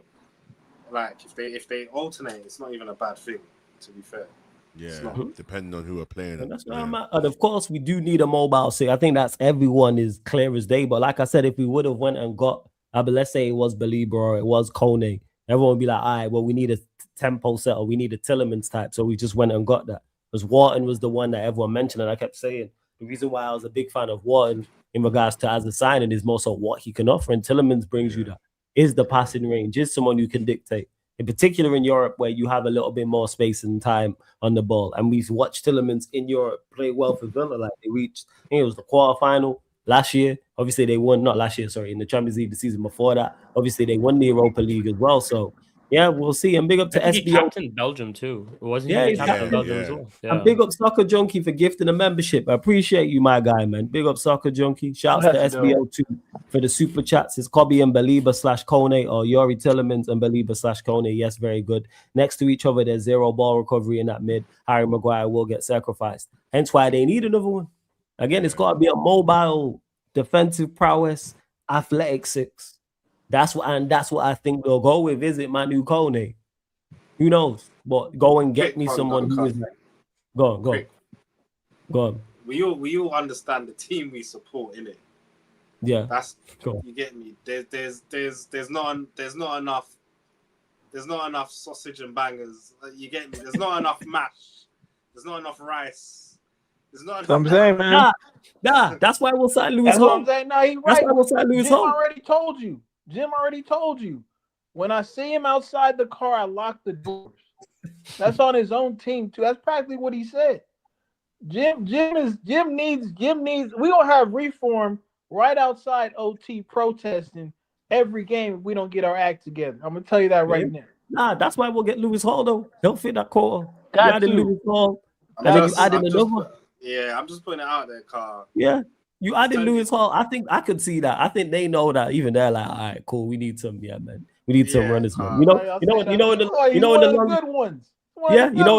like, if they alternate, it's not even a bad thing, to be fair. Yeah, depending on who are playing. And that's and of course, we do need a mobile six. I think that's everyone is clear as day. But like I said, if we would have went and got, let's say it was Belieber or it was Kone, everyone would be like, all right, well, we need a tempo set or we need a Tielemans type. So we just went and got that. Because Wharton was the one that everyone mentioned. And I kept saying the reason why I was a big fan of Wharton in regards to as a signing is more so what he can offer. And Tielemans brings you that. Is the passing range, is someone you can dictate. In particular in Europe, where you have a little bit more space and time on the ball. And we've watched Tielemans in Europe play well for Villa. Like they reached, I think it was the quarterfinal last year. Obviously, they won, not last year, sorry, in the Champions League the season before that. Obviously, they won the Europa League as well. So, yeah, we'll see. And big up to SBO. He captained Belgium too. Wasn't he captain Belgium as well? Yeah. And big up Soccer Junkie for gifting a membership. I appreciate you, my guy, man. Big up Soccer Junkie. Shouts to SBO too for the super chats. It's Kobe and Belieber / Kone or YOURI Tielemans and Belieber / Kone. Yes, very good. Next to each other, there's zero ball recovery in that mid. Harry Maguire will get sacrificed. Hence why they need another one. Again, it's got to be a mobile, defensive prowess, athletic six. That's what I think they'll go with. Is it Manu Kone? Who knows? But go and get me someone who is like, go on. We all understand the team we support, innit? Yeah. That's you get me. There's not enough sausage and bangers. You get me? There's not enough mash. There's not enough rice. There's not enough. I'm saying, man. Nah, that's why we'll sign Lewis Hall. I'm saying, no, he's right. That's why we'll sign Lewis Hall. Jim already told you. When I see him outside the car, I lock the doors. That's on his own team too. That's practically what he said. Jim needs. We don't have Reform right outside OT protesting every game if we don't get our act together. I'm gonna tell you that right now. Nah, that's why we'll get Lewis Hall though. He'll fit that core. You added Lewis Hall, and then you added another one. Yeah, I'm just putting it out there, Carl. Yeah. You added Lewis Hall. I think I could see that. I think they know that. Even they're like, all right, cool. We need some, man. We need some runners, man. You know, in the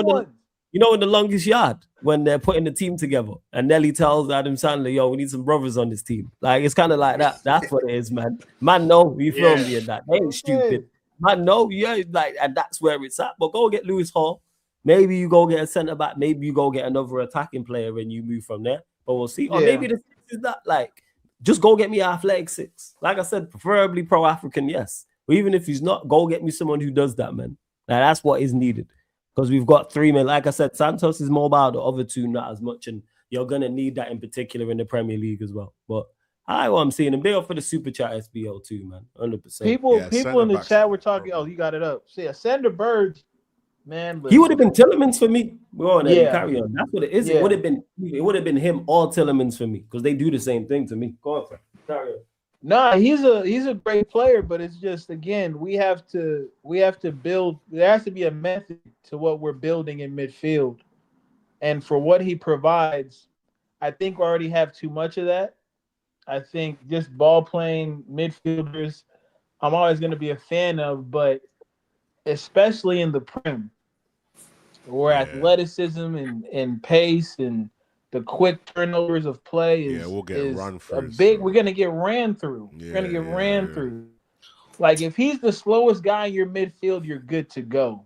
long You know, in the longest yard, when they're putting the team together, and Nelly tells Adam Sandler, "Yo, we need some brothers on this team." Like it's kind of like that. That's what it is, man. Man, no, you feel me in that. They ain't stupid. Man, no, yeah, like, and that's where it's at. But go get Lewis Hall. Maybe you go get a centre back. Maybe you go get another attacking player, and you move from there. But we'll see. Or maybe the six is that, like, just go get me an athletic six. Like I said, preferably pro-African, yes. But even if he's not, go get me someone who does that, man. Now that's what is needed. Because we've got 3 men. Like I said, Santos is mobile, the other two not as much. And you're going to need that in particular in the Premier League as well. But I like what I'm seeing. And big up for the Super Chat SBL too, man. 100%. People in the chat were talking, oh, you got it up. See, Sander Burge, man. He would have been Tielemans for me. Go on, carry on. That's what it is. Yeah. It would have been him or Tielemans for me. Because they do the same thing to me. Go on, Frank. Carry on. Nah, he's a great player, but it's just, again, we have to build. There has to be a method to what we're building in midfield, and for what he provides, I think we already have too much of that. I think just ball playing midfielders, I'm always going to be a fan of, but especially in the Prem, where athleticism and pace and the quick turnovers of play is, we'll get run through. We're gonna get ran through. We're gonna get ran through. Like if he's the slowest guy in your midfield, you're good to go.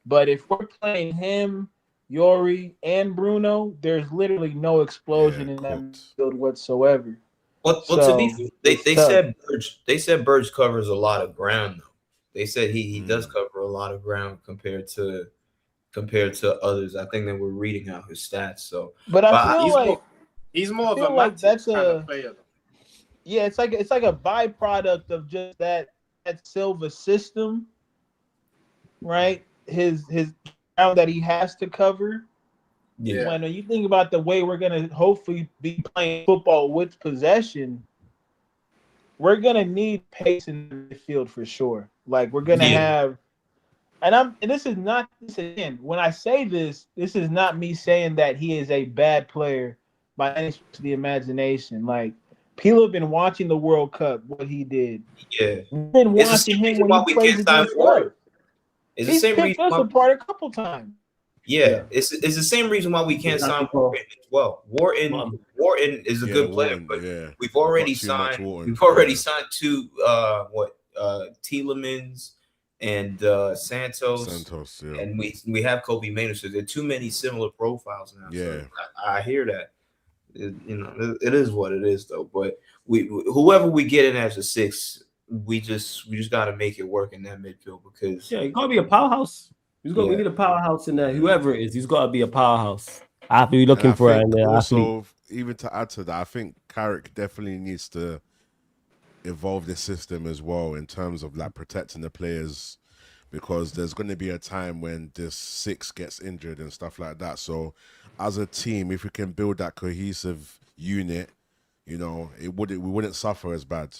But if we're playing him, YOURI, and Bruno, there's literally no explosion in that midfield whatsoever. Well, to me, they said Burge covers a lot of ground though. They said he does cover a lot of ground compared to others. I think that we're reading out his stats. So, but I feel like he's more of a like that's kind of player. Yeah, it's like a byproduct of just that Silva system, right? His ground that he has to cover. Yeah. When you think about the way we're gonna hopefully be playing football with possession, we're gonna need pace in the field for sure. Like we're gonna have. And this is not this again. When I say this is not me saying that he is a bad player by any stretch of the imagination. Like people have been watching the World Cup, what he did. Yeah, we've been watching him when he plays against us. He's picked us apart a couple times. Yeah, it's the same reason why we can't sign Wharton as well. Wharton is a good player, but we've already signed. We've already signed 2 Tielemans and Santos, and we have Kobe Manu. So there are too many similar profiles now. Yeah, so I hear that. It is what it is though. But whoever we get in as a 6, we just got to make it work in that midfield because you got to be a powerhouse. We need a powerhouse in there. Whoever it is, he's got to be a powerhouse. I have to be looking for it in there. Also, even to add to that, I think Carrick definitely needs to evolve the system as well in terms of like protecting the players, because there's going to be a time when this 6 gets injured and stuff like that. So as a team, if we can build that cohesive unit, we wouldn't suffer as bad,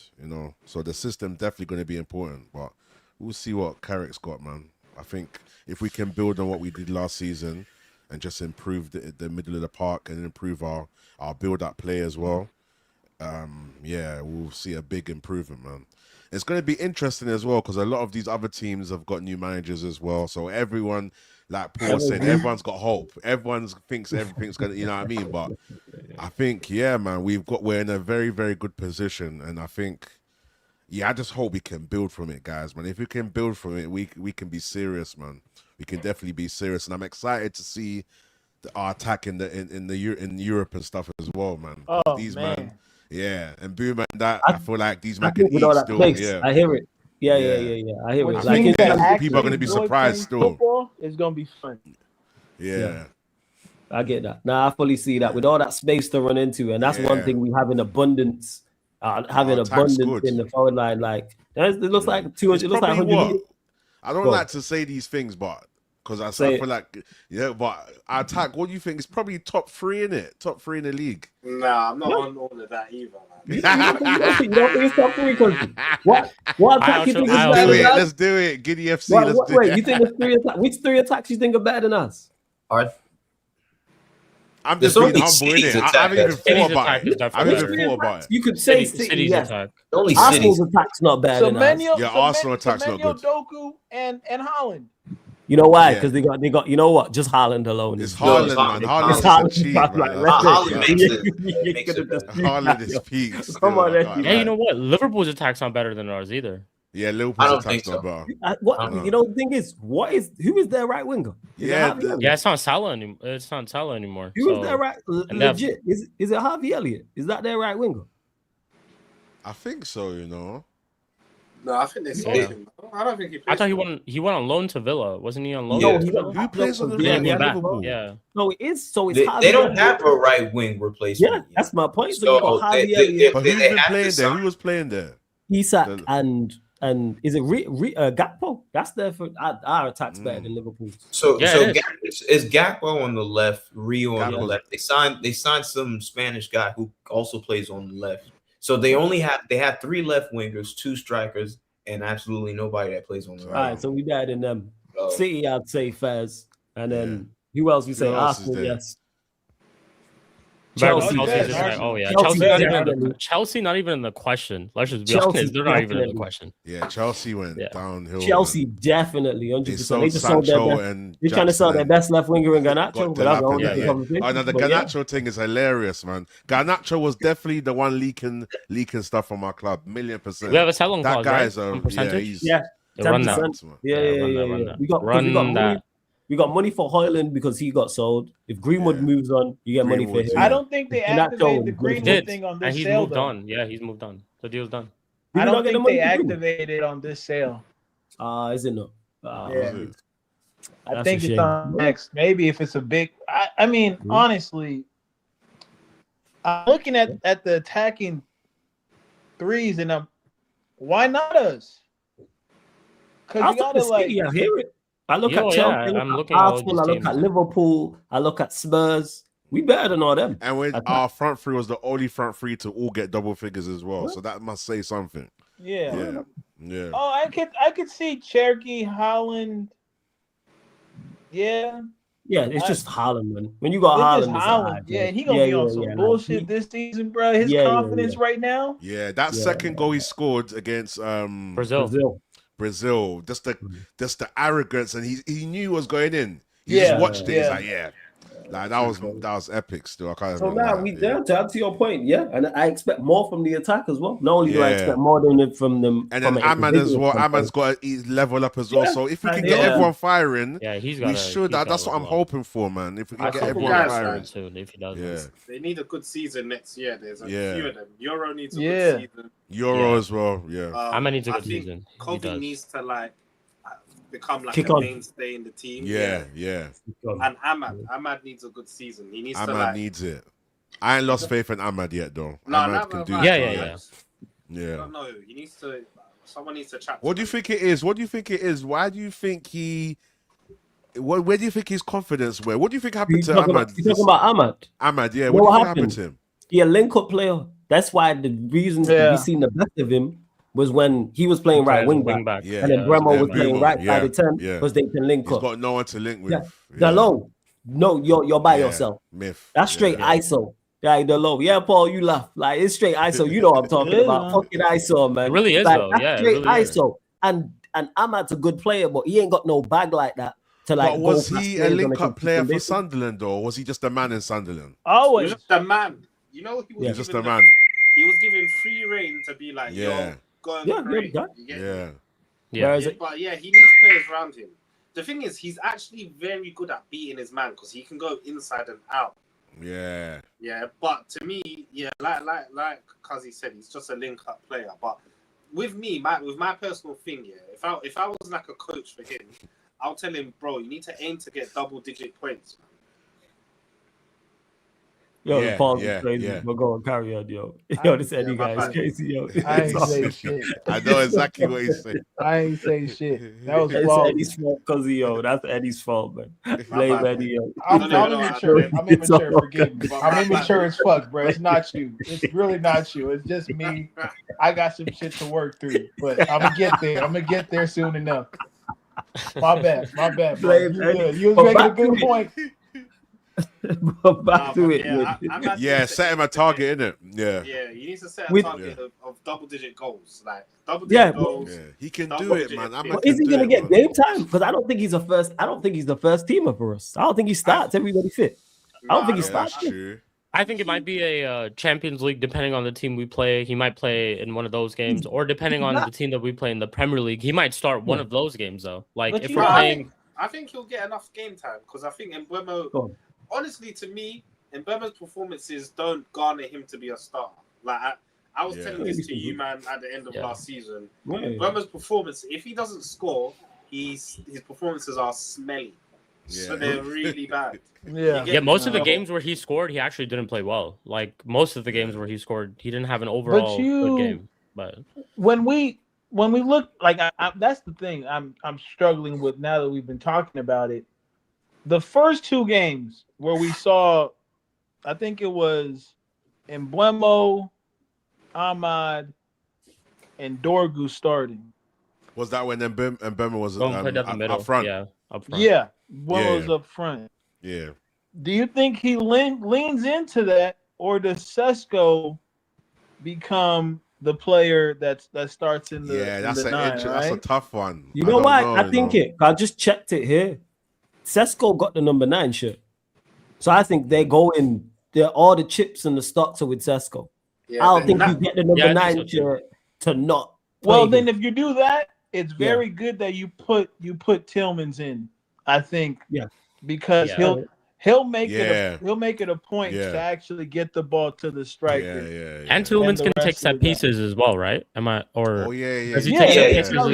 so the system definitely going to be important, but we'll see what Carrick's got, man. I think if we can build on what we did last season and just improve the middle of the park and improve our build-up play as well, we'll see a big improvement, man. It's going to be interesting as well because a lot of these other teams have got new managers as well. So everyone, like Paul said, everyone's got hope. Everyone thinks everything's going to, you know what I mean? But I think, man, we're in a very, very good position. And I think, I just hope we can build from it, guys, man. If we can build from it, we can be serious, man. We can definitely be serious. And I'm excited to see our attack in Europe and stuff as well, man. Oh, these man. Yeah, and Boom and that, I feel like these men can eat still. I hear it. Yeah. I hear it. I think people are going to be surprised still. Football is going to be fun. Yeah. I get that. Now I fully see that with all that space to run into, and that's one thing we have in abundance. Abundance in the forward line. Like it looks like 200. It looks like 100. I don't like to say these things, but because I feel like, but our attack, what do you think? It's probably top 3 in it, top 3 in the league. Nah, I'm not on all of that either, man. You don't think it's top 3? Because what attack you think is better than us? Let's do it. Giddy FC. Wait, you think there's 3 attacks? Which 3 attacks you think are better than us? I'm just being humble, innit? I haven't even thought about it. You could say City's attack. Only Arsenal's attack's not bad enough. Arsenal attack's not good. Doku and Holland. You know why? Yeah. Because they got. You know what? Just Haaland alone. It's is- Haaland, it's man. Haaland. Haaland's It's a Haaland. cheat, Like, man. let's Haaland say- makes it- you're makes gonna it better. dispute Haaland that, is yo. peak. Come still, on, I Eddie, can't Yeah, you lie. know what? Liverpool's attacks not better than ours either. Yeah, I Liverpool's don't attack's think not so. better. What No. you know? The thing is, who is their right winger? Is it Yeah, Harvey Elliott? Yeah, it's not Salah anymore. It's not Salah anymore. Who is So their right? and they have- Legit, is it Harvey Elliott? Is that their right winger? I think so. You know. No, I think they sold Yeah. him. I don't think he plays. I thought he went on loan to Villa. Wasn't he on loan? Yeah. No, to he Villa? went Who back plays up on to the Villa. Yeah, Villa? he back. Liverpool. Yeah. No, it is. So it's Harvey They don't Elliott. have a right wing replacement. Yeah, yet. that's my point. So, So you got Harvey Elliott, But They- who's they been have to playing there? sign- Who was playing there? Isak, The- and is it Gakpo? That's there for our attack's better than Liverpool. So, Yeah, so it is Gakpo on the left, Rio on the Gakpo's- left. They signed some Spanish guy who also plays on the left. So they have 3 left wingers, 2 strikers, and absolutely nobody that plays on the All right. right, so we died in them. Oh. City, I'd say Fez, and then who else? We say Who else is Arsenal, there? yes. Chelsea. Chelsea, Chelsea's Chelsea. like, oh yeah, Chelsea, Chelsea, Chelsea, not even in the question. Let's just be Chelsea, honest, they're not even in the definitely. question. Yeah, Chelsea went Yeah. downhill. Chelsea, man. definitely, They 100%. sold They just sold their Sancho best. and They're trying to sell their Jackson best left winger in Garnacho, got but that's the Delap only in there, yeah. conversation. Oh, no, the But yeah. Garnacho thing is hilarious, man. Garnacho was definitely the one leaking stuff from our club, 1,000,000%. We have a sell-on That clause, guy's right? a On percentage? he's Yeah, Yeah, run 10%. that. man. Yeah, Yeah, yeah, run yeah, that, run yeah. that. We got Run money. that. We got money for Hoyland because he got sold. If Greenwood Yeah. moves on, you get money for Greenwood, him. yeah. I don't think they If you're not activated showing, the he He Greenwood did, thing on and this he's sale. moved Though. on. Yeah, he's moved on. The deal's done. Did I you not don't get the think money they for Greenwood? activated on this sale. Is it not? Yeah. Was it? I That's think a it's shame. on next. Maybe if it's a big. I mean, Mhm. honestly, I'm looking at the attacking threes, and why not us? Because I you gotta like. I hear it. I look Yo, at Chelsea, yeah, I look I'm at looking at all Arsenal, these I look teams. at Liverpool, I look at Spurs. We better than all them. And when Attack. our front three was the only front three to all get double figures as well, so that must say something. Yeah. Yeah, yeah. Oh, I could see Cherokee, Holland. Yeah. Yeah, it's I- just Haaland, man. When you got It's Haaland, just it's Holland. alright, Yeah, man. he gonna be on yeah, some like, bullshit he- this season, bro. His Yeah, yeah, confidence yeah. right now. Yeah, that Yeah. second goal he scored against Brazil. Brazil, just the arrogance, and he knew he was going in. He Yeah, just watched it. He's yeah. like, yeah, like that was epic. Still, I can't. So even now lie, we yeah. there to answer your point, yeah. And I expect more from the attack as well. Not only do I Yeah. expect more than it from them, And from then an Ahmad as individual well. standpoint. Ahmad's got to level up as well. Yeah. So if we can Yeah. get everyone firing, Yeah, he's we got. should. That's what I'm hoping for, man. If we can I get hope everyone guys, firing, soon if he does. yeah. They need a good season next year. There's a Yeah. few of them. Euro needs a Yeah. good season. Euro Yeah. as well. Yeah, Ahmad needs a I good think season. He Kobe does. needs to become like Kick a on. mainstay in the team. yeah. And Ahmad needs a good season. He needs to Ahmad needs it. I ain't lost faith in Ahmad yet, though. No, Ahmad can do Yeah, it. yeah. I Yeah. don't know. He needs to. Someone needs to chat. What do you think it is? What do you think it is? Why do you think he? Where do you think his confidence went? What do you think happened You to talking Ahmad? about, you talking about Ahmad? Ahmad, yeah. You What know do you what think happened happened? to him? He a link-up player. That's why the reason Yeah. we seen the best of him was when he was playing right wing back, Yeah. and then Yeah, Bremo yeah, was playing Bremo, right yeah, side of 10 yeah. because they can link He's up. got no one to link with. Yeah. The low, no, you're by yourself. Myth. That's straight ISO. Like the low. Yeah, Paul, you laugh. Like it's straight ISO. You know what I'm talking Yeah. about. Fucking ISO, man. It really is, like, though. that's Yeah, it straight really is. ISO. And Ahmad's a good player, but he ain't got no bag like that to like. But was go past he a players on link-up player for consistent basis. Sunderland, or was he just a man in Sunderland? He Always. was just a man. You know, he was Yeah. Just given a man. He was given free reign to be like, Yeah. yo, go and Yeah, create. yeah, You get me? Yeah. Yeah. Whereas Yeah, but yeah, he needs players around him. The thing is, he's actually very good at beating his man because he can go inside and out. Yeah. Yeah, but to me, yeah, like Kazi said, he's just a link-up player. But with me, with my personal thing, yeah, if I was like a coach for him, I'll tell him, bro, you need to aim to get double-digit points. Yo, Yeah, Paul's yeah, crazy. yeah. But go on, carry on, yo. Yo, this Eddie guy is my crazy, yo. I ain't say shit. I know exactly what he's saying. I ain't say shit. That was It's flawless. Eddie's fault, cause yo, that's Eddie's fault, man. Blame bad. Eddie, yo. I'm No, no, no, immature. no, I'm immature. all Forgive me. I'm immature as fuck, bro. It's not you. It's really not you. It's just me. I got some shit to work through, but I'm gonna get there. I'm gonna get there soon enough. My bad. Bro. Blame You Eddie. good. You was But making a back to good it. point. Back to it. Yeah, set him a target, innit? Yeah. Yeah, he needs to set a With- target of double-digit goals. Like, double-digit goals. Yeah, he can do it, man. But is he gonna get game time? Because I don't think he's I don't think he's the first teamer for us. I don't think he starts. Everybody fit. I don't think he starts. That's true. I think it might be a Champions League, depending on the team we play. He might play in one of those games, or depending on the team that we play in the Premier League, he might start one of those games though. Like But if you we're know, playing, I think he'll get enough game time because I think Mbeumo, honestly, to me, Mbeumo's performances don't garner him to be a star. Like I was telling this to you, man, at the end of last season. Mbeumo's performance, if he doesn't score, his performances are smelly. So they're really bad. Yeah, most of the games where he scored, he actually didn't play well. Like most of the games where he scored, he didn't have an overall good game. But when we look, like that's the thing I'm struggling with now that we've been talking about it. The first two games where we saw, I think it was Mbeumo, Ahmad, and Dorgu starting. Was that when Mbeumo was played up the middle. up front? Yeah, up front. Yeah, was up front. Yeah. Do you think he leans into that, or does Sesko become the player that starts in the that's in the nine, that's a tough one. You know what? I think I just checked it here. Sesko got the number 9 shirt, so I think they're all the chips and the stocks are with Sesko. I don't think you get the number 9 shirt to not. Well, then if you do that, it's very good that you put Tielemans in. I think, because he'll make it a point to actually get the ball to the striker. And Tielemans can take set pieces as well, right? Am I or? Oh yeah. Does he take set pieces as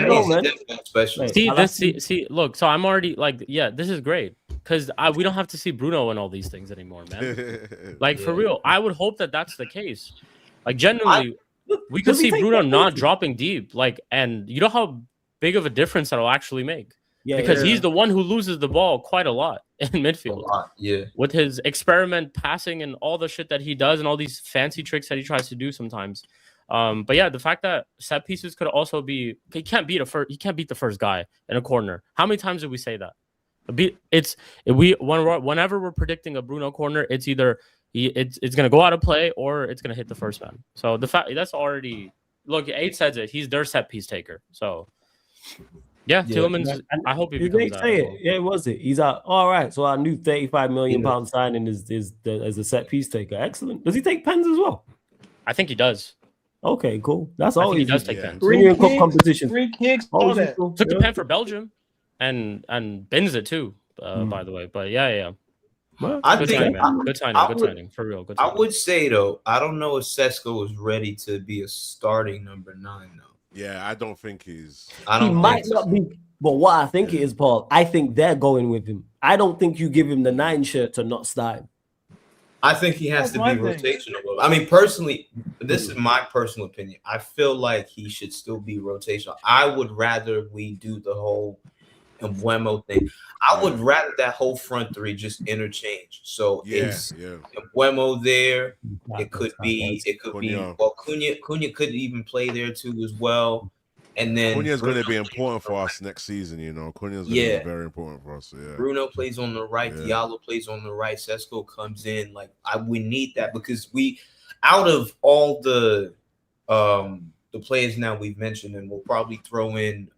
well? See, look. So I'm already like, this is great because we don't have to see Bruno and all these things anymore, man. Like for real, I would hope that that's the case. Like genuinely, we could see Bruno not dropping deep, like, and you know how big of a difference that'll actually make. Because he's the one who loses the ball quite a lot in midfield. With his experiment passing and all the shit that he does and all these fancy tricks that he tries to do sometimes. But yeah, the fact that set pieces could also be he can't beat the first guy in a corner. How many times did we say that? Whenever we're predicting a Bruno corner, it's either it's gonna go out of play or it's gonna hit the first man. So the fact that's already look, 8 says it. He's their set piece taker. So Tielemans. I hope he becomes that. Yeah, was it? He's out. All right. So our new £35 million signing is as a set piece taker. Excellent. Does he take pens as well? I think he does. Okay, cool. That's always he does take pens. Premium cup competition. Free kicks. All that. Took the pen for Belgium, and bins it too. By the way, but yeah. Good signing, for real. Good signing. I would say though, I don't know if Sesko is ready to be a starting number 9 though. Yeah, I don't think he's. He might not be, but what I think it is, Paul, I think they're going with him. I don't think you give him the 9 shirt to not start him. I think he has to be rotational. I mean, personally, this is my personal opinion. I feel like he should still be rotational. I would rather we do the whole Mbeumo thing. I would rather that whole front 3 just interchange. So it's Mbeumo there. It could be. Well, Cunha could even play there too as well. And then Cunha's going to be important for us next season. You know, Cunha's going to be very important for us. Yeah. Bruno plays on the right. Diallo plays on the right. Sesko comes in. Like we need that because out of all the players now we've mentioned, and we'll probably throw in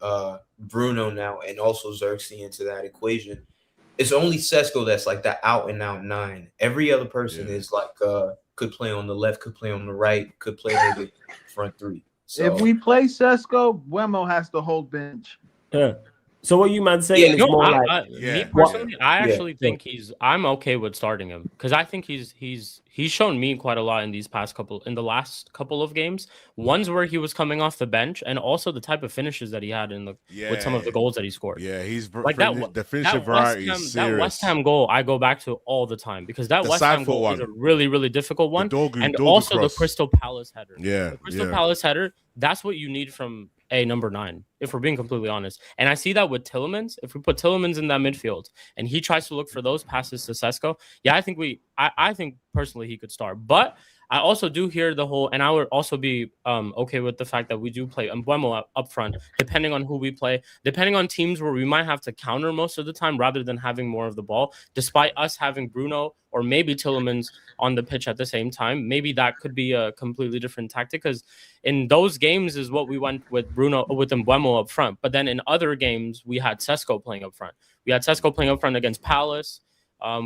Bruno now and also Xerxes into that equation. It's only Sesko that's like that out and out 9. Every other person is like could play on the left, could play on the right, could play maybe front 3. So if we play Sesko, Mbeumo has to hold bench. So what you man saying is more like me personally, I actually think I'm okay with starting him because I think he's shown me quite a lot in the last couple of games. Ones where he was coming off the bench and also the type of finishes that he had with some of the goals that he scored. Yeah, he's like the finishing variety is serious. That West Ham goal I go back to all the time because that West Ham goal is a really, really difficult one. And also the Crystal Palace header. Yeah. The Crystal Palace header, that's what you need from a number 9, if we're being completely honest. And I see that with Tielemans. If we put Tielemans in that midfield and he tries to look for those passes to Sesko, I think personally he could start. But I also do hear the whole, and I would also be okay with the fact that we do play Mbuemo up front, depending on who we play, depending on teams where we might have to counter most of the time rather than having more of the ball, despite us having Bruno or maybe Tielemans on the pitch at the same time. Maybe that could be a completely different tactic, because in those games is what we went with Mbuemo up front. But then in other games, we had Sesko playing up front. We had Sesko playing up front against Palace.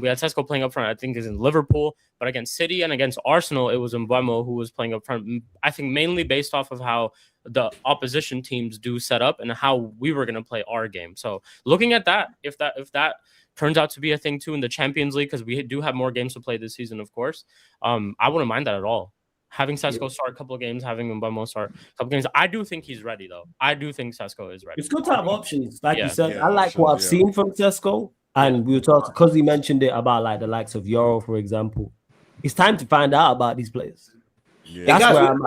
We had Sesko playing up front, I think, is in Liverpool, but against City and against Arsenal, it was Mbuemo who was playing up front. I think mainly based off of how the opposition teams do set up and how we were going to play our game. So looking at that, if that turns out to be a thing too in the Champions League, because we do have more games to play this season, of course, I wouldn't mind that at all. Having Sesko start a couple of games, having Mbuemo start a couple of games. I do think he's ready, though. I do think Sesko is ready. It's good to have options. Like you said, Yeah, I like options, what I've seen from Sesko. And we were talking, because he mentioned it about like the likes of YOURI, for example. It's time to find out about these players. Yeah. That's Guys, where we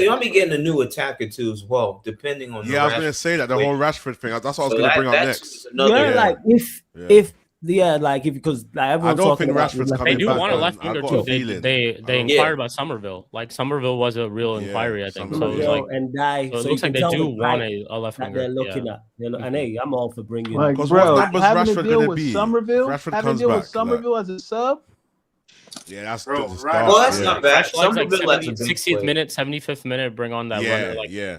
might be getting a new attacker too as well, depending on. Yeah, I was gonna say that the whole Rashford thing. That's what I was gonna bring up next. Like because like everyone's I don't talking think about Rashford's left coming They do back, want a man. left winger I got too. a feeling. They inquired about Somerville. Like Somerville was a real inquiry, I think. So it was like, and Die. so it So looks you like can they tell do the want type a left that winger. they're looking at. And hey, I'm all for bringing. Like, Because bro, what numbers having Rashford to deal gonna with be? Somerville, Rashford having comes to deal with back, Somerville as a sub. Yeah, that's Bro, the right. Well, that's yeah. not bad. Like Somerville has a big 60th play. minute, 75th minute, bring on that runner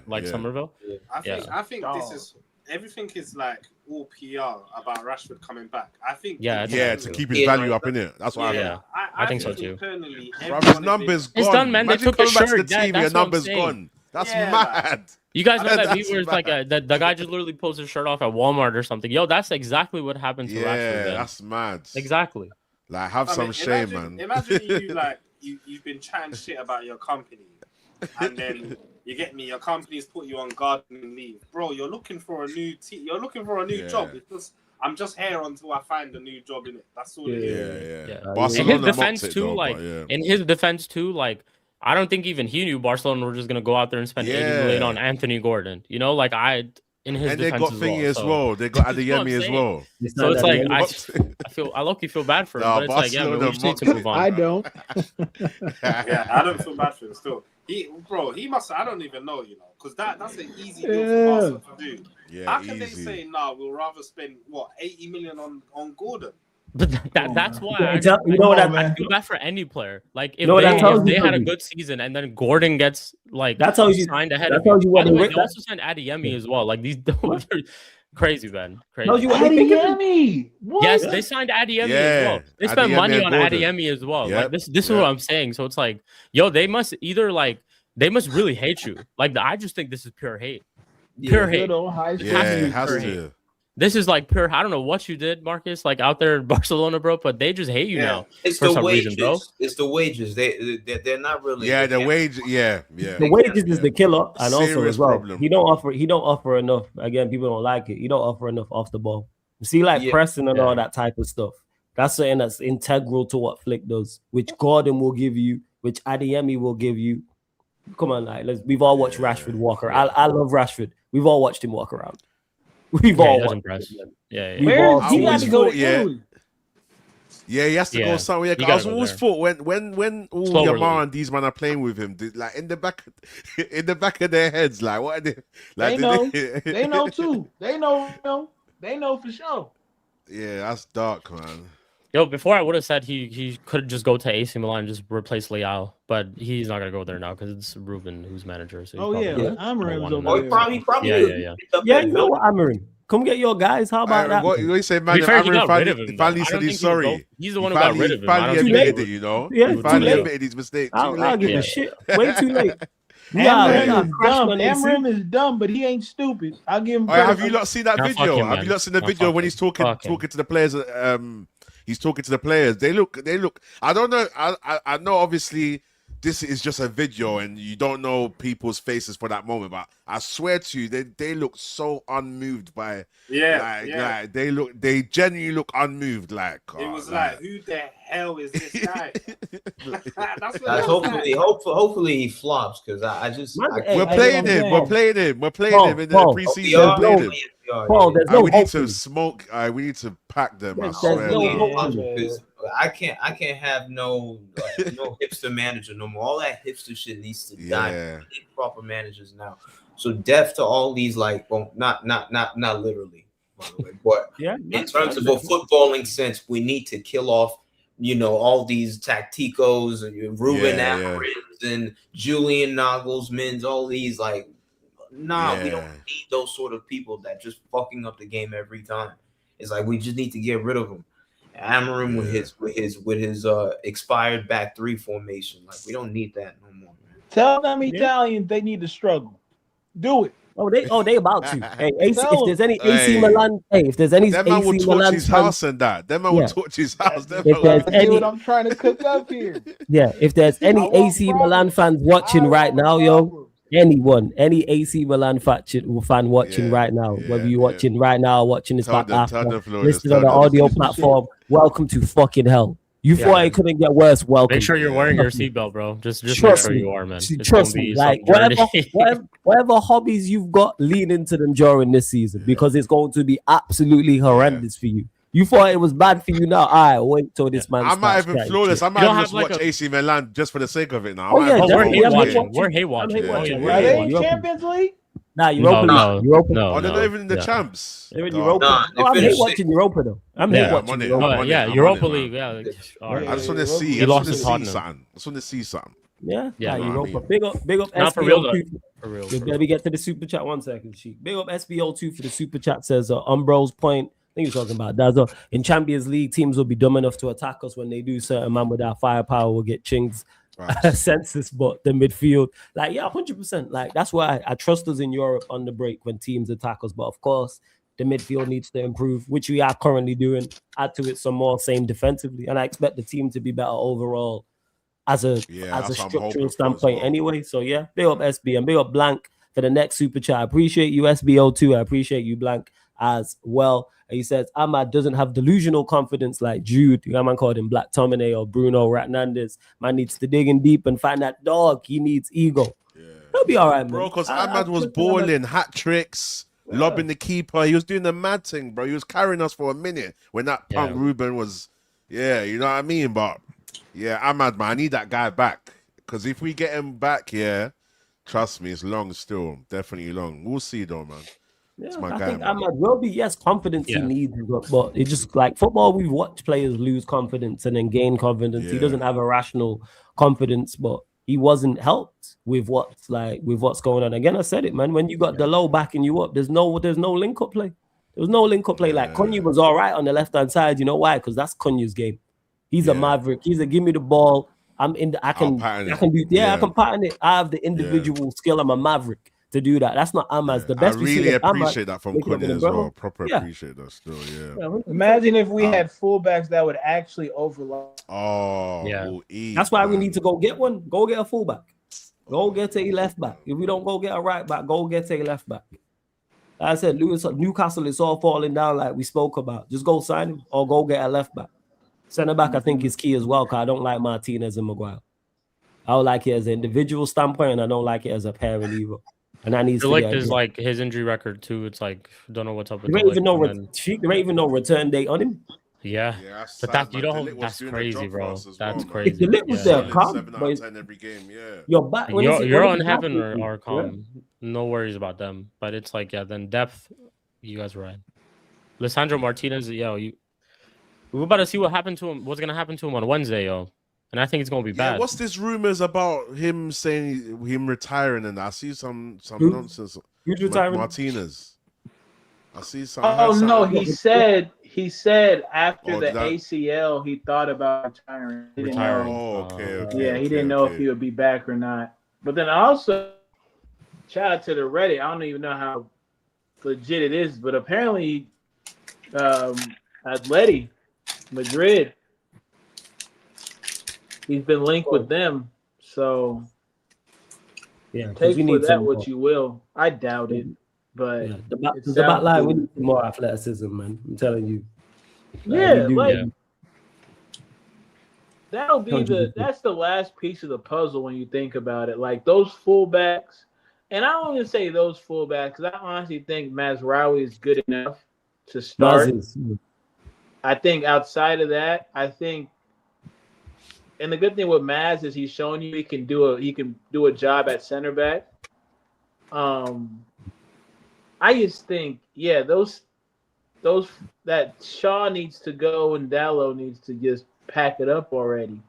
like Somerville. I think this is everything is like all PR about Rashford coming back. I think to keep his value up in it. That's what I mean. I think so too. Internally, Bro, his numbers gone. It's done, man. They Imagine took his coming back to shirt. the team, your That's what I'm numbers saying. gone. That's Yeah, mad. You guys know that That's meme where it's like the guy just literally pulls his shirt off at Walmart or something. Yo, that's exactly what happened to Rashford. Yeah, Man. that's mad. Exactly. Like, have some shame, man. Imagine you like you've been chatting shit about your company, and then you get me. Your company's put you on gardening leave, bro. You're looking for a new You're looking for a new job. It's just, I'm just here until I find a new job in it. That's all it is. Yeah. In Barcelona his defense mocked it, too, though, like but yeah. in his defense too, like I don't think even he knew Barcelona were just gonna go out there and spend 80 million on Anthony Gordon. You know, like in his And they defense got Thingy as so. well. They got That's what Adeyemi I'm as well. So it's like I low-key feel bad for him, Nah, but it's like, yeah, man, we just need to move on. I don't. Yeah, I don't feel bad for him still. He must. I don't even know, because that's an easy deal for Barca to do. Yeah, How can easy. they say, nah, we'll rather spend 80 million on Gordon? But that's why I feel bad for any player. Like if they had a good season and then Gordon gets signed ahead of him. By the way, they also signed Adeyemi as well. Like these crazy, man. Crazy. Adeyemi. What? Yes, they signed Adeyemi as well. They spent money on Adeyemi as well. Like this is what I'm saying. So it's like, yo, they must really hate you. Like I just think this is pure hate. Pure hate. It has to. This is like pure. I don't know what you did, Marcus, like out there in Barcelona, bro, but they just hate you now. It's for the some wages, reason, bro. It's the wages. They're not really. Yeah, the wage. Yeah. The wages is the killer, and also Serious as well, problem. he don't offer enough. Again, people don't like it. He don't offer enough off the ball. You see, like pressing and all that type of stuff. That's something that's integral to what Flick does, which Gordon will give you, which Adeyemi will give you. Come on, like we've all watched Rashford walk around. I love Rashford. We've all watched him walk around. We've all watched him. Yeah. Where he had to go to Italy? Yeah, he has to go somewhere. I was always thought when all Yamar and these men are playing with him, like in the back of their heads, like what are they? Like, they know too. They know for sure. Yeah, that's dark, man. Yo, before I would have said he could just go to AC Milan and just replace Leal, but he's not gonna go there now because it's Ruben who's manager. So Amorim's over there. Probably. Yeah, you know what, Amorim? Come get your guys. How about that? What you say, man? Amorim finally said he's sorry. He's the one who got rid of him. Finally admitted it, Yeah, he finally admitted his mistake. I'll give a shit. Way too late. Amram is dumb, but he ain't stupid. I'll give him. Have you not seen that video? Have you not seen the video when he's talking to the players? He's talking to the players. They look. I don't know. I know. Obviously, this is just a video, and you don't know people's faces for that moment. But I swear to you, they look so unmoved by. Like they genuinely look unmoved. Like it was like, who the hell is this guy? That's what hopefully he flops because I just we're playing him in the preseason. Paul, there's no we need hope to in it. smoke. We need to pack them. I There's swear. no man. hope in it. Because I can't have no hipster manager no more. All that hipster shit needs to die. Yeah. We need proper managers now. So deaf to all these, like, well, not literally, by the way, but in terms of a footballing sense, we need to kill off, all these tacticos and Ruben Amarins and Julian Nagelsmans, all these, like, we don't need those sort of people that just fucking up the game every time. It's like we just need to get rid of them. Amarin with his expired back three formation, like we don't need that no more, man. Tell them Italians they need to struggle. Do it. They about to. Hey, if there's any AC Milan, if there's any that man AC will torch Milan his fans, house and that. That man will torch his house. If there's any, what I'm trying to cook up here. Yeah, if there's any AC Milan fans watching right now, any AC Milan fan watching right now, whether you're watching right now or watching this back after, listen on the audio platform, welcome to fucking hell. You thought it couldn't get worse. Welcome. Make sure you're wearing your seatbelt, bro. Just make Trust sure me. you are, man. It's Trust gonna be me. Like whatever hobbies you've got, lean into them during this season because it's going to be absolutely horrendous for you. You thought it was bad for you now. All right, wait till this man. I might have been flawless. I might have just watch AC Milan just for the sake of it now. We're hate watching. We're hate watching. Are they in Champions League? Nah, Europa. Oh, they're not even in the champs. They're in Europa. I'm hate watching Europa though. I'm hate watching Europa. Europa League. Yeah. I just want to see. I just want to see something. Yeah, Europa. Big up Not for real though. For real. Let me get to the super chat 1 second. Sheik. Big up SBO2 for the super chat. Says Umbro's point. I think you're talking about that. In Champions League, teams will be dumb enough to attack us when they do. Certain man with our firepower will get chinged. Census, but the midfield, 100%. Like that's why I trust us in Europe on the break when teams attack us. But of course, the midfield needs to improve, which we are currently doing. Add to it some more, same defensively, and I expect the team to be better overall as a structural standpoint anyway. So yeah, big up SB and big up Blank for the next super chat. I appreciate you SBO2. I appreciate you Blank as well. And he says Ahmad doesn't have delusional confidence like Jude. Your man called him Black Tomine or Bruno Hernandez. Man needs to dig in deep and find that dog. He needs ego. He'll be all right, man. Bro, because Ahmad was balling, hat tricks, lobbing the keeper. He was doing the mad thing, bro. He was carrying us for a minute when that punk Ruben was, you know what I mean? But yeah, Ahmad, man, I need that guy back. Because if we get him back, trust me, it's long still. Definitely long. We'll see though, man. Yeah, I think Ahmad will be, confidence he needs, but it's just like football, we've watched players lose confidence and then gain confidence. He doesn't have a rational confidence, but he wasn't helped with what's going on. Again, I said it, man. When you got the low backing you up, there's no link up play. There was no link up play. Like Cunha was all right on the left hand side. You know why? Because that's Cunha's game. He's a maverick. He's a give me the ball. I can pattern it. I have the individual skill. I'm a maverick to do that. That's not Ahmad's. The best. I really appreciate that from Cunha as well. Proper appreciate that still. Yeah. Imagine if we had fullbacks that would actually overlap. That's why we need to go get one. Go get a fullback. Go get a left back. If we don't go get a right back, go get a left back. Like I said, Newcastle is all falling down like we spoke about. Just go sign him or go get a left back. Center back, I think, is key as well, because I don't like Martinez and Maguire. I don't like it as an individual standpoint, and I don't like it as a pairing either. And that needs to be his injury record too. It's like don't know what's up with. There ain't even no return date on him. Yeah, but that's crazy, bro. That's crazy. If the lip was there, calm. Every game, you're on heaven or calm. No worries about them. But it's like then depth. You guys are right. Lisandro Martinez, we're about to see what happened to him. What's gonna happen to him on Wednesday, And I think it's gonna be bad. What's this rumors about him saying him retiring? And I see some nonsense. Who's retiring? Martinez. I see some. Oh no, he said after the ACL he thought about retiring. Okay. Yeah, he didn't know if he would be back or not. But then also, shout out to the Reddit. I don't even know how legit it is, but apparently, Atleti Madrid. He's been linked with them, so take for that what you will. I doubt it, but the back line we need more athleticism, man. I'm telling you. That'll be that's the last piece of the puzzle when you think about it. Like those fullbacks, And I don't even say those fullbacks because I honestly think Mazraoui is good enough to Maz start. is I think outside of that, I think, and the good thing with Maz is he's shown you he can do a job at center back. Um, I just think, yeah, those that Shaw needs to go and Dallo needs to just pack it up already.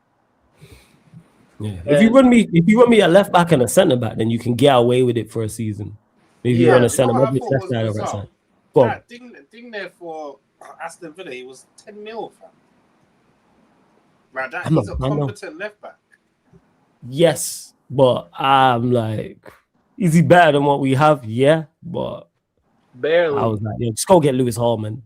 yeah. And If you run me a left back and a centre back, then you can get away with it for a season. If you yeah, run a Do you know centre, what I maybe thought left was side or right bizarre? side. Go on. That thing there for Aston Villa, he was 10 mil, fam. Like that, he's a I know. competent left back. Yes, but I'm like, is he better than what we have? Yeah, but barely. I was like, yeah, just go get Lewis Hall, man.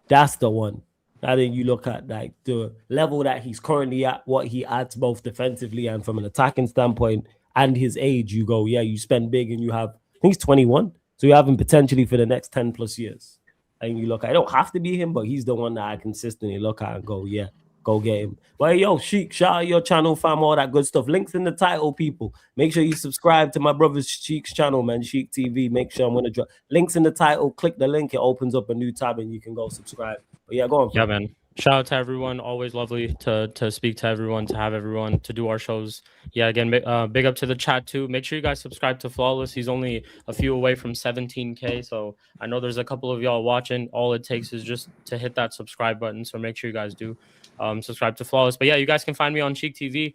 That's the one. I think you look at like the level that he's currently at, what he adds both defensively and from an attacking standpoint, and his age. You go, yeah, you spend big, and you have. I think he's 21, so you have him potentially for the next 10 plus years. And you look, I don't have to be him, but he's the one that I consistently look at and go, yeah, go get him. But hey, yo, Sheik, shout out your channel, fam, all that good stuff. Links in the title, people. Make sure you subscribe to my brother Sheik's channel, man, Sheik TV. Make sure I'm gonna drop links in the title. Click the link, it opens up a new tab, and you can go subscribe. But yeah, go on. Yeah, Fam. man. Shout out to everyone. Always lovely to speak to everyone, to have everyone, to do our shows. Yeah, again, big up to the chat too. Make sure you guys subscribe to Flawless. He's only a few away from 17K. So I know there's a couple of y'all watching. All it takes is just to hit that subscribe button. So make sure you guys do subscribe to Flawless. But yeah, you guys can find me on Sheik TV.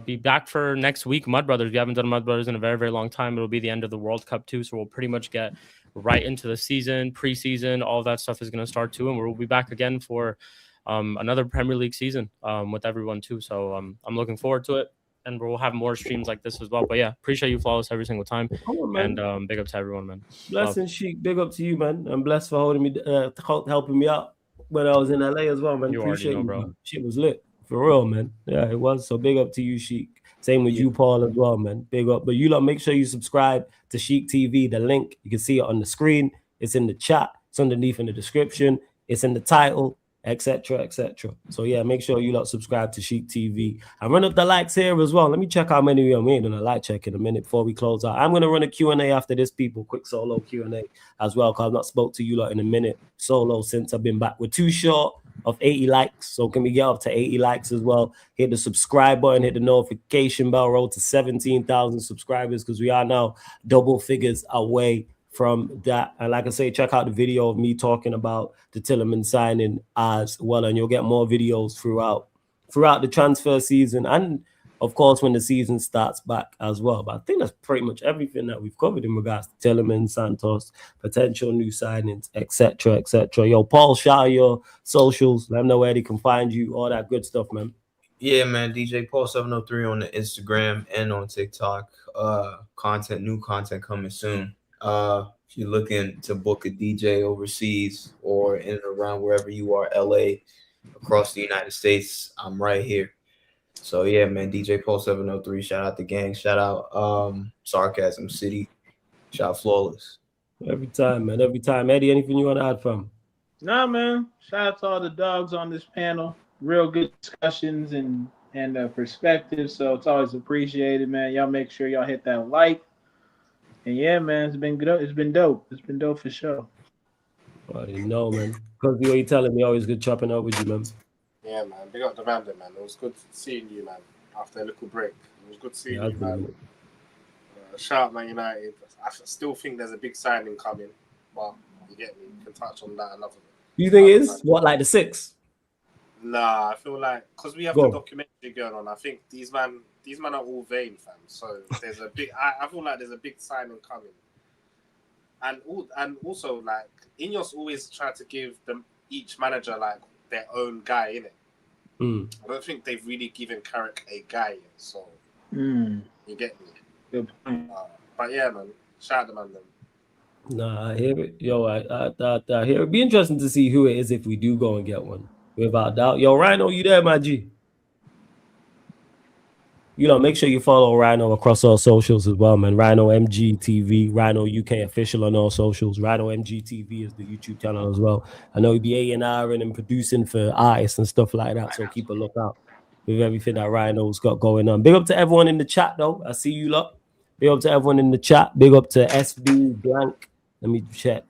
Be back for next week, Mud Brothers. We haven't done Mud Brothers in a very, very long time. It'll be the end of the World Cup too. So we'll pretty much get right into the season, preseason, all of that stuff is going to start too, and we'll be back again for another Premier League season with everyone too. So I'm looking forward to it, and we'll have more streams like this as well. But yeah, appreciate you, Flawless, every single time. On, and big up to everyone, man. Blessing, Sheik. Big up to you, man. I'm blessed for holding me, helping me out when I was in LA as well, man. You Appreciate already know, you, bro. Shit was lit for real, man. Yeah, it was. So big up to you, Sheik. Same with you, Paul, as well, man. Big up. But you lot, make sure you subscribe to Sheik TV. The link, you can see it on the screen. It's in the chat. It's underneath in the description. It's in the title, etc., etc. So yeah, make sure you lot subscribe to Sheik TV and run up the likes here as well. Let me check how many we are. We ain't gonna like check in a minute before we close out. I'm gonna run a Q&A after this, people. Quick solo Q&A as well, because I've not spoke to you lot in a minute solo since I've been back. We're too short of 80 likes, so can we get up to 80 likes as well? Hit the subscribe button, hit the notification bell, roll to 17,000 subscribers, because we are now double figures away from that. And like I say, check out the video of me talking about the Tielemans signing as well, and you'll get more videos throughout the transfer season, and of course when the season starts back as well. But I think that's pretty much everything that we've covered in regards to Tielemans, Santos, potential new signings, etc., etc. Yo, Paul, shout out your socials, let them know where they can find you, all that good stuff, man. Yeah, man, DJ Paul 703 on the Instagram and on TikTok. New content coming soon. If you're looking to book a DJ overseas or in and around wherever you are, LA, across the United States, I'm right here. So yeah, man, DJ Paul 703. Shout out the gang. Shout out Sarcasm City. Shout out Flawless. Every time, man. Every time. Eddie, anything you want to add from? Nah, man. Shout out to all the dogs on this panel. Real good discussions and perspectives. So it's always appreciated, man. Y'all make sure y'all hit that like. And yeah, man, it's been good. It's been dope. It's been dope for sure. I didn't know, man. Because the way you telling me, always good chopping up with you, man. Yeah, man. Big up the ManDem, man. It was good seeing you, man, after a little break. It was good seeing you, man. Shout out Man United. I still think there's a big signing coming, but you get me. You can touch on that another. You think it is? What, like the 6? Nah, I feel like because we have the documentary going on, I think these man are all vain, fam. So there's a big. I feel like there's a big signing coming, and also like Ineos always try to give them each manager like their own guy in it. I don't think they've really given Carrick a guy yet, so you get me. Good point. But yeah, man, shout out to ManDem. Nah, I hear it. Yo, I hear it. It'd be interesting to see who it is if we do go and get one. Without doubt. Yo, Rhino, you there, my G? You know, make sure you follow Rhino across all socials as well, man. Rhino MGTV, Rhino UK official on all socials. Rhino MGTV is the YouTube channel as well. I know he'd be A&R and producing for artists and stuff like that, so keep a lookout with everything that Rhino's got going on. Big up to everyone in the chat, though. I see you lot. Big up to everyone in the chat. Big up to SB Blank. Let me check.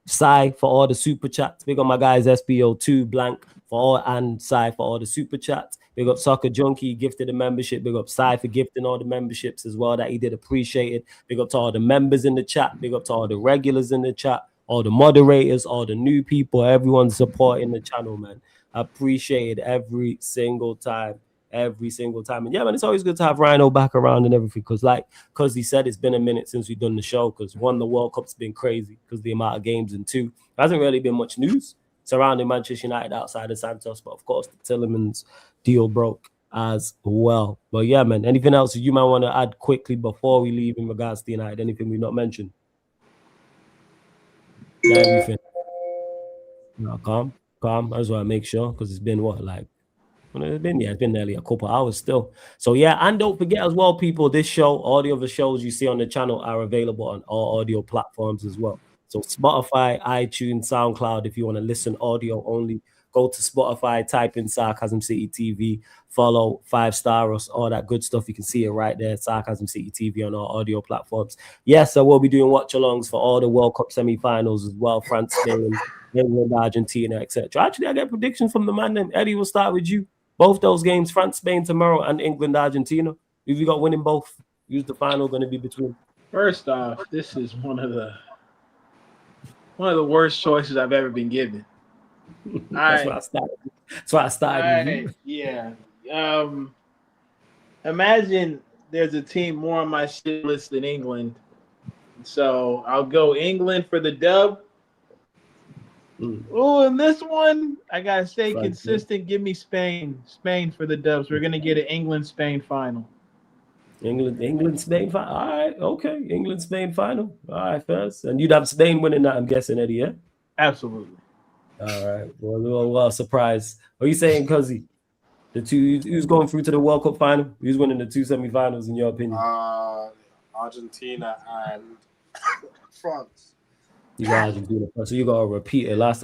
Sai for all the super chats. Big up my guys SBO2 Blank for all, and Sai for all the super chats. Big up Soccer Junkie, gifted a membership. Big up Sai for gifting all the memberships as well that he did appreciate it. Big up to all the members in the chat. Big up to all the regulars in the chat, all the moderators, all the new people, everyone supporting the channel, man. I appreciate it every single time. Every single time. And yeah, man, it's always good to have Rhino back around and everything. Because he said it's been a minute since we've done the show. Because one, the World Cup's been crazy because the amount of games, and two, there hasn't really been much news surrounding Manchester United outside of Santos. But of course, the Tielemans deal broke as well. But yeah, man, anything else you might want to add quickly before we leave in regards to United? Anything we've not mentioned? Yeah, everything. No, calm. I just want to make sure because it's been what, like, it's been nearly a couple hours still. So yeah, and don't forget as well, people, this show, all the other shows you see on the channel are available on all audio platforms as well. So Spotify, iTunes, SoundCloud. If you want to listen audio only, go to Spotify, type in Sarcasm City TV, follow 5-star us, all that good stuff. You can see it right there, Sarcasm City TV on all audio platforms. Yes, I will be doing watch-alongs for all the World Cup semi-finals as well, France, Spain, England, Argentina, etc. Actually, I get predictions from the ManDem. Eddie, we'll start with you. Both those games, France, Spain tomorrow, and England, Argentina. If you got winning both, who's the final going to be between? First off, this is one of the worst choices I've ever been given. That's why I started. Yeah. Imagine there's a team more on my shit list than England. So I'll go England for the dub. Oh, and this one, I gotta stay consistent. Give me Spain for the dubs. We're gonna get an England-Spain final. England-Spain final. All right, okay. England-Spain final. All right, first. And you'd have Spain winning that, I'm guessing, Eddie, yeah? Absolutely. All right. Well, surprise. What are you saying, Cuzzy? The two, who's going through to the World Cup final? Who's winning the two semi-finals, in your opinion? Argentina and France. You got Argentina, so you got to repeat it. Last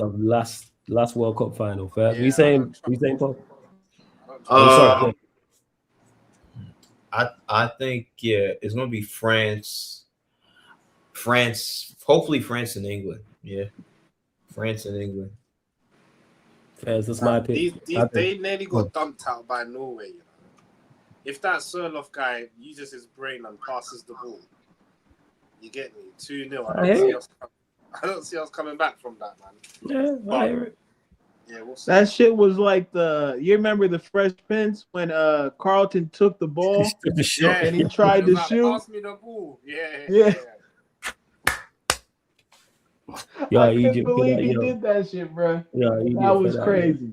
World Cup final. Fair. Yeah, we saying, Paul? I think it's gonna be France. Hopefully France and England. Yeah, France and England. Fairs, that's my pick. They nearly got dumped out by Norway. You know? If that Sørloth guy uses his brain and passes the ball, you get me 2-0. I don't see us coming back from that, man. Yeah, I hear it. Yeah, we'll see. That shit was like you remember the Fresh Prince when Carlton took the ball and he tried to shoot. Pass me the ball. Yeah. I couldn't believe he did that shit, bro. That was crazy.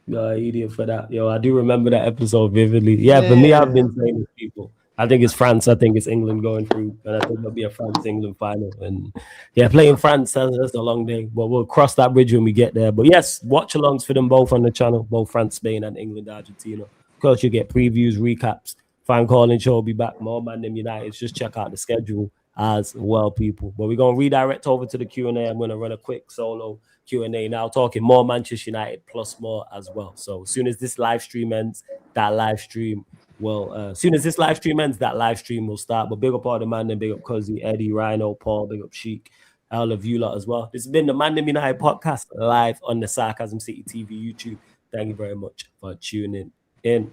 Idiot for that. I do remember that episode vividly. Yeah, for me, I've been saying to people, I think it's France. I think it's England going through, and I think there'll be a France-England final. And yeah, playing France, that's a long day, but we'll cross that bridge when we get there. But yes, watch-alongs for them both on the channel, both France, Spain, and England, Argentina. Of course, you get previews, recaps. Fan calling show will be back. More ManDem United. Just check out the schedule as well, people. But we're going to redirect over to the Q&A. I'm going to run a quick solo Q&A now, talking more Manchester United plus more as well. So as soon as this live stream ends, that live stream will start. But big up all the ManDem, big up Cuzzy, Eddie, Rhino, Paul, big up Sheik, all of you lot as well. This has been the ManDem United podcast live on the Sarcasm City TV YouTube. Thank you very much for tuning in.